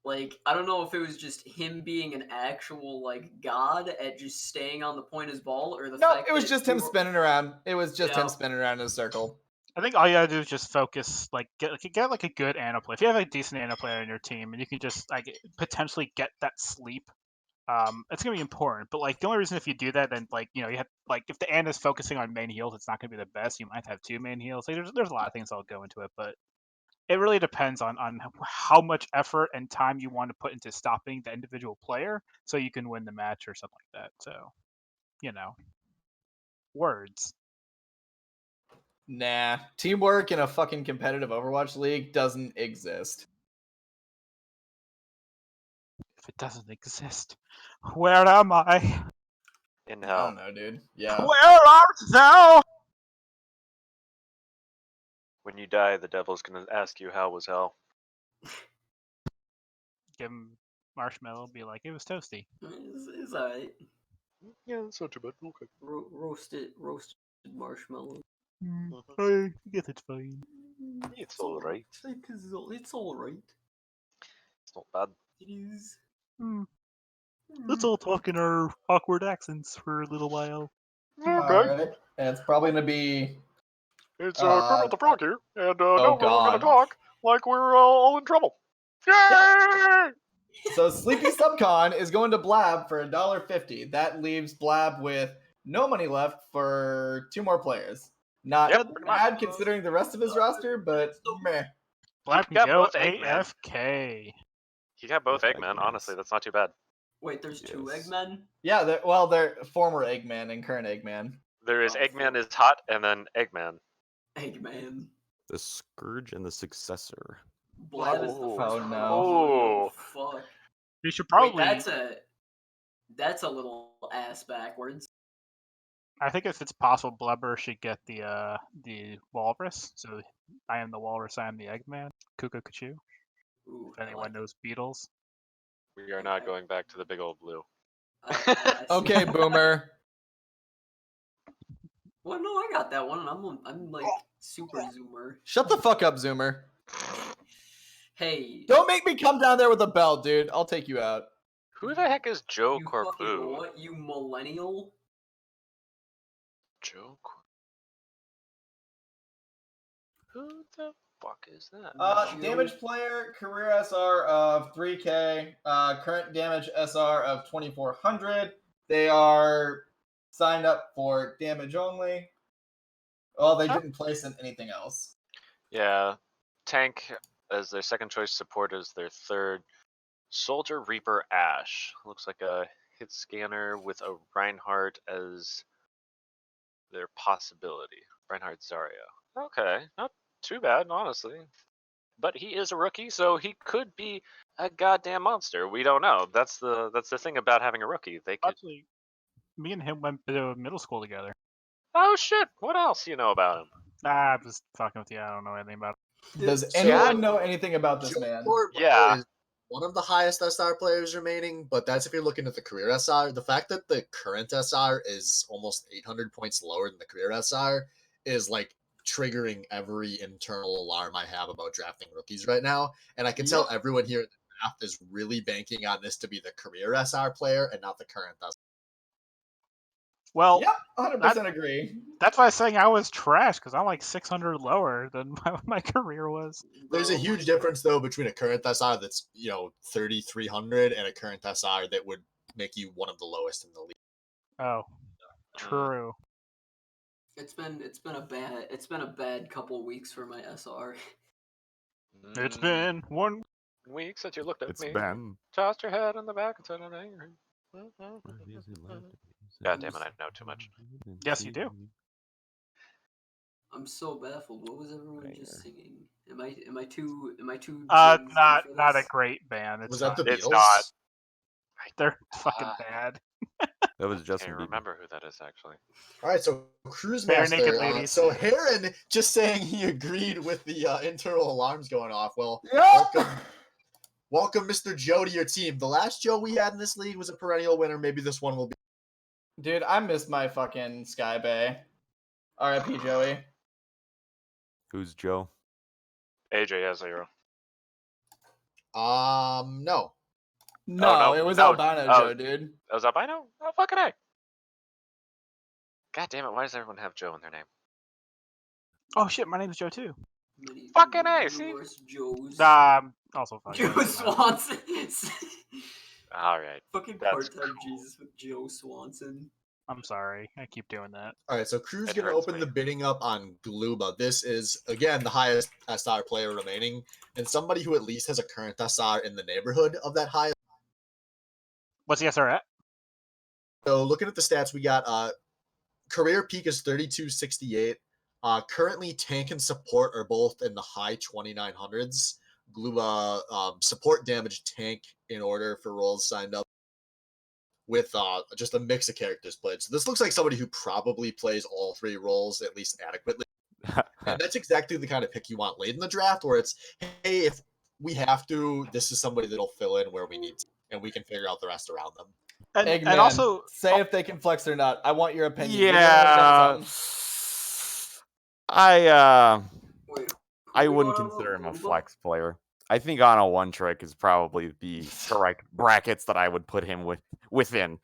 Like, I don't know if it was just him being an actual, like, god at just staying on the point as ball, or the No, fact it was that just we him were- spinning around. It was just Yeah. him spinning around in a circle. I think all you gotta do is just focus, like get like a good Ana player. If you have a decent Ana player in your team, and you can just like potentially get that sleep, it's gonna be important. But like the only reason if you do that, then like you have like if the Ana is focusing on main heals, it's not gonna be the best. You might have 2 main heals. Like, there's a lot of things that'll go into it, but it really depends on how much effort and time you want to put into stopping the individual player, so you can win the match or something like that. So, words. Nah, teamwork in a fucking competitive Overwatch league doesn't exist. If it doesn't exist, where am I? In I hell. don't know, dude. Yeah. Where art thou? When you die, the devil's gonna ask you how was hell. Give him marshmallow. Be like, it was toasty. It's alright. Yeah, that's not too bad. Okay. Roasted marshmallow. I guess it's fine. It's alright. It's alright. It's not bad. It is. Let's all talk in our awkward accents for a little while. Alright. And it's probably gonna be It's Uh, Kermit the Frog here, and oh, now we're all gonna God. talk like we're all in trouble. Yay! so Sleepy Subcon is going to Blab for $1.50. That leaves Blab with no money left for 2 more players. Not Yep, pretty much. bad considering the rest of his roster, but meh. Black got can go both Eggman. AFK. You got both Both Eggman. Eggmans. Honestly, that's not too bad. Wait, there's 2 Yes. Eggmen? Yeah, they're former Eggman and current Eggman. There is Oh, Eggman is hot, and then Eggman. Eggman. The Scourge and the Successor. Blab is the Oh, first oh, one. no. Oh, fuck. You should Wait, probably. that's a little ass backwards. I think if it's possible, Blubber should get the Walrus. So I am the Walrus. I am the Eggman. Cuckoo Cuckoo. Ooh, If anyone knows Beatles. We are not going back to the big old blue. I see. Okay, Boomer. Well, no, I got that one. I'm like super zoomer. Shut the fuck up, Zoomer. Hey, Don't make me come down there with a belt, dude. I'll take you out. Who the heck is Joe you fucking Corbu? what? You millennial? Joe Corbu. Who the fuck is that? Damage player, career SR of 3K, current damage SR of 2400. They are signed up for damage only. Well, they didn't place in anything else. Yeah, tank as their second choice, support as their third. Soldier Reaper Ash looks like a hit scanner with a Reinhardt as their possibility. Reinhardt Zarya. Okay, not too bad, honestly. But he is a rookie, so he could be a goddamn monster. We don't know. That's the thing about having a rookie. They could. Actually, me and him went to middle school together. Oh shit! What else you know about him? Nah, I'm just fucking with you. I don't know anything about it. Does So- anyone know anything about this Joe man? Court, bro, Yeah. is one of the highest SR players remaining, but that's if you're looking at the career SR. The fact that the current SR is almost 800 points lower than the career SR is like triggering every internal alarm I have about drafting rookies right now. And I can tell everyone here at the draft is really banking on this to be the career SR player and not the current SR. Well, Yep, 100% agree. that's why I was saying I was trash because I'm like 600 lower than my career was. There's a huge difference though between a current SR that's 3,300 and a current SR that would make you one of the lowest in the league. Oh, true. It's been a bad couple of weeks for my SR. It's been 1 week since you looked at It's me. Ben. Tossed your head on the back and said I'm angry. God damn it! I know too much. Yes, you do. I'm so baffled. What was everyone just singing? Am I too? Not a great band. It's Was that the fine. Beatles? It's not. They're fucking bad. That was I Justin can't Bieber. remember who that is actually. All right, so Cruise Bare Master. naked ladies. So Heron just saying he agreed with the internal alarms going off. Well, Yeah. welcome, Mr. Joe, to your team. The last Joe we had in this league was a perennial winner. Maybe this one will be. Dude, I miss my fucking Sky Bay. R.I.P. Joey. Who's Joe? AJ has 0. No. No, no. it was Oh, Albino oh. Joe, dude. That was Albino? Oh, fucking A. God damn it, why does everyone have Joe in their name? Oh shit, my name's Joe too. Fucking A, see? Joe's. Also fucking. Joe Swanson. Alright. Fucking That's part-time Jesus with Joe Swanson. I'm sorry, I keep doing that. All right, so Crew's It going to hurts open me. the bidding up on Gluba. This is, again, the highest SR player remaining, and somebody who at least has a current SR in the neighborhood of that highest. What's the SR at? So looking at the stats, we got career peak is 3268. Currently, tank and support are both in the high 2900s. Gluba support damage tank in order for roles signed up with just a mix of characters played. So this looks like somebody who probably plays all three roles at least adequately. And that's exactly the kind of pick you want late in the draft, where it's, hey, if we have to, this is somebody that'll fill in where we need to, and we can figure out the rest around them. Eggman, And also, say if they can flex or not. I want your opinion. Give me Yeah. a shout Wait, I we wouldn't going on consider him a Gluba? flex player. I think on a one trick is probably the correct brackets that I would put him within.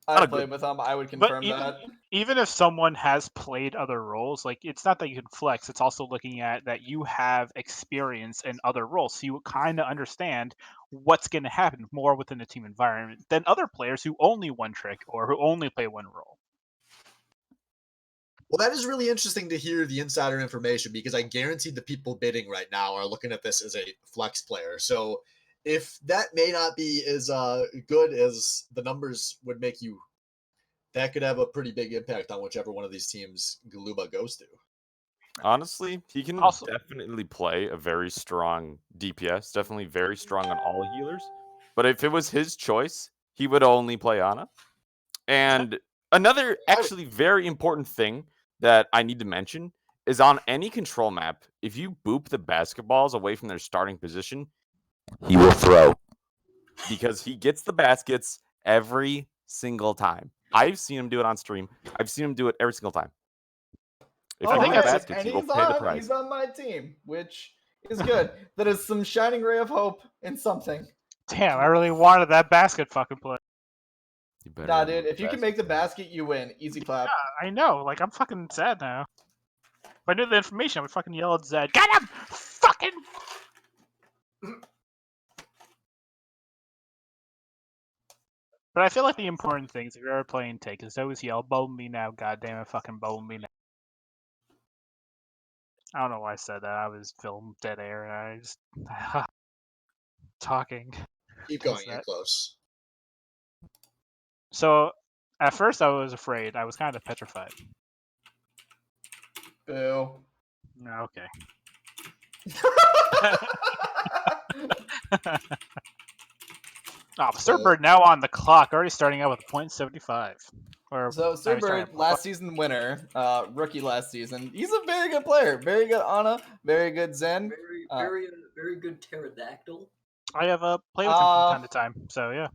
I Not a played good- with him. I would but confirm that. even if someone has played other roles, like it's not that you can flex. It's also looking at that you have experience in other roles, so you kind of understand what's going to happen more within a team environment than other players who only one trick or who only play one role. Well, that is really interesting to hear the insider information, because I guarantee the people bidding right now are looking at this as a flex player. So if that may not be as good as the numbers would make you, that could have a pretty big impact on whichever one of these teams Galuba goes to. Honestly, he can Also- definitely play a very strong DPS, definitely very strong on all healers. But if it was his choice, he would only play Ana. And another actually very important thing that I need to mention is on any control map, if you boop the basketballs away from their starting position, he will throw. Because he gets the baskets every single time. I've seen him do it on stream. I've seen him do it every single time. If you think get that's- baskets, and he will pay the price. he's on my team, which is good. That is some shining ray of hope in something. Damn, I really wanted that basket fucking play. You better Nah, have dude, the if you can baskets. make the basket, you win. Easy clap. I know, like I'm fucking sad now. I knew the information, I would fucking yell at Zed. Get him! Fucking. But I feel like the important things if you're ever playing Take is always yell, "Bowl me now, goddamn it, fucking bowl me now." I don't know why I said that. I was filmed dead air and I just talking. Keep Does going. You're that. close. So at first I was afraid. I was kind of petrified. Boo. Okay. Oh, Surbird now on the clock, already starting out with a .75. Or So Surbird, last season winner, rookie last season. He's a very good player. Very good Ana, very good Zen. Very good pterodactyl. I have played with him from time to time, so yeah.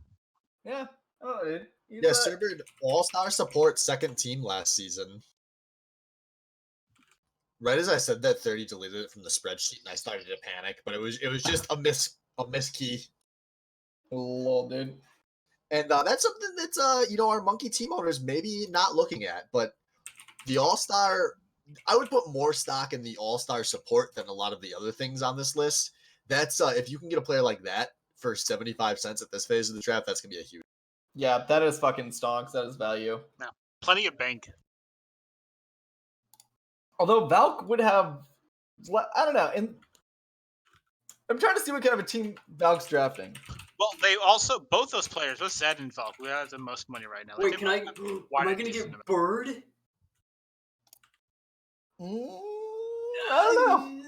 Yeah. Oh, dude. Yeah, Surbird all-star support second team last season. Right as I said that, 30 deleted it from the spreadsheet, and I started to panic. But it was just a miss key. Lol, dude. And that's something that our monkey team owners maybe not looking at. But the all-star, I would put more stock in the all-star support than a lot of the other things on this list. That's if you can get a player like that for 75 cents at this phase of the draft, that's gonna be a huge. Yeah, that is fucking stonks. That is value. No. Plenty of bank. Although Valk would have, I don't know. And I'm trying to see what kind of a team Valk's drafting. Well, they also both those players, both Zed and Valk, we have the most money right now. Wait, am I gonna get Bird? I don't know.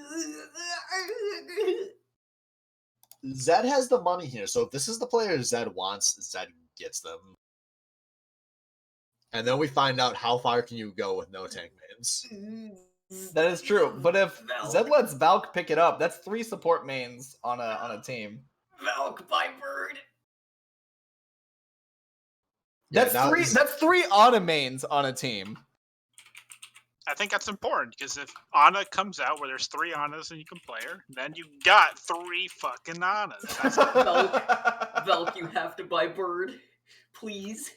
Zed has the money here, so if this is the player Zed wants, Zed gets them. And then we find out how far can you go with no tank mains. That is true, but if Zed lets Valk pick it up, that's 3 support mains on a team. Valk by Bird. That's three Ana mains on a team. I think that's important because if Ana comes out where there's 3 Anas and you can play her, then you got 3 fucking Anas. That's Valk, you have to buy Bird, please.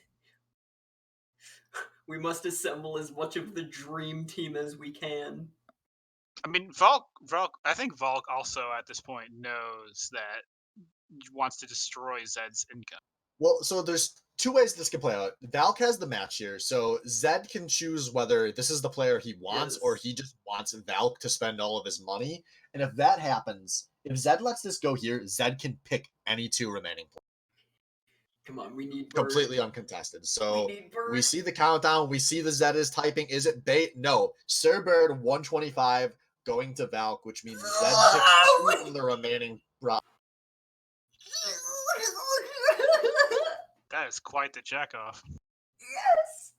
We must assemble as much of the dream team as we can. I mean, Valk. I think Valk also at this point knows that he wants to destroy Zed's income. Well, so there's 2 ways this can play out. Valk has the match here, so Zed can choose whether this is the player he wants or he just wants Valk to spend all of his money. And if that happens, if Zed lets this go here, Zed can pick any 2 remaining players. Come on, we need Bird. Completely uncontested. So we see the countdown. We see the Zed is typing. Is it bait? No. Surbird 125 going to Valk, which means Zed picks 2 of the remaining. That is quite the check off. Yes.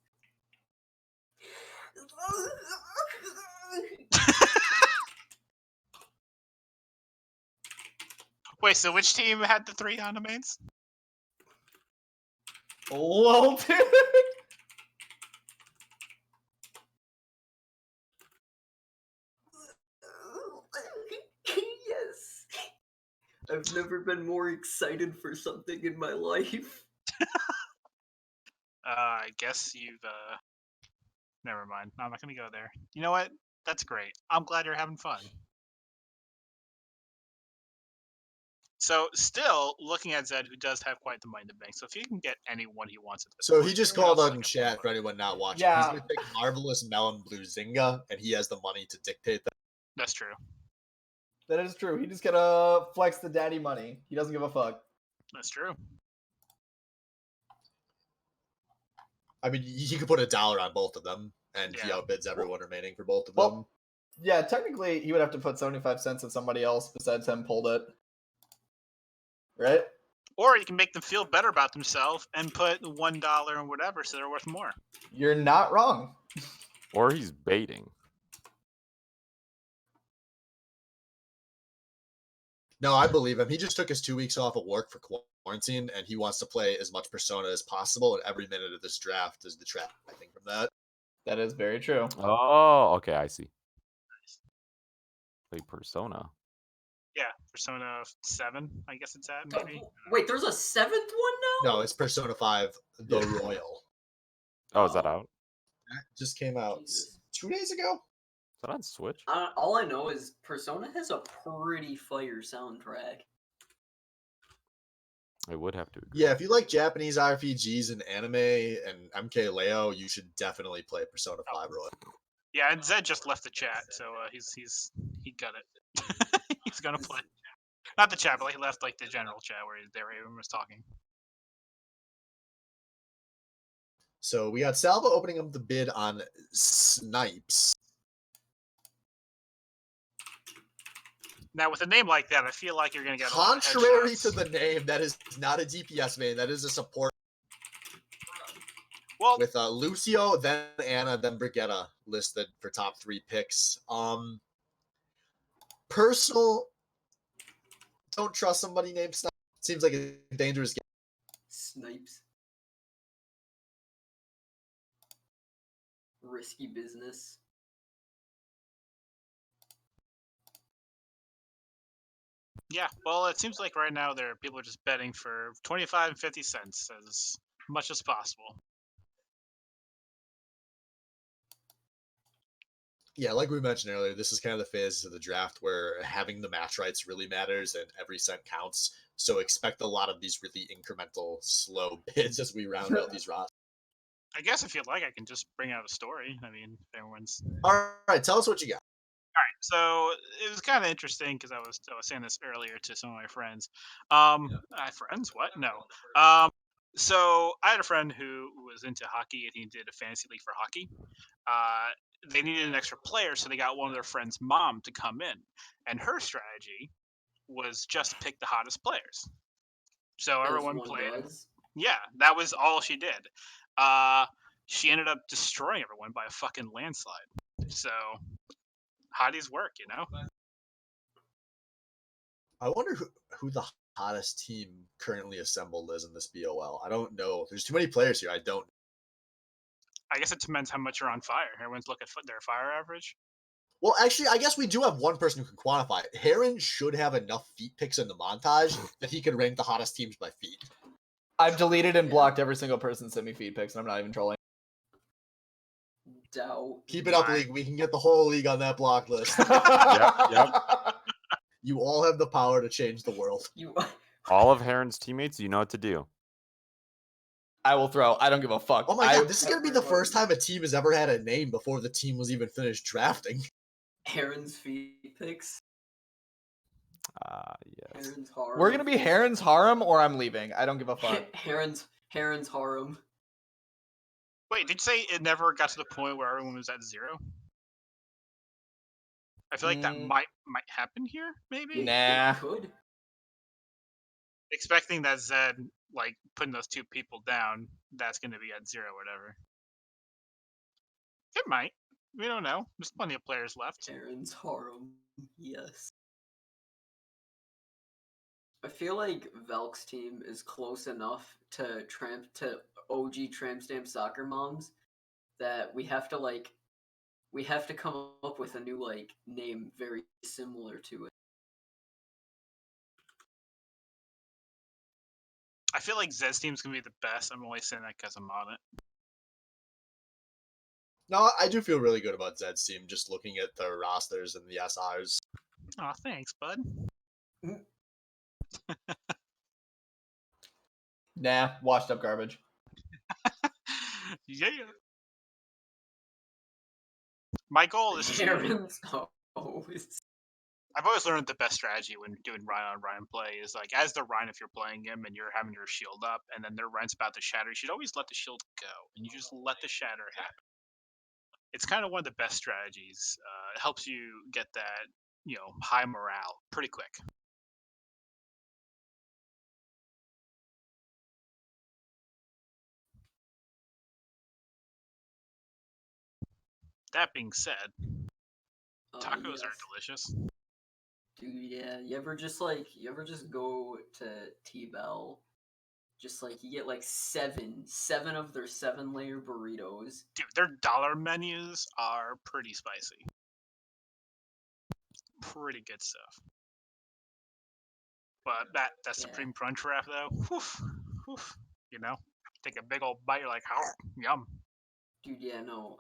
Wait, so which team had the 3 Ana mains? Lol, dude. Yes. I've never been more excited for something in my life. I guess you've never mind. I'm not gonna go there. You know what? That's great. I'm glad you're having fun. So, still looking at Zed, who does have quite the money in the bank. So, if he can get anyone he wants at this So point, he just who called else out in I can chat pull for up? anyone not watching. Yeah. He's going to pick Marvelous Melon Blue Zynga, and he has the money to dictate that. That's true. That is true. He just gotta flex the daddy money. He doesn't give a fuck. That's true. I mean, he could put $1 on both of them, and he Yeah. outbids everyone remaining for both of them. Well, yeah, technically he would have to put 75 cents if somebody else besides him pulled it. Right? Or you can make them feel better about themselves and put $1 and whatever, so they're worth more. You're not wrong. Or he's baiting. No, I believe him. He just took his 2 weeks off of work for quarantine, and he wants to play as much Persona as possible. And every minute of this draft is the trap, I think, from that. That is very true. Oh, okay, I see. Play Persona. Yeah, Persona 7, I guess it's at, maybe. Wait, there's a 7th one now? No, it's Persona 5, The Royal. Oh, is that out? That just came out Jesus. 2 days ago. that on Switch? All I know is Persona has a pretty fire soundtrack. I would have to agree. Yeah, if you like Japanese RPGs and anime and MKLeo, you should definitely play Persona 5 Royal. Yeah, and Zed just left the chat, so he got it. He's gonna play. Not the chat, but he left like the general chat where everyone was talking. So we got Salva opening up the bid on Snipes. Now, with a name like that, I feel like you're gonna get Contrary a lot of to headshots. the name, that is not a DPS main. That is a support. Well, With Lucio, then Anna, then Brigitte listed for top 3 picks. Personal, don't trust somebody named Snipes. Seems like a dangerous game. Snipes. Risky business. yeah. Well, it seems like right now people are just betting for 25 and 50 cents as much as possible. Yeah, like we mentioned earlier, this is kind of the phase of the draft where having the match rights really matters and every cent counts. So expect a lot of these really incremental, slow bids as we round out these rosters. I guess if you'd like, I can just bring out a story. I mean, if everyone's All right, tell us what you got. all right. So it was kind of interesting because I was saying this earlier to some of my friends. Friends? What? No. So I had a friend who was into hockey and he did a fantasy league for hockey. They needed an extra player, so they got one of their friends' mom to come in, and her strategy was just pick the hottest players. So As everyone one played. does. Yeah, that was all she did. She ended up destroying everyone by a fucking landslide. So hotties work, you know. I wonder who the hottest team currently assembled is in this BOL. I don't know. There's too many players here. I don't. I guess it depends how much you're on fire. Everyone's looking at their fire average. Well, actually, I guess we do have one person who can quantify it. Heron should have enough feet picks in the montage that he could rank the hottest teams by feet. I've deleted and blocked every single person that sent me feed pics, and I'm not even trolling. Doubt. Keep it up, league. We can get the whole league on that block list. Yep. You all have the power to change the world. You. All of Heron's teammates, you know what to do. I will throw. I don't give a fuck. Oh my god, this is going to be the first time a team has ever had a name before the team was even finished drafting. Heron's feet picks. Yes. Heron's harem. We're gonna be Heron's harem, or I'm leaving. I don't give a fuck. Heron's harem. Wait, did you say it never got to the point where everyone was at 0? I feel like that might happen here, maybe. Nah. It could. Expecting that Zed, like, putting those 2 people down, that's going to be at 0 or whatever. It might. We don't know. There's plenty of players left. Heron's harem. Yes. I feel like Velk's team is close enough to OG tramp stamp soccer moms that we have to come up with a new name very similar to it. I feel like Zed's team's going to be the best. I'm only saying that because I'm on it. No, I do feel really good about Zed's team, just looking at the rosters and the SRs. Oh, thanks, bud. Nah, washed up garbage. Yeah. My goal is to... Heron's always. I've always learned the best strategy when doing Ryan on Ryan play is like, as the Ryan, if you're playing him and you're having your shield up and then their Ryan's about to shatter, you should always let the shield go and you just let the shatter happen. It's kind of one of the best strategies. It helps you get that, high morale pretty quick. That being said, tacos are delicious. Dude, yeah. You ever just go to T-Bell, just you get seven of their 7-layer burritos. Dude, their dollar menus are pretty spicy. Pretty good stuff. But that Supreme Crunch wrap though, take a big old bite, you're like, oh, yum. Dude, yeah, no,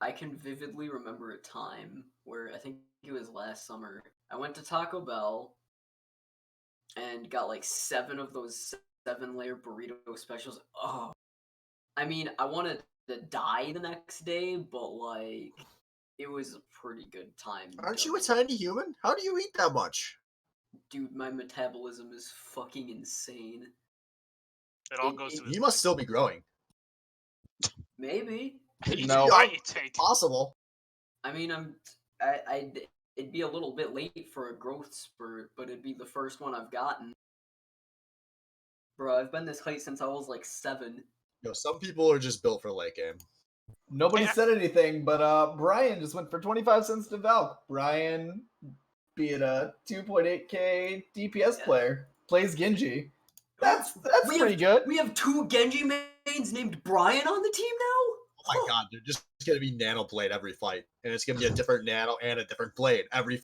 I can vividly remember a time where I think it was last summer. I went to Taco Bell and got like 7 of those 7-layer burrito specials. Oh, I mean, I wanted to die the next day, but like, it was a pretty good time. Aren't you a doing it. tiny human? How do you eat that much? Dude, my metabolism is fucking insane. It all goes to his You must legs. still be growing. Maybe. No. Why you take? Possible. I mean, it'd be a little bit late for a growth spurt, but it'd be the first one I've gotten. Bro, I've been this height since I was like 7. Yo, some people are just built for late game. Nobody Yeah. said anything, but Brian just went for 25 cents to Valk. Brian, be it a 2.8k DPS Yeah. player, plays Genji. That's We pretty good. We have 2 Genji mains named Brian on the team now? Oh my god, they're just gonna be nano blade every fight, and it's gonna be a different nano and a different blade every.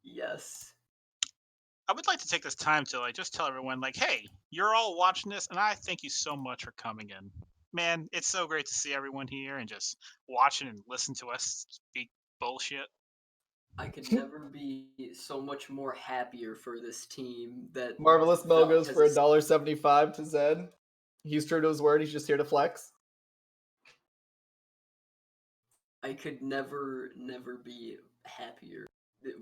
Yes. I would like to take this time to like just tell everyone like, hey, you're all watching this, and I thank you so much for coming in. Man, it's so great to see everyone here and just watching and listen to us speak bullshit. I could never be so much more happier for this team that Marvelous Mo Valk goes has for a- $1.75 to Zed. He's true to his word. He's just here to flex. I could never be happier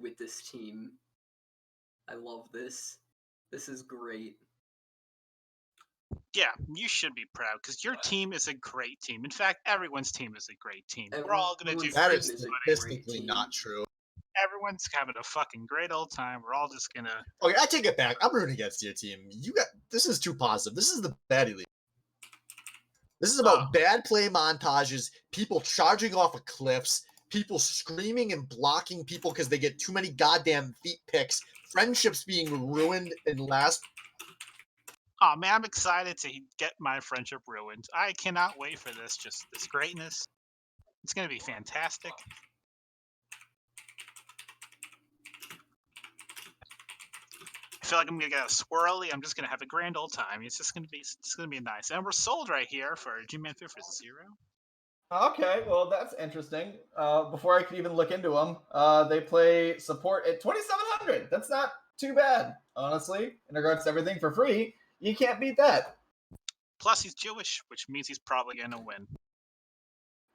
with this team. I love this. This is great. Yeah, you should be proud because your team is a great team. In fact, everyone's team is a great team. We're all gonna do Everyone's That great. is team is a statistically great not team. true. Everyone's having a fucking great old time. We're all just gonna. Okay, I take it back. I'm rooting against your team. You got this is too positive. This is the Baddy League. This is about bad play montages, people charging off of cliffs, people screaming and blocking people because they get too many goddamn feet picks, friendships being ruined in last. Oh man, I'm excited to get my friendship ruined. I cannot wait for this. Just this greatness. It's gonna be fantastic. I feel like I'm gonna get a swirly. I'm just gonna have a grand old time. It's gonna be nice. And we're sold right here for G-Man 3 for 0. Okay, well that's interesting. Before I could even look into them, they play support at 2,700. That's not too bad, honestly. In regards to everything for free, you can't beat that. Plus he's Jewish, which means he's probably gonna win.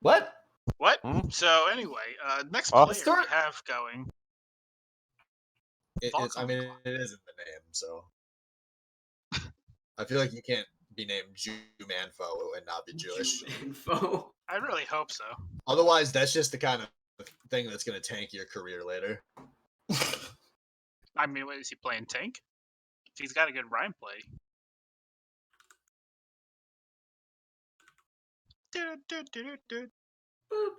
What? What? Hmm? So anyway, next Oh. player we have going. I mean, it is in the name, so I feel like you can't be named Jew-Manfo and not be Jewish. Info. I really hope so. Otherwise, that's just the kind of thing that's going to tank your career later. I mean, what is he playing tank? He's got a good rhyme play. Boop.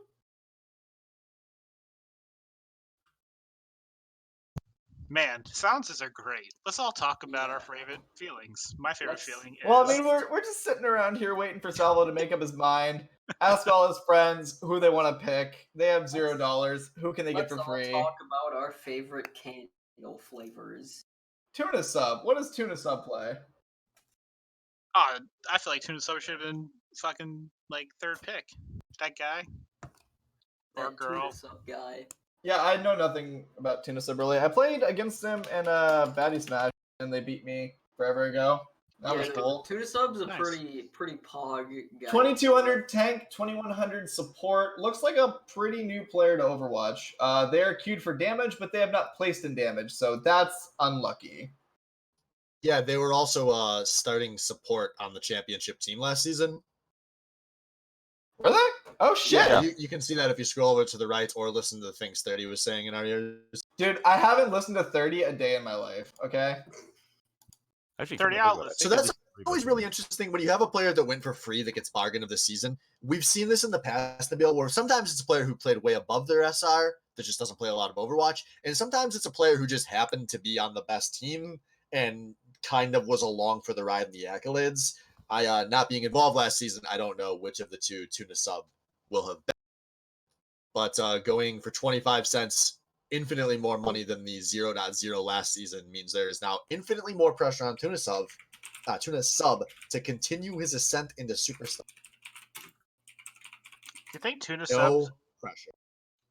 Man, silences are great. Let's all talk about our Yeah. favorite feelings. My favorite Let's- feeling is. Well, I mean, we're just sitting around here waiting for Salvo to make up his mind. Ask all his friends who they want to pick. They have $0. Who can they get Let's for all free? talk about our favorite candle flavors. Tuna sub. What does tuna sub play? Oh, I feel like Tuna Sub should have been fucking like third pick. That guy. Or That girl. tuna sub guy. Yeah, I know nothing about tuna sub really. I played against them in Baddy Smash, and they beat me forever ago. That was no, cool. Tuna sub's a Nice. pretty pog guy. 2200 tank, 2100 support. Looks like a pretty new player to Overwatch. They're queued for damage, but they have not placed in damage, so that's unlucky. Yeah, they were also starting support on the championship team last season. Were they? Oh shit! Yeah, you can see that if you scroll over to the right or listen to the things 30 was saying in our ears. Dude, I haven't listened to 30 a day in my life, okay? Actually, 30 come to think of it, I outlets. So think that's it's pretty always good. really interesting when you have a player that went for free that gets bargain of the season. We've seen this in the past, Nabil, where sometimes it's a player who played way above their SR that just doesn't play a lot of Overwatch, and sometimes it's a player who just happened to be on the best team and kind of was along for the ride in the accolades. Not being involved last season, I don't know which of the two Tuna Sub will have been. But going for 25 cents, infinitely more money than the 0.0 last season, means there is now infinitely more pressure on Tuna Sub to continue his ascent into superstar. You think Tuna No Sub's pressure.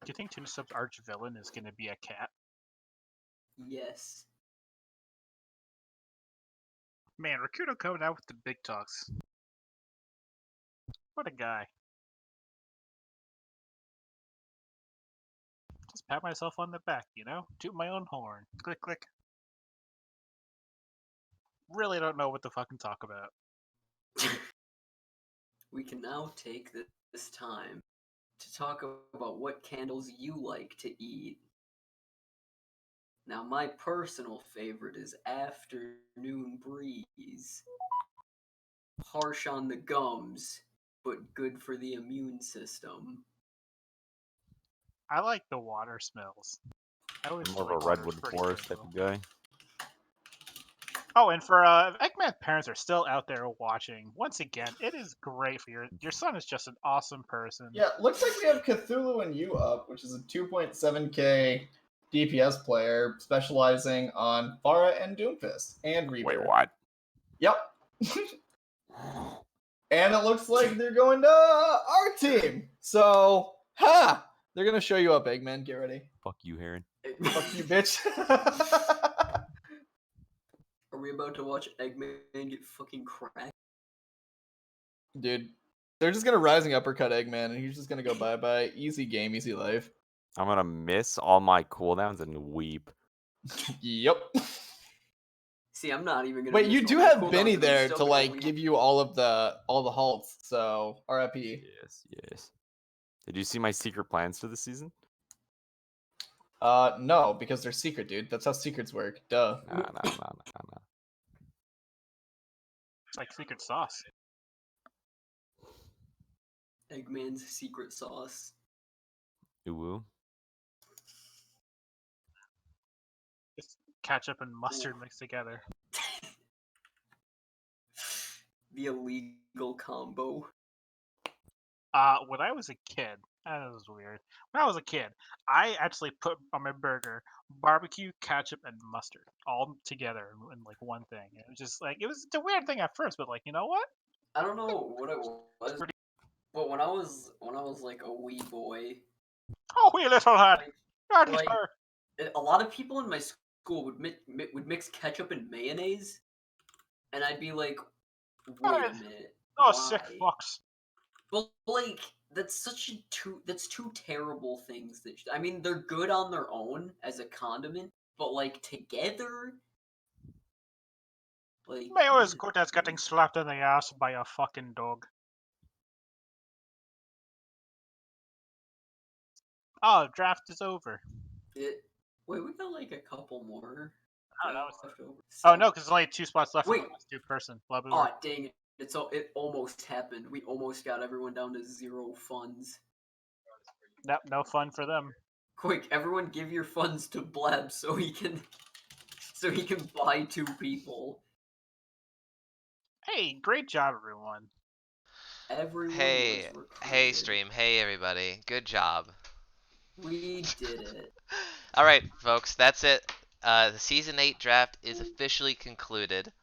Do you think Tuna Sub's arch villain is going to be a cat? Yes. Man, Rakuto coming out with the big talks. What a guy. Just pat myself on the back, you know? Toot my own horn. Click, click. Really don't know what to fucking talk about. We can now take this time to talk about what candles you like to eat. Now, my personal favorite is Afternoon Breeze. Harsh on the gums, but good for the immune system. I like the water smells. I always I'm more feel of a like redwood pretty forest type good, of guy. Oh, and for Eggman parents are still out there watching. Once again, it is great for your son is just an awesome person. Yeah, looks like we have Cthulhu and You up, which is a 2.7k DPS player specializing on Pharah and Doomfist and Reaper. Wait, what? Yep. And it looks like they're going to our team. So, they're going to show you up, Eggman. Get ready. Fuck you, Heron. Fuck you, bitch. Are we about to watch Eggman get fucking cracked? Dude, they're just going to rising uppercut Eggman, and he's just going to go bye-bye. Easy game, easy life. I'm gonna miss all my cooldowns and weep. Yep. See, I'm not even gonna. Wait, you miss do all my have cooldowns, Benny and I'm there still to gonna like leave. give you all the halts, so RIP. Yes, yes. Did you see my secret plans for the season? No, because they're secret, dude. That's how secrets work. Duh. Nah. It's like secret sauce. Eggman's secret sauce. Ooh. It's ketchup and mustard mixed together. The illegal combo. When I was a kid, that was weird. When I was a kid, I actually put on my burger barbecue, ketchup, and mustard all together in like one thing. It was just like it's a weird thing at first, but like you know what? I don't know what it was, but when I was like a wee boy, Oh, we little head, dirty like sir. a lot of people in my school would mix ketchup and mayonnaise, and I'd be like, wait a minute, Oh, why? sick fucks. But like that's two terrible things that I mean they're good on their own as a condiment, but like together, like Mayo is good as getting slapped in the ass by a fucking dog. Oh, draft is over. Wait, we got like a couple more. Oh, that was... left over. Oh no, because there's only 2 spots left for Wait. the last 2 person. Blah, blah, Oh blah. dang it! It almost happened. We almost got everyone down to 0 funds. No fun for them. Quick, everyone, give your funds to Bleb so he can buy 2 people. Hey, great job, everyone. Everyone Hey, was hey, recruited. stream. Hey, everybody. Good job. We did it. All right, folks. That's it. The season 8 draft is officially concluded.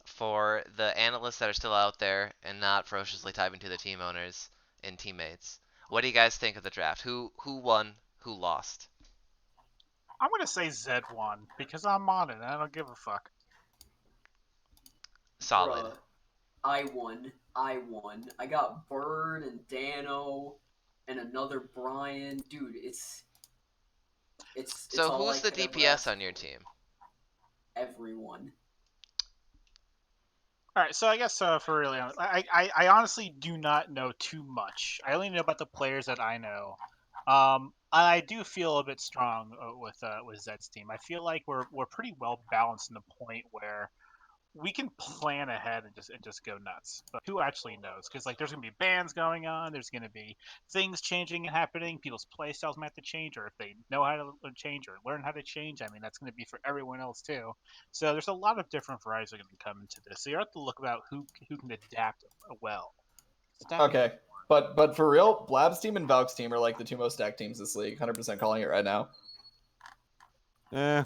For the analysts that are still out there and not ferociously typing to the team owners and teammates, what do you guys think of the draft? Who won? Who lost? I'm gonna say Zed won because I'm on it and I don't give a fuck. Solid. Bruh, I won. I got Bird and Dano and another Brian. Dude, it's So all who's I the could ever DPS ask on your for. team? Everyone. All right, so I guess for really honest, I honestly do not know too much. I only know about the players that I know. I do feel a bit strong with Zed's team. I feel like we're pretty well balanced in the point where we can plan ahead and just go nuts. But who actually knows? Because like there's gonna be bans going on, there's gonna be things changing and happening. People's play styles might have to change, or if they know how to change or learn how to change, I mean that's gonna be for everyone else too. So there's a lot of different varieties that are gonna come into this. So you have to look about who can adapt well. Okay, but for real, Blab's team and Valk's team are like the 2 most stacked teams this league. 100% calling it right now. I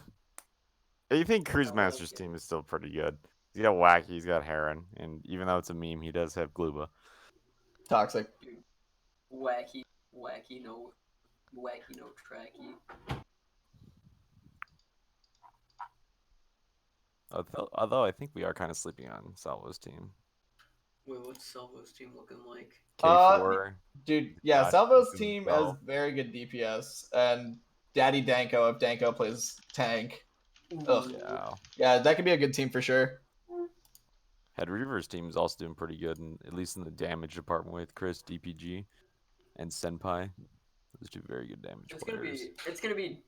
think Cruise I like Master's it. team is still pretty good. He's got Wacky, he's got Heron, and even though it's a meme, he does have Gluba. Toxic. wacky, no tracky. Although I think we are kind of sleeping on Salvo's team. Wait, what's Salvo's team looking like? K4. Dude, yeah, Josh Salvo's Danko team has himself. very good DPS, and Daddy Danko if Danko plays tank. Ugh. Yeah. Yeah, that could be a good team for sure. Head Reaver's team is also doing pretty good, at least in the damage department with Chris, DPG, and Senpai. Those two very good damage players.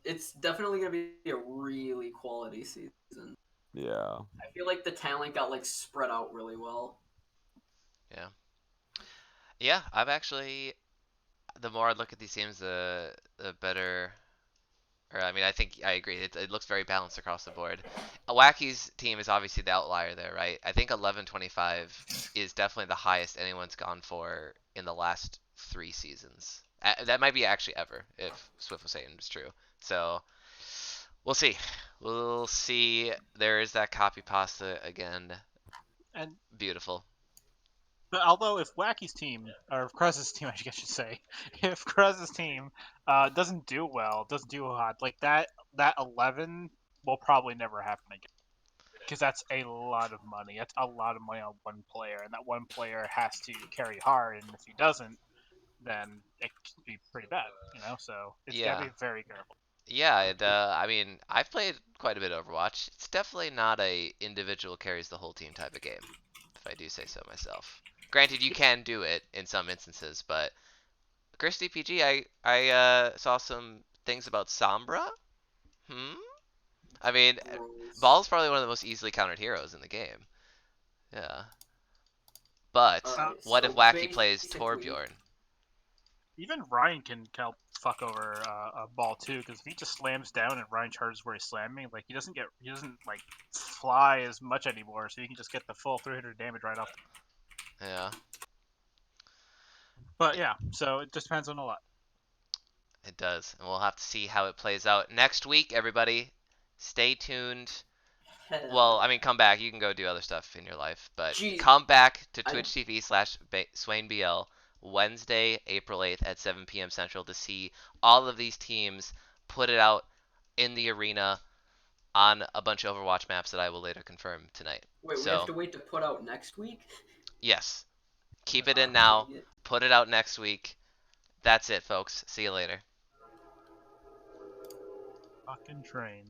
It's definitely gonna be a really quality season. Yeah. I feel like the talent got like spread out really well. Yeah. Yeah, I've actually. The more I look at these teams, the better. Or I mean, I think I agree. It looks very balanced across the board. Wacky's team is obviously the outlier there, right? I think 1125 is definitely the highest anyone's gone for in the last 3 seasons. That might be actually ever, if Swift was saying it's true. So we'll see. We'll see. There is that copy pasta again. And Beautiful. but although if Wacky's team, or if Kruz's team, I should say, if Kruz's team doesn't do well, doesn't do hot, like that 11 will probably never happen again. Because that's a lot of money. That's a lot of money on one player, and that one player has to carry hard, and if he doesn't, then it can be pretty bad, So it's gotta Yeah. be very careful. Yeah, I mean, I've played quite a bit of Overwatch. It's definitely not a individual carries the whole team type of game, if I do say so myself. Granted, you can do it in some instances, but Chris DPG, I saw some things about Sombra. I mean, Gross. Ball's probably one of the most easily countered heroes in the game. Yeah. But Alright, what if so Wacky plays basically- Torbjorn? Even Ryan can help fuck over a ball too, because if he just slams down and Ryan charges where he's slamming, like he doesn't like fly as much anymore, so you can just get the full 300 damage right off. Yeah, But yeah, so it just depends on a lot. it does. And we'll have to see how it plays out next week, everybody. Stay tuned. Well, I mean, come back. You can go do other stuff in your life, but Jeez. come back to Twitch TV/SwainBL Wednesday, April 8th at 7 p.m. Central to see all of these teams put it out in the arena on a bunch of Overwatch maps that I will later confirm tonight. Wait, we have to wait to put out next week? Yes. Keep it in Oh, now. dang it. Put it out next week. That's it, folks. See you later. Fucking train.